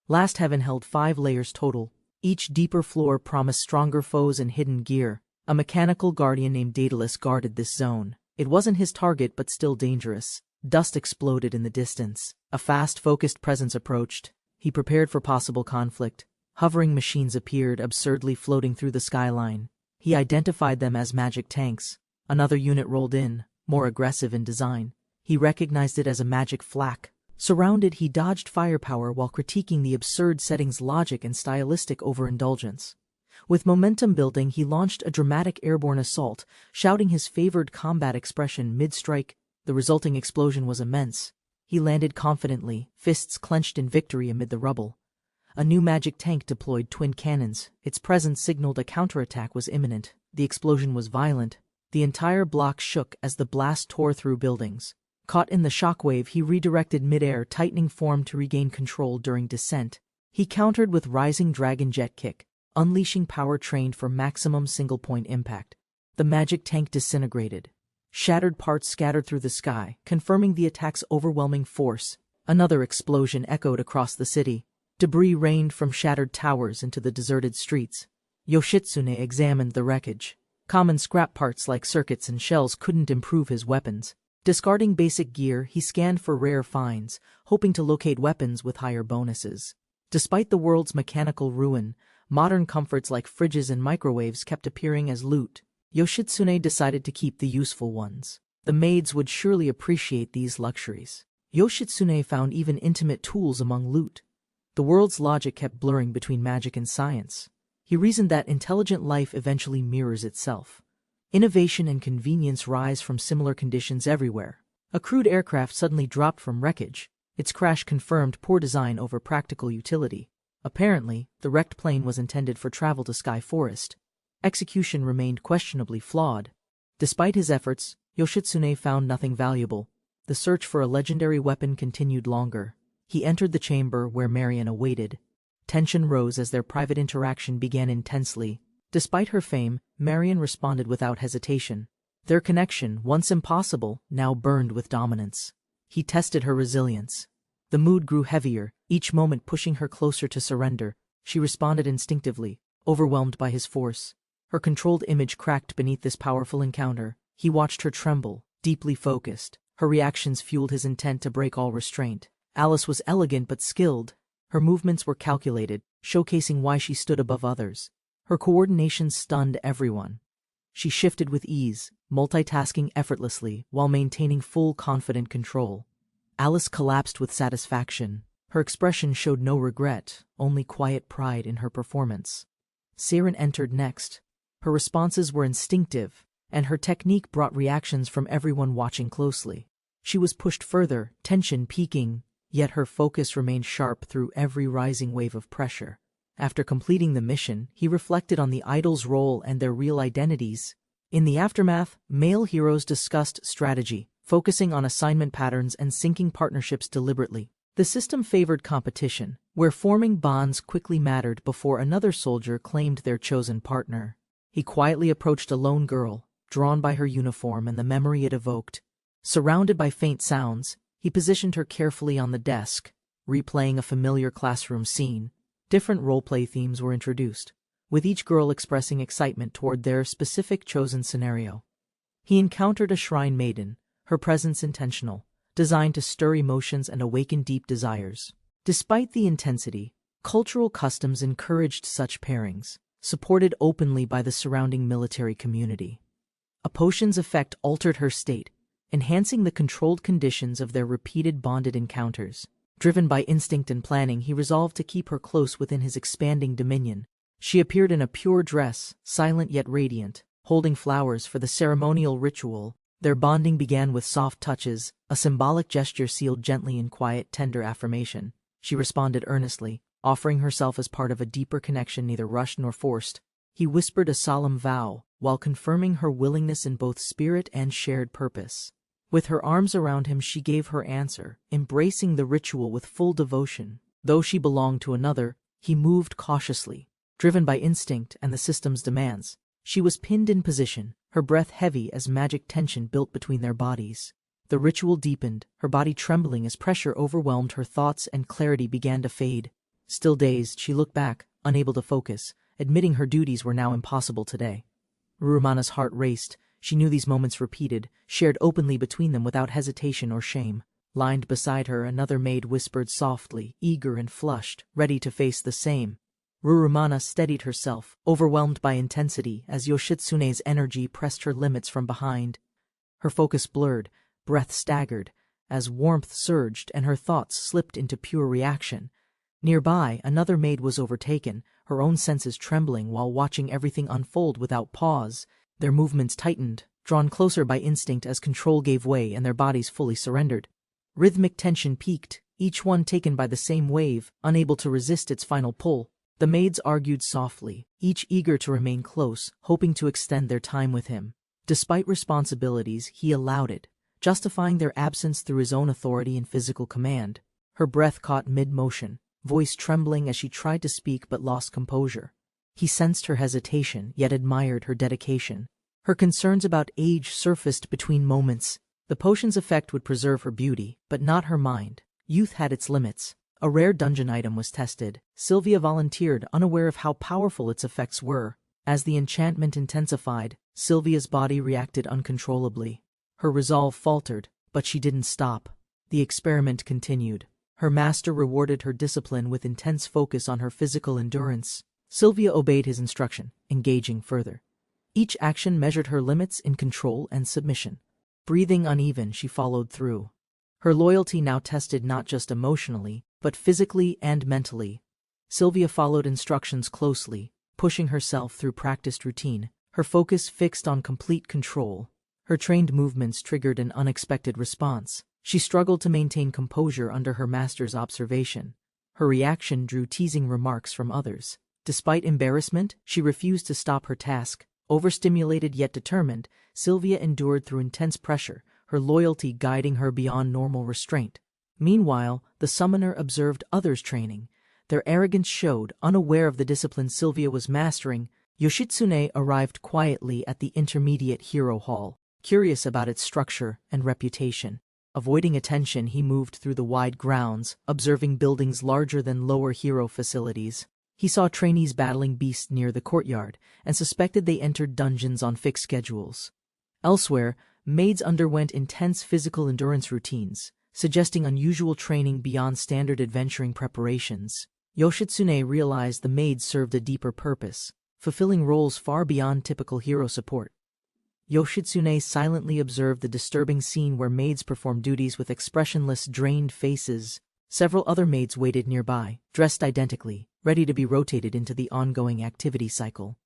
[SPEAKER 1] Last Heaven held 5 layers total. Each deeper floor promised stronger foes and hidden gear. A mechanical guardian named Daedalus guarded this zone. It wasn't his target, but still dangerous. Dust exploded in the distance. A fast, focused presence approached. He prepared for possible conflict. Hovering machines appeared, absurdly floating through the skyline. He identified them as magic tanks. Another unit rolled in, more aggressive in design. He recognized it as a magic flak. Surrounded, he dodged firepower while critiquing the absurd setting's logic and stylistic overindulgence. With momentum building, he launched a dramatic airborne assault, shouting his favored combat expression mid-strike. The resulting explosion was immense. He landed confidently, fists clenched in victory amid the rubble. A new magic tank deployed twin cannons. Its presence signaled a counterattack was imminent. The explosion was violent, The entire block shook as the blast tore through buildings. Caught in the shockwave, he redirected midair, tightening form to regain control during descent. He countered with rising dragon jet kick, unleashing power trained for maximum single-point impact. The magic tank disintegrated. Shattered parts scattered through the sky, confirming the attack's overwhelming force. Another explosion echoed across the city. Debris rained from shattered towers into the deserted streets. Yoshitsune examined the wreckage. Common scrap parts like circuits and shells couldn't improve his weapons. Discarding basic gear, he scanned for rare finds, hoping to locate weapons with higher bonuses. Despite the world's mechanical ruin, modern comforts like fridges and microwaves kept appearing as loot. Yoshitsune decided to keep the useful ones. The maids would surely appreciate these luxuries. Yoshitsune found even intimate tools among loot. The world's logic kept blurring between magic and science. He reasoned that intelligent life eventually mirrors itself. Innovation and convenience rise from similar conditions everywhere. A crude aircraft suddenly dropped from wreckage. Its crash confirmed poor design over practical utility. Apparently, the wrecked plane was intended for travel to Sky Forest. Execution remained questionably flawed. Despite his efforts, Yoshitsune found nothing valuable. The search for a legendary weapon continued longer. He entered the chamber where Marion awaited. Tension rose as their private interaction began intensely. Despite her fame, Marion responded without hesitation. Their connection, once impossible, now burned with dominance. He tested her resilience. The mood grew heavier, each moment pushing her closer to surrender. She responded instinctively, overwhelmed by his force. Her controlled image cracked beneath this powerful encounter. He watched her tremble, deeply focused. Her reactions fueled his intent to break all restraint. Alice was elegant but skilled. Her movements were calculated, showcasing why she stood above others. Her coordination stunned everyone. She shifted with ease, multitasking effortlessly while maintaining full confident control. Alice collapsed with satisfaction. Her expression showed no regret, only quiet pride in her performance. Siren entered next. Her responses were instinctive, and her technique brought reactions from everyone watching closely. She was pushed further, tension peaking, yet her focus remained sharp through every rising wave of pressure. After completing the mission, he reflected on the idol's role and their real identities. In the aftermath, male heroes discussed strategy, focusing on assignment patterns and syncing partnerships deliberately. The system favored competition, where forming bonds quickly mattered before another soldier claimed their chosen partner. He quietly approached a lone girl, drawn by her uniform and the memory it evoked. Surrounded by faint sounds, he positioned her carefully on the desk, replaying a familiar classroom scene. Different roleplay themes were introduced, with each girl expressing excitement toward their specific chosen scenario. He encountered a shrine maiden, her presence intentional, designed to stir emotions and awaken deep desires. Despite the intensity, cultural customs encouraged such pairings, supported openly by the surrounding military community. A potion's effect altered her state, enhancing the controlled conditions of their repeated bonded encounters. Driven by instinct and planning, he resolved to keep her close within his expanding dominion. She appeared in a pure dress, silent yet radiant, holding flowers for the ceremonial ritual. Their bonding began with soft touches, a symbolic gesture sealed gently in quiet, tender affirmation. She responded earnestly, offering herself as part of a deeper connection neither rushed nor forced. He whispered a solemn vow, while confirming her willingness in both spirit and shared purpose. With her arms around him, she gave her answer, embracing the ritual with full devotion. Though she belonged to another, he moved cautiously, driven by instinct and the system's demands. She was pinned in position, her breath heavy as magic tension built between their bodies. The ritual deepened, her body trembling as pressure overwhelmed her thoughts and clarity began to fade. Still dazed, she looked back, unable to focus, admitting her duties were now impossible today. Rurumana's heart raced. She knew these moments repeated, shared openly between them without hesitation or shame. Lined beside her, another maid whispered softly, eager and flushed, ready to face the same. Rurumana steadied herself, overwhelmed by intensity, as Yoshitsune's energy pressed her limits from behind. Her focus blurred, breath staggered, as warmth surged and her thoughts slipped into pure reaction. Nearby, another maid was overtaken, her own senses trembling while watching everything unfold without pause. Their movements tightened, drawn closer by instinct as control gave way and their bodies fully surrendered. Rhythmic tension peaked, each one taken by the same wave, unable to resist its final pull. The maids argued softly, each eager to remain close, hoping to extend their time with him. Despite responsibilities, he allowed it, justifying their absence through his own authority and physical command. Her breath caught mid-motion, voice trembling as she tried to speak but lost composure. He sensed her hesitation, yet admired her dedication. Her concerns about age surfaced between moments. The potion's effect would preserve her beauty, but not her mind. Youth had its limits. A rare dungeon item was tested. Sylvia volunteered, unaware of how powerful its effects were. As the enchantment intensified, Sylvia's body reacted uncontrollably. Her resolve faltered, but she didn't stop. The experiment continued. Her master rewarded her discipline with intense focus on her physical endurance. Sylvia obeyed his instruction, engaging further. Each action measured her limits in control and submission. Breathing uneven, she followed through. Her loyalty now tested not just emotionally, but physically and mentally. Sylvia followed instructions closely, pushing herself through practiced routine, her focus fixed on complete control. Her trained movements triggered an unexpected response. She struggled to maintain composure under her master's observation. Her reaction drew teasing remarks from others. Despite embarrassment, she refused to stop her task. Overstimulated yet determined, Sylvia endured through intense pressure, her loyalty guiding her beyond normal restraint. Meanwhile, the summoner observed others training. Their arrogance showed, unaware of the discipline Sylvia was mastering. Yoshitsune arrived quietly at the intermediate hero hall, curious about its structure and reputation. Avoiding attention, he moved through the wide grounds, observing buildings larger than lower hero facilities. He saw trainees battling beasts near the courtyard, and suspected they entered dungeons on fixed schedules. Elsewhere, maids underwent intense physical endurance routines, suggesting unusual training beyond standard adventuring preparations. Yoshitsune realized the maids served a deeper purpose, fulfilling roles far beyond typical hero support. Yoshitsune silently observed the disturbing scene where maids performed duties with expressionless, drained faces. Several other maids waited nearby, dressed identically, ready to be rotated into the ongoing activity cycle.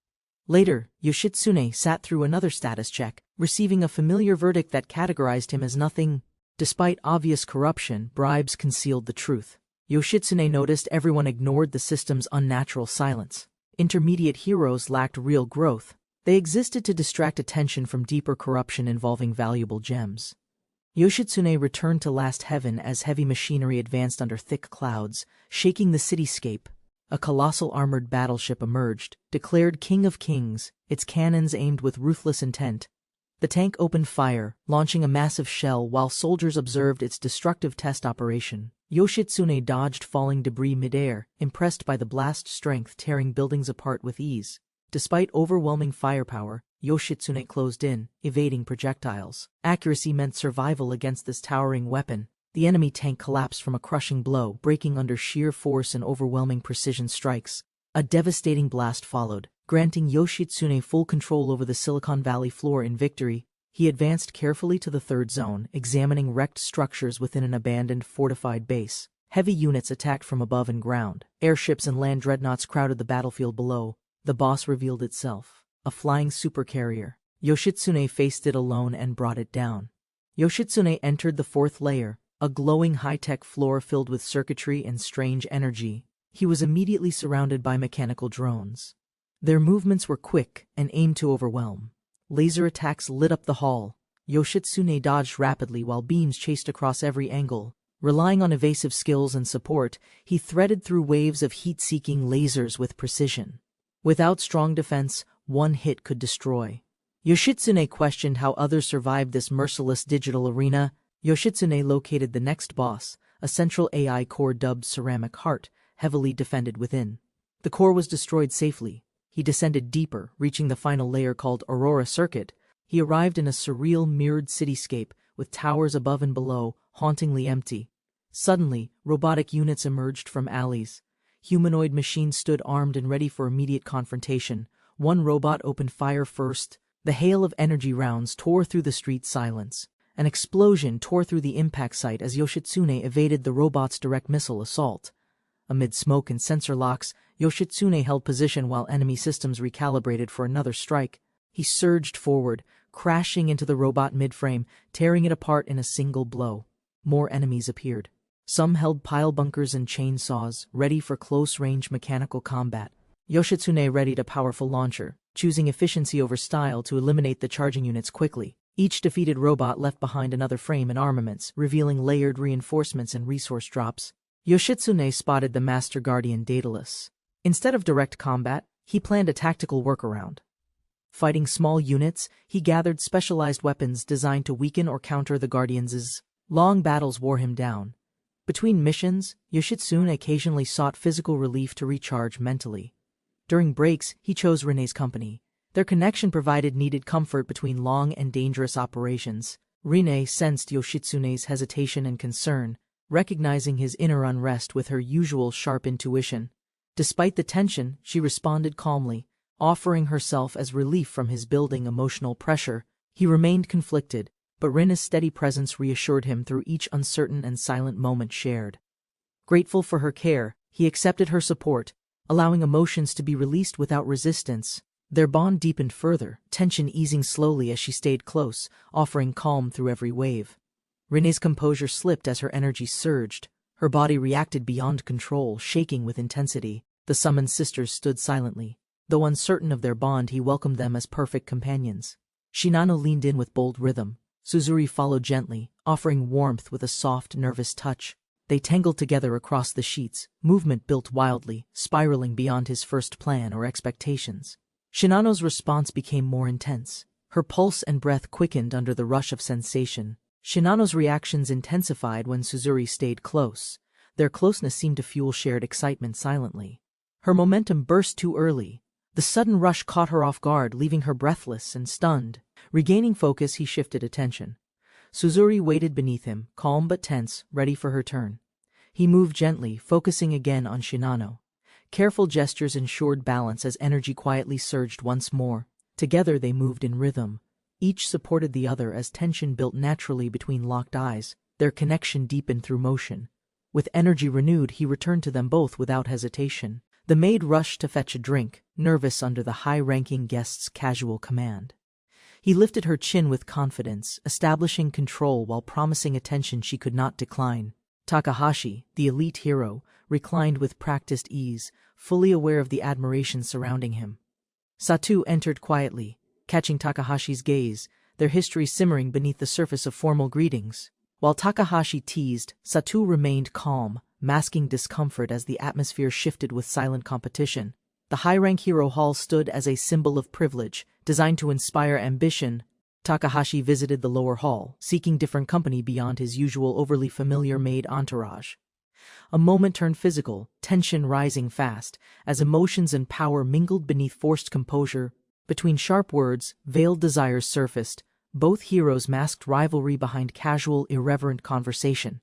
[SPEAKER 1] Later, Yoshitsune sat through another status check, receiving a familiar verdict that categorized him as nothing. Despite obvious corruption, bribes concealed the truth. Yoshitsune noticed everyone ignored the system's unnatural silence. Intermediate heroes lacked real growth. They existed to distract attention from deeper corruption involving valuable gems. Yoshitsune returned to Last Heaven as heavy machinery advanced under thick clouds, shaking the cityscape. A colossal armored battleship emerged, declared King of Kings, its cannons aimed with ruthless intent. The tank opened fire, launching a massive shell while soldiers observed its destructive test operation. Yoshitsune dodged falling debris midair, impressed by the blast strength tearing buildings apart with ease. Despite overwhelming firepower, Yoshitsune closed in, evading projectiles. Accuracy meant survival against this towering weapon. The enemy tank collapsed from a crushing blow, breaking under sheer force and overwhelming precision strikes. A devastating blast followed, granting Yoshitsune full control over the Silicon Valley floor in victory. He advanced carefully to the third zone, examining wrecked structures within an abandoned fortified base. Heavy units attacked from above and ground. Airships and land dreadnoughts crowded the battlefield below. The boss revealed itself. A flying supercarrier. Yoshitsune faced it alone and brought it down. Yoshitsune entered the fourth layer, a glowing high-tech floor filled with circuitry and strange energy. He was immediately surrounded by mechanical drones. Their movements were quick and aimed to overwhelm. Laser attacks lit up the hall. Yoshitsune dodged rapidly while beams chased across every angle. Relying on evasive skills and support, he threaded through waves of heat-seeking lasers with precision. Without strong defense, one hit could destroy. Yoshitsune questioned how others survived this merciless digital arena. Yoshitsune located the next boss, a central AI core dubbed Ceramic Heart, heavily defended within. The core was destroyed safely. He descended deeper, reaching the final layer called Aurora Circuit. He arrived in a surreal mirrored cityscape, with towers above and below, hauntingly empty. Suddenly, robotic units emerged from alleys. Humanoid machines stood armed and ready for immediate confrontation. One robot opened fire first. The hail of energy rounds tore through the street silence. An explosion tore through the impact site as Yoshitsune evaded the robot's direct missile assault. Amid smoke and sensor locks, Yoshitsune held position while enemy systems recalibrated for another strike. He surged forward, crashing into the robot mid-frame, tearing it apart in a single blow. More enemies appeared. Some held pile bunkers and chainsaws, ready for close-range mechanical combat. Yoshitsune readied a powerful launcher, choosing efficiency over style to eliminate the charging units quickly. Each defeated robot left behind another frame and armaments, revealing layered reinforcements and resource drops. Yoshitsune spotted the Master Guardian Daedalus. Instead of direct combat, he planned a tactical workaround. Fighting small units, he gathered specialized weapons designed to weaken or counter the Guardians'. Long battles wore him down. Between missions, Yoshitsune occasionally sought physical relief to recharge mentally. During breaks, he chose Rene's company. Their connection provided needed comfort between long and dangerous operations. Rene sensed Yoshitsune's hesitation and concern, recognizing his inner unrest with her usual sharp intuition. Despite the tension, she responded calmly, offering herself as relief from his building emotional pressure. He remained conflicted, but Rene's steady presence reassured him through each uncertain and silent moment shared. Grateful for her care, he accepted her support, allowing emotions to be released without resistance. Their bond deepened further, tension easing slowly as she stayed close, offering calm through every wave. Rene's composure slipped as her energy surged. Her body reacted beyond control, shaking with intensity. The summoned sisters stood silently. Though uncertain of their bond, he welcomed them as perfect companions. Shinano leaned in with bold rhythm. Suzuri followed gently, offering warmth with a soft, nervous touch. They tangled together across the sheets, movement built wildly, spiraling beyond his first plan or expectations. Shinano's response became more intense. Her pulse and breath quickened under the rush of sensation. Shinano's reactions intensified when Suzuri stayed close. Their closeness seemed to fuel shared excitement silently. Her momentum burst too early. The sudden rush caught her off guard, leaving her breathless and stunned. Regaining focus, he shifted attention. Suzuri waited beneath him, calm but tense, ready for her turn. He moved gently, focusing again on Shinano. Careful gestures ensured balance as energy quietly surged once more. Together they moved in rhythm. Each supported the other as tension built naturally between locked eyes. Their connection deepened through motion. With energy renewed, he returned to them both without hesitation. The maid rushed to fetch a drink, nervous under the high-ranking guest's casual command. He lifted her chin with confidence, establishing control while promising attention she could not decline. Takahashi, the elite hero, reclined with practiced ease, fully aware of the admiration surrounding him. Satu entered quietly, catching Takahashi's gaze, their history simmering beneath the surface of formal greetings. While Takahashi teased, Satu remained calm, masking discomfort as the atmosphere shifted with silent competition. The high-rank hero hall stood as a symbol of privilege, designed to inspire ambition. Takahashi visited the lower hall, seeking different company beyond his usual overly familiar maid entourage. A moment turned physical, tension rising fast, as emotions and power mingled beneath forced composure. Between sharp words, veiled desires surfaced. Both heroes masked rivalry behind casual, irreverent conversation.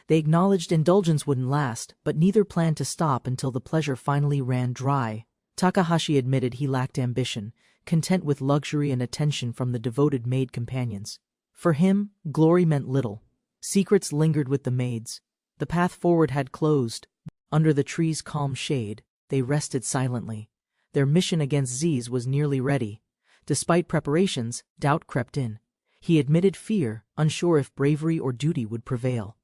[SPEAKER 1] They acknowledged indulgence wouldn't last, but neither planned to stop until the pleasure finally ran dry. Takahashi admitted he lacked ambition, content with luxury and attention from the devoted maid companions. For him, glory meant little. Secrets lingered with the maids. The path forward had closed. Under the tree's calm shade, they rested silently. Their mission against Z's was nearly ready. Despite preparations, doubt crept in. He admitted fear, unsure if bravery or duty would prevail.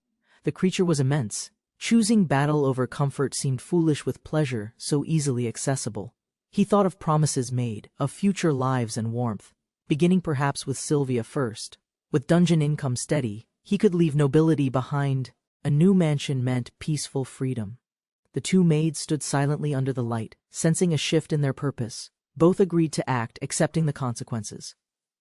[SPEAKER 1] The creature was immense. Choosing battle over comfort seemed foolish with pleasure so easily accessible. He thought of promises made, of future lives and warmth, beginning perhaps with Sylvia first. With dungeon income steady, he could leave nobility behind. A new mansion meant peaceful freedom. The two maids stood silently under the light, sensing a shift in their purpose. Both agreed to act, accepting the consequences.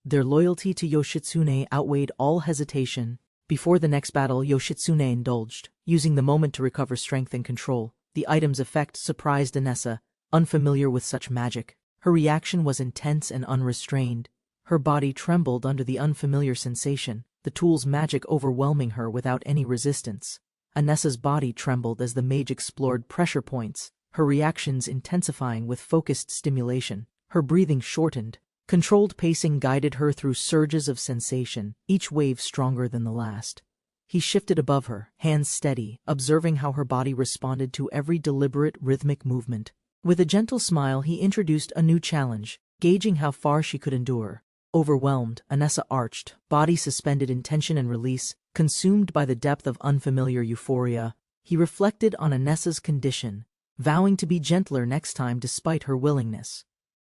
[SPEAKER 1] Their loyalty to Yoshitsune outweighed all hesitation. Before the next battle, Yoshitsune indulged, using the moment to recover strength and control. The item's effect surprised Anessa, unfamiliar with such magic. Her reaction was intense and unrestrained. Her body trembled under the unfamiliar sensation, the tool's magic overwhelming her without any resistance. Anessa's body trembled as the mage explored pressure points, her reactions intensifying with focused stimulation. Her breathing shortened. Controlled pacing guided her through surges of sensation, each wave stronger than the last. He shifted above her, hands steady, observing how her body responded to every deliberate, rhythmic movement. With a gentle smile, he introduced a new challenge, gauging how far she could endure. Overwhelmed, Anessa arched, body suspended in tension and release, consumed by the depth of unfamiliar euphoria. He reflected on Anessa's condition, vowing to be gentler next time despite her willingness.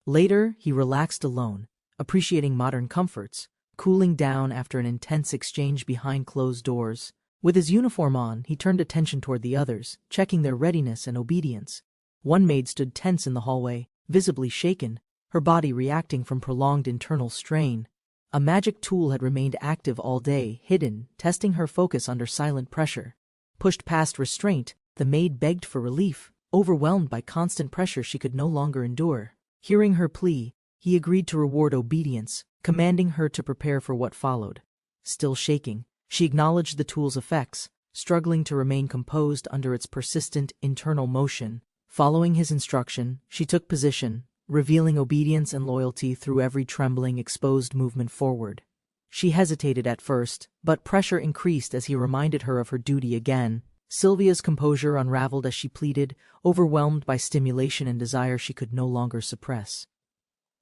[SPEAKER 1] Later, he relaxed alone, appreciating modern comforts, cooling down after an intense exchange behind closed doors. With his uniform on, he turned attention toward the others, checking their readiness and obedience. One maid stood tense in the hallway, visibly shaken, her body reacting from prolonged internal strain. A magic tool had remained active all day, hidden, testing her focus under silent pressure. Pushed past restraint, the maid begged for relief, overwhelmed by constant pressure she could no longer endure. Hearing her plea, he agreed to reward obedience, commanding her to prepare for what followed. Still shaking, she acknowledged the tool's effects, struggling to remain composed under its persistent internal motion. Following his instruction, she took position, revealing obedience and loyalty through every trembling, exposed movement forward. She hesitated at first, but pressure increased as he reminded her of her duty again. Sylvia's composure unraveled as she pleaded, overwhelmed by stimulation and desire she could no longer suppress.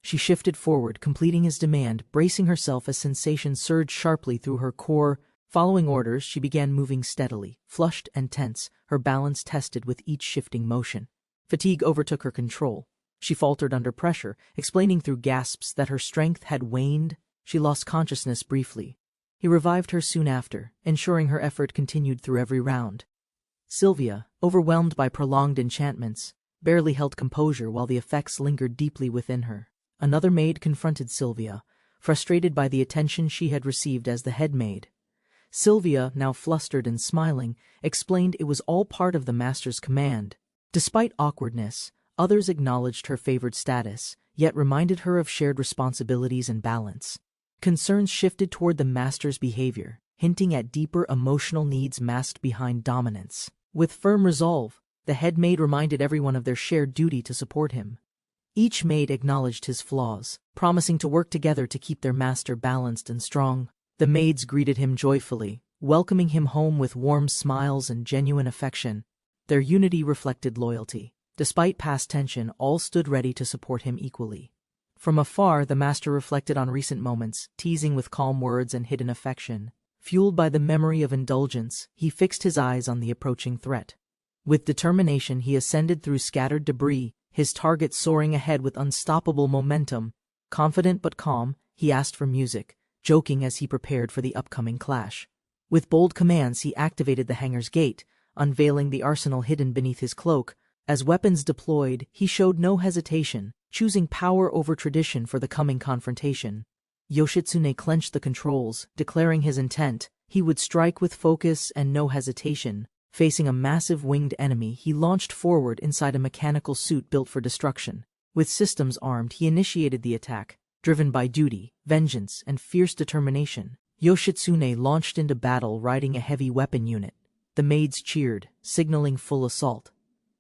[SPEAKER 1] She shifted forward, completing his demand, bracing herself as sensation surged sharply through her core. Following orders, she began moving steadily, flushed and tense, her balance tested with each shifting motion. Fatigue overtook her control. She faltered under pressure, explaining through gasps that her strength had waned. She lost consciousness briefly. He revived her soon after, ensuring her effort continued through every round. Sylvia, overwhelmed by prolonged enchantments, barely held composure while the effects lingered deeply within her. Another maid confronted Sylvia, frustrated by the attention she had received as the head maid. Sylvia, now flustered and smiling, explained it was all part of the master's command. Despite awkwardness, others acknowledged her favored status, yet reminded her of shared responsibilities and balance. Concerns shifted toward the master's behavior, hinting at deeper emotional needs masked behind dominance. With firm resolve, the head maid reminded everyone of their shared duty to support him. Each maid acknowledged his flaws, promising to work together to keep their master balanced and strong. The maids greeted him joyfully, welcoming him home with warm smiles and genuine affection. Their unity reflected loyalty. Despite past tension, all stood ready to support him equally. From afar, the master reflected on recent moments, teasing with calm words and hidden affection. Fueled by the memory of indulgence, he fixed his eyes on the approaching threat. With determination, he ascended through scattered debris, his target soaring ahead with unstoppable momentum. Confident but calm, he asked for music, joking as he prepared for the upcoming clash. With bold commands, he activated the hangar's gate, unveiling the arsenal hidden beneath his cloak. As weapons deployed, he showed no hesitation, choosing power over tradition for the coming confrontation. Yoshitsune clenched the controls, declaring his intent. He would strike with focus and no hesitation. Facing a massive winged enemy, he launched forward inside a mechanical suit built for destruction. With systems armed, he initiated the attack. Driven by duty, vengeance, and fierce determination, Yoshitsune launched into battle riding a heavy weapon unit. The maids cheered, signaling full assault.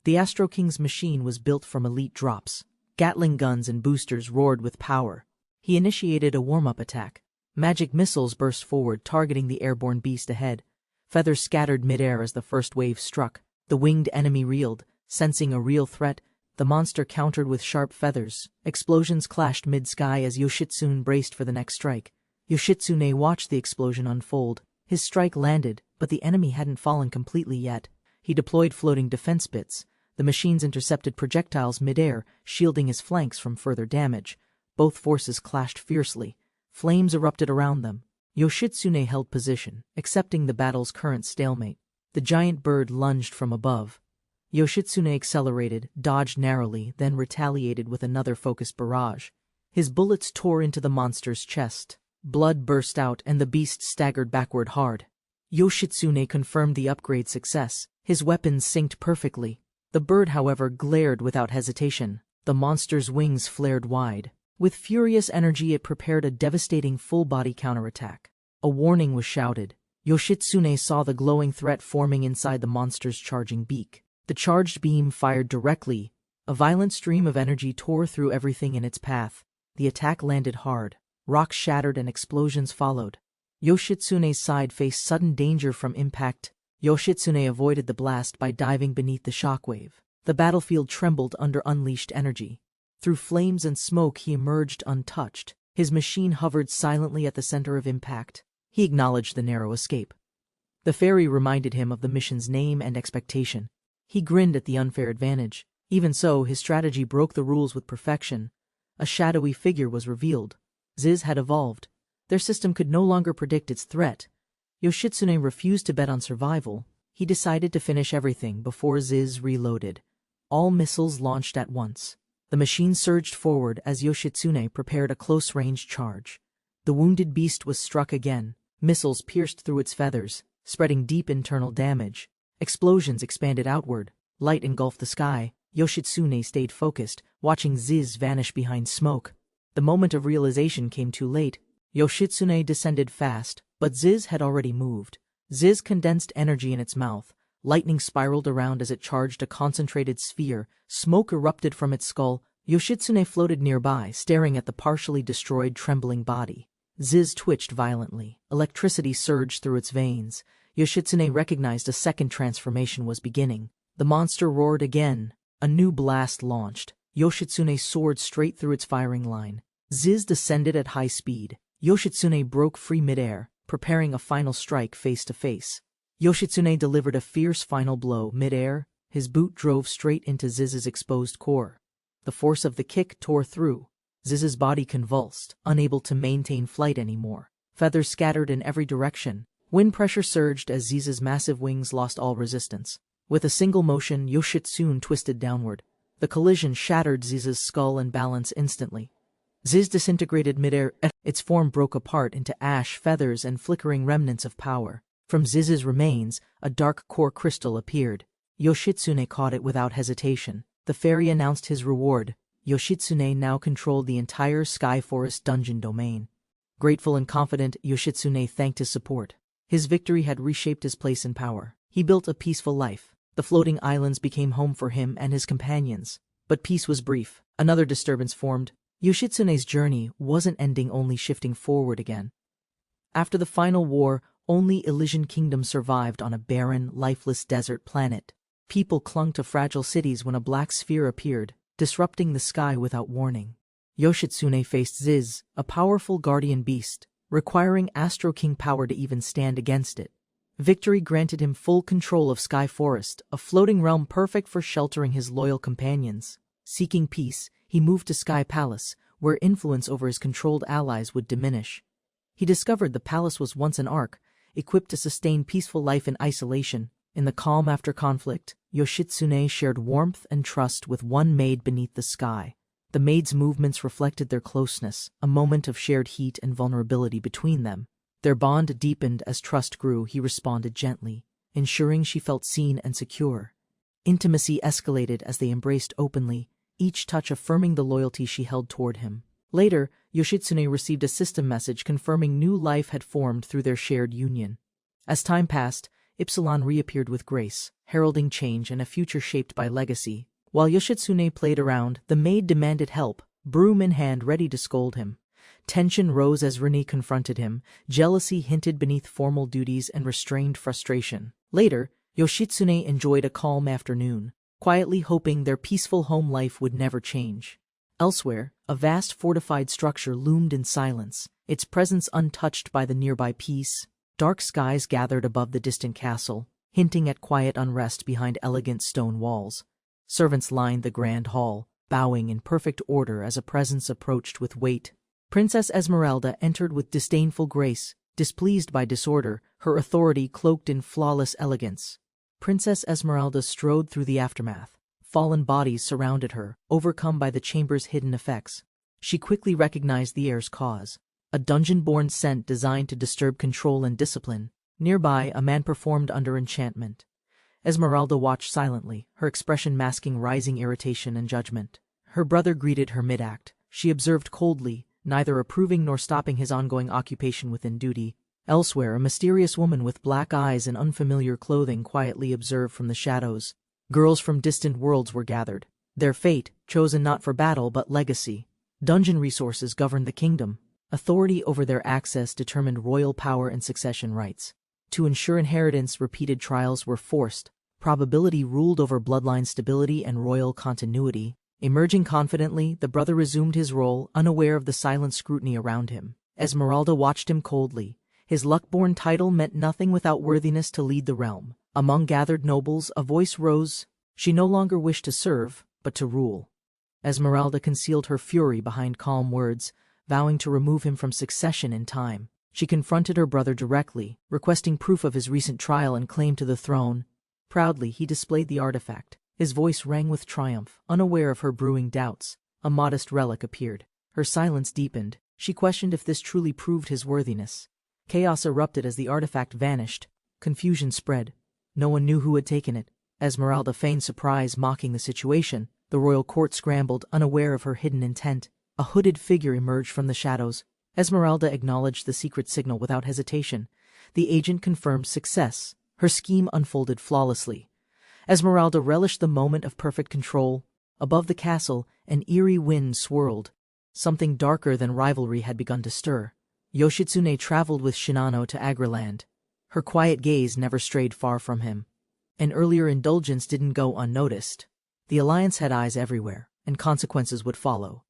[SPEAKER 1] The Astro King's machine was built from elite drops. Gatling guns and boosters roared with power. He initiated a warm-up attack. Magic missiles burst forward, targeting the airborne beast ahead. Feathers scattered midair as the first wave struck. The winged enemy reeled, sensing a real threat. The monster countered with sharp feathers. Explosions clashed mid-sky as Yoshitsune braced for the next strike. Yoshitsune watched the explosion unfold. His strike landed, but the enemy hadn't fallen completely yet. He deployed floating defense bits. The machines intercepted projectiles midair, shielding his flanks from further damage. Both forces clashed fiercely. Flames erupted around them. Yoshitsune held position, accepting the battle's current stalemate. The giant bird lunged from above. Yoshitsune accelerated, dodged narrowly, then retaliated with another focused barrage. His bullets tore into the monster's chest. Blood burst out and the beast staggered backward hard. Yoshitsune confirmed the upgrade's success. His weapons synced perfectly. The bird, however, glared without hesitation. The monster's wings flared wide. With furious energy, it prepared a devastating full-body counterattack. A warning was shouted. Yoshitsune saw the glowing threat forming inside the monster's charging beak. The charged beam fired directly. A violent stream of energy tore through everything in its path. The attack landed hard. Rocks shattered and explosions followed. Yoshitsune's side faced sudden danger from impact. Yoshitsune avoided the blast by diving beneath the shockwave. The battlefield trembled under unleashed energy. Through flames and smoke, he emerged untouched. His machine hovered silently at the center of impact. He acknowledged the narrow escape. The fairy reminded him of the mission's name and expectation. He grinned at the unfair advantage. Even so, his strategy broke the rules with perfection. A shadowy figure was revealed. Ziz had evolved. Their system could no longer predict its threat. Yoshitsune refused to bet on survival. He decided to finish everything before Ziz reloaded. All missiles launched at once. The machine surged forward as Yoshitsune prepared a close-range charge. The wounded beast was struck again. Missiles pierced through its feathers, spreading deep internal damage. Explosions expanded outward. Light engulfed the sky. Yoshitsune stayed focused, watching Ziz vanish behind smoke. The moment of realization came too late. Yoshitsune descended fast, but Ziz had already moved. Ziz condensed energy in its mouth. Lightning spiraled around as it charged a concentrated sphere. Smoke erupted from its skull. Yoshitsune floated nearby, staring at the partially destroyed, trembling body. Ziz twitched violently. Electricity surged through its veins. Yoshitsune recognized a second transformation was beginning. The monster roared again. A new blast launched. Yoshitsune soared straight through its firing line. Ziz descended at high speed. Yoshitsune broke free midair, preparing a final strike face-to-face. Yoshitsune delivered a fierce final blow midair. His boot drove straight into Ziz's exposed core. The force of the kick tore through. Ziz's body convulsed, unable to maintain flight anymore. Feathers scattered in every direction. Wind pressure surged as Ziz's massive wings lost all resistance. With a single motion, Yoshitsune twisted downward. The collision shattered Ziz's skull and balance instantly. Ziz disintegrated midair. Its form broke apart into ash, feathers, and flickering remnants of power. From Ziz's remains, a dark core crystal appeared. Yoshitsune caught it without hesitation. The fairy announced his reward. Yoshitsune now controlled the entire Sky Forest dungeon domain. Grateful and confident, Yoshitsune thanked his support. His victory had reshaped his place in power. He built a peaceful life. The floating islands became home for him and his companions. But peace was brief. Another disturbance formed. Yoshitsune's journey wasn't ending, only shifting forward again. After the final war, only Elysian Kingdom survived on a barren, lifeless desert planet. People clung to fragile cities when a black sphere appeared, disrupting the sky without warning. Yoshitsune faced Ziz, a powerful guardian beast, requiring Astro King power to even stand against it. Victory granted him full control of Sky Forest, a floating realm perfect for sheltering his loyal companions. Seeking peace, he moved to Sky Palace, where influence over his controlled allies would diminish. He discovered the palace was once an ark, equipped to sustain peaceful life in isolation. In the calm after conflict, Yoshitsune shared warmth and trust with one maid beneath the sky. The maid's movements reflected their closeness, a moment of shared heat and vulnerability between them. Their bond deepened as trust grew. He responded gently, ensuring she felt seen and secure. Intimacy escalated as they embraced openly, each touch affirming the loyalty she held toward him. Later, Yoshitsune received a system message confirming new life had formed through their shared union. As time passed, Ipsilon reappeared with grace, heralding change and a future shaped by legacy. While Yoshitsune played around, the maid demanded help, broom in hand ready to scold him. Tension rose as Rini confronted him. Jealousy hinted beneath formal duties and restrained frustration. Later, Yoshitsune enjoyed a calm afternoon, quietly hoping their peaceful home life would never change. Elsewhere, a vast fortified structure loomed in silence, its presence untouched by the nearby peace. Dark skies gathered above the distant castle, hinting at quiet unrest behind elegant stone walls. Servants lined the grand hall, bowing in perfect order as a presence approached with weight. Princess Esmeralda entered with disdainful grace, displeased by disorder, her authority cloaked in flawless elegance. Princess Esmeralda strode through the aftermath. Fallen bodies surrounded her, overcome by the chamber's hidden effects. She quickly recognized the air's cause. A dungeon-born scent designed to disturb control and discipline. Nearby, a man performed under enchantment. Esmeralda watched silently, her expression masking rising irritation and judgment. Her brother greeted her mid-act. She observed coldly, neither approving nor stopping his ongoing occupation within duty. Elsewhere, a mysterious woman with black eyes and unfamiliar clothing quietly observed from the shadows. Girls from distant worlds were gathered. Their fate, chosen not for battle but legacy. Dungeon resources governed the kingdom. Authority over their access determined royal power and succession rights. To ensure inheritance, repeated trials were forced. Probability ruled over bloodline stability and royal continuity. Emerging confidently, the brother resumed his role, unaware of the silent scrutiny around him. Esmeralda watched him coldly. His luck-born title meant nothing without worthiness to lead the realm. Among gathered nobles, a voice rose. She no longer wished to serve, but to rule. Esmeralda concealed her fury behind calm words, vowing to remove him from succession in time. She confronted her brother directly, requesting proof of his recent trial and claim to the throne. Proudly, he displayed the artifact. His voice rang with triumph, unaware of her brewing doubts. A modest relic appeared. Her silence deepened. She questioned if this truly proved his worthiness. Chaos erupted as the artifact vanished. Confusion spread. No one knew who had taken it. Esmeralda feigned surprise, mocking the situation. The royal court scrambled, unaware of her hidden intent. A hooded figure emerged from the shadows. Esmeralda acknowledged the secret signal without hesitation. The agent confirmed success. Her scheme unfolded flawlessly. Esmeralda relished the moment of perfect control. Above the castle, an eerie wind swirled. Something darker than rivalry had begun to stir. Yoshitsune traveled with Shinano to Agraland. Her quiet gaze never strayed far from him. An earlier indulgence didn't go unnoticed. The alliance had eyes everywhere, and consequences would follow.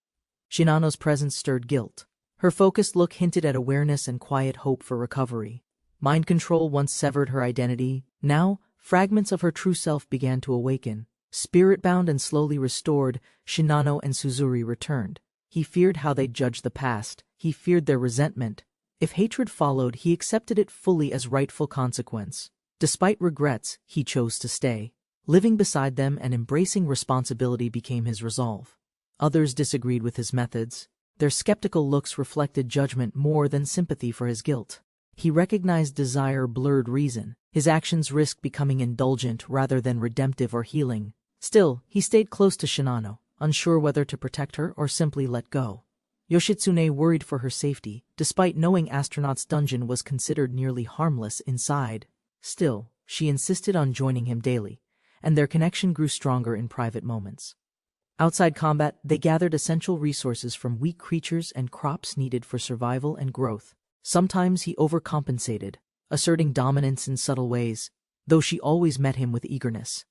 [SPEAKER 1] Shinano's presence stirred guilt. Her focused look hinted at awareness and quiet hope for recovery. Mind control once severed her identity. Now, fragments of her true self began to awaken. Spirit-bound and slowly restored, Shinano and Suzuri returned. He feared how they'd judge the past. He feared their resentment. If hatred followed, he accepted it fully as rightful consequence. Despite regrets, he chose to stay. Living beside them and embracing responsibility became his resolve. Others disagreed with his methods. Their skeptical looks reflected judgment more than sympathy for his guilt. He recognized desire blurred reason. His actions risked becoming indulgent rather than redemptive or healing. Still, he stayed close to Shinano, unsure whether to protect her or simply let go. Yoshitsune worried for her safety, despite knowing Astronaut's dungeon was considered nearly harmless inside. Still, she insisted on joining him daily, and their connection grew stronger in private moments. Outside combat, they gathered essential resources from weak creatures and crops needed for survival and growth. Sometimes he overcompensated, asserting dominance in subtle ways, though she always met him with eagerness.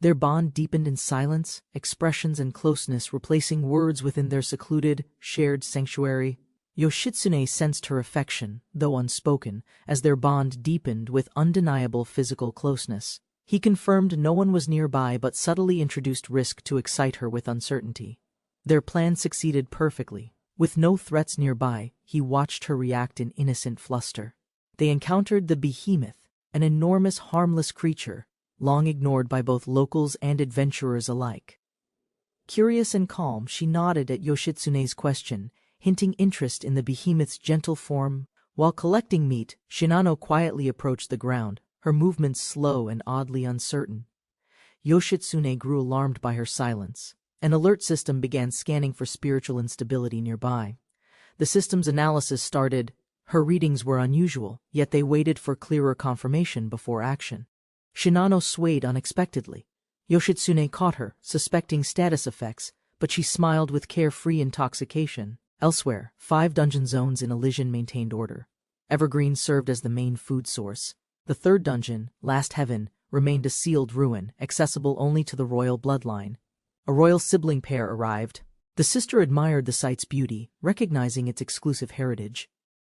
[SPEAKER 1] Their bond deepened in silence, expressions and closeness replacing words within their secluded, shared sanctuary. Yoshitsune sensed her affection, though unspoken, as their bond deepened with undeniable physical closeness. He confirmed no one was nearby but subtly introduced risk to excite her with uncertainty. Their plan succeeded perfectly. With no threats nearby, he watched her react in innocent fluster. They encountered the behemoth, an enormous harmless creature, long ignored by both locals and adventurers alike. Curious and calm, she nodded at Yoshitsune's question, hinting interest in the behemoth's gentle form. While collecting meat, Shinano quietly approached the ground, her movements slow and oddly uncertain. Yoshitsune grew alarmed by her silence. An alert system began scanning for spiritual instability nearby. The system's analysis started. Her readings were unusual, yet they waited for clearer confirmation before action. Shinano swayed unexpectedly. Yoshitsune caught her, suspecting status effects, but she smiled with carefree intoxication. Elsewhere, 5 dungeon zones in Elysian maintained order. Evergreen served as the main food source. The third dungeon, Last Heaven, remained a sealed ruin, accessible only to the royal bloodline. A royal sibling pair arrived. The sister admired the site's beauty, recognizing its exclusive heritage.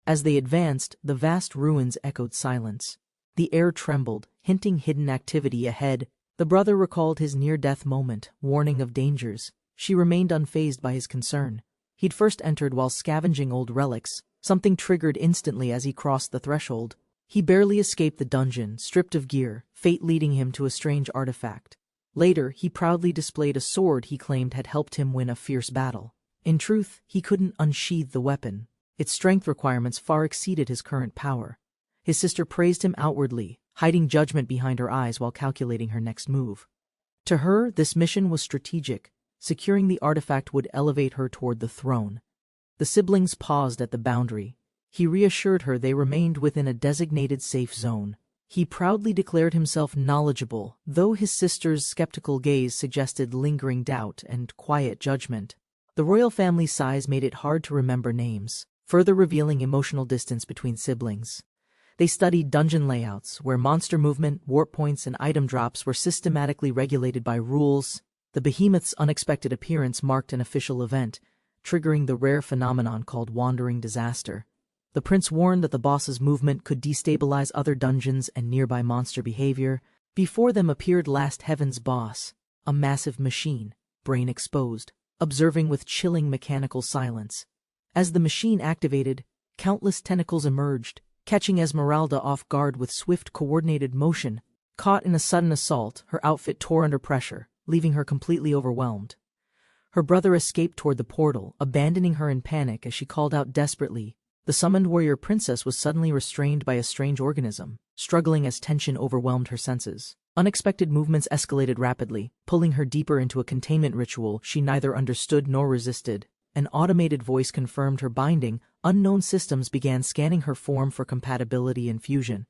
[SPEAKER 1] As they advanced, the vast ruins echoed silence. The air trembled, hinting hidden activity ahead. The brother recalled his near-death moment, warning of dangers. She remained unfazed by his concern. He'd first entered while scavenging old relics. Something triggered instantly as he crossed the threshold. He barely escaped the dungeon, stripped of gear, fate leading him to a strange artifact. Later, he proudly displayed a sword he claimed had helped him win a fierce battle. In truth, he couldn't unsheath the weapon. Its strength requirements far exceeded his current power. His sister praised him outwardly, hiding judgment behind her eyes while calculating her next move. To her, this mission was strategic. Securing the artifact would elevate her toward the throne. The siblings paused at the boundary. He reassured her they remained within a designated safe zone. He proudly declared himself knowledgeable, though his sister's skeptical gaze suggested lingering doubt and quiet judgment. The royal family's size made it hard to remember names, further revealing emotional distance between siblings. They studied dungeon layouts, where monster movement, warp points, and item drops were systematically regulated by rules. The behemoth's unexpected appearance marked an official event, triggering the rare phenomenon called wandering disaster. The prince warned that the boss's movement could destabilize other dungeons and nearby monster behavior. Before them appeared Last Heaven's boss, a massive machine, brain exposed, observing with chilling mechanical silence. As the machine activated, countless tentacles emerged, catching Esmeralda off guard with swift coordinated motion. Caught in a sudden assault, her outfit tore under pressure, leaving her completely overwhelmed. Her brother escaped toward the portal, abandoning her in panic as she called out desperately. The summoned warrior princess was suddenly restrained by a strange organism, struggling as tension overwhelmed her senses. Unexpected movements escalated rapidly, pulling her deeper into a containment ritual she neither understood nor resisted. An automated voice confirmed her binding. Unknown systems began scanning her form for compatibility and fusion.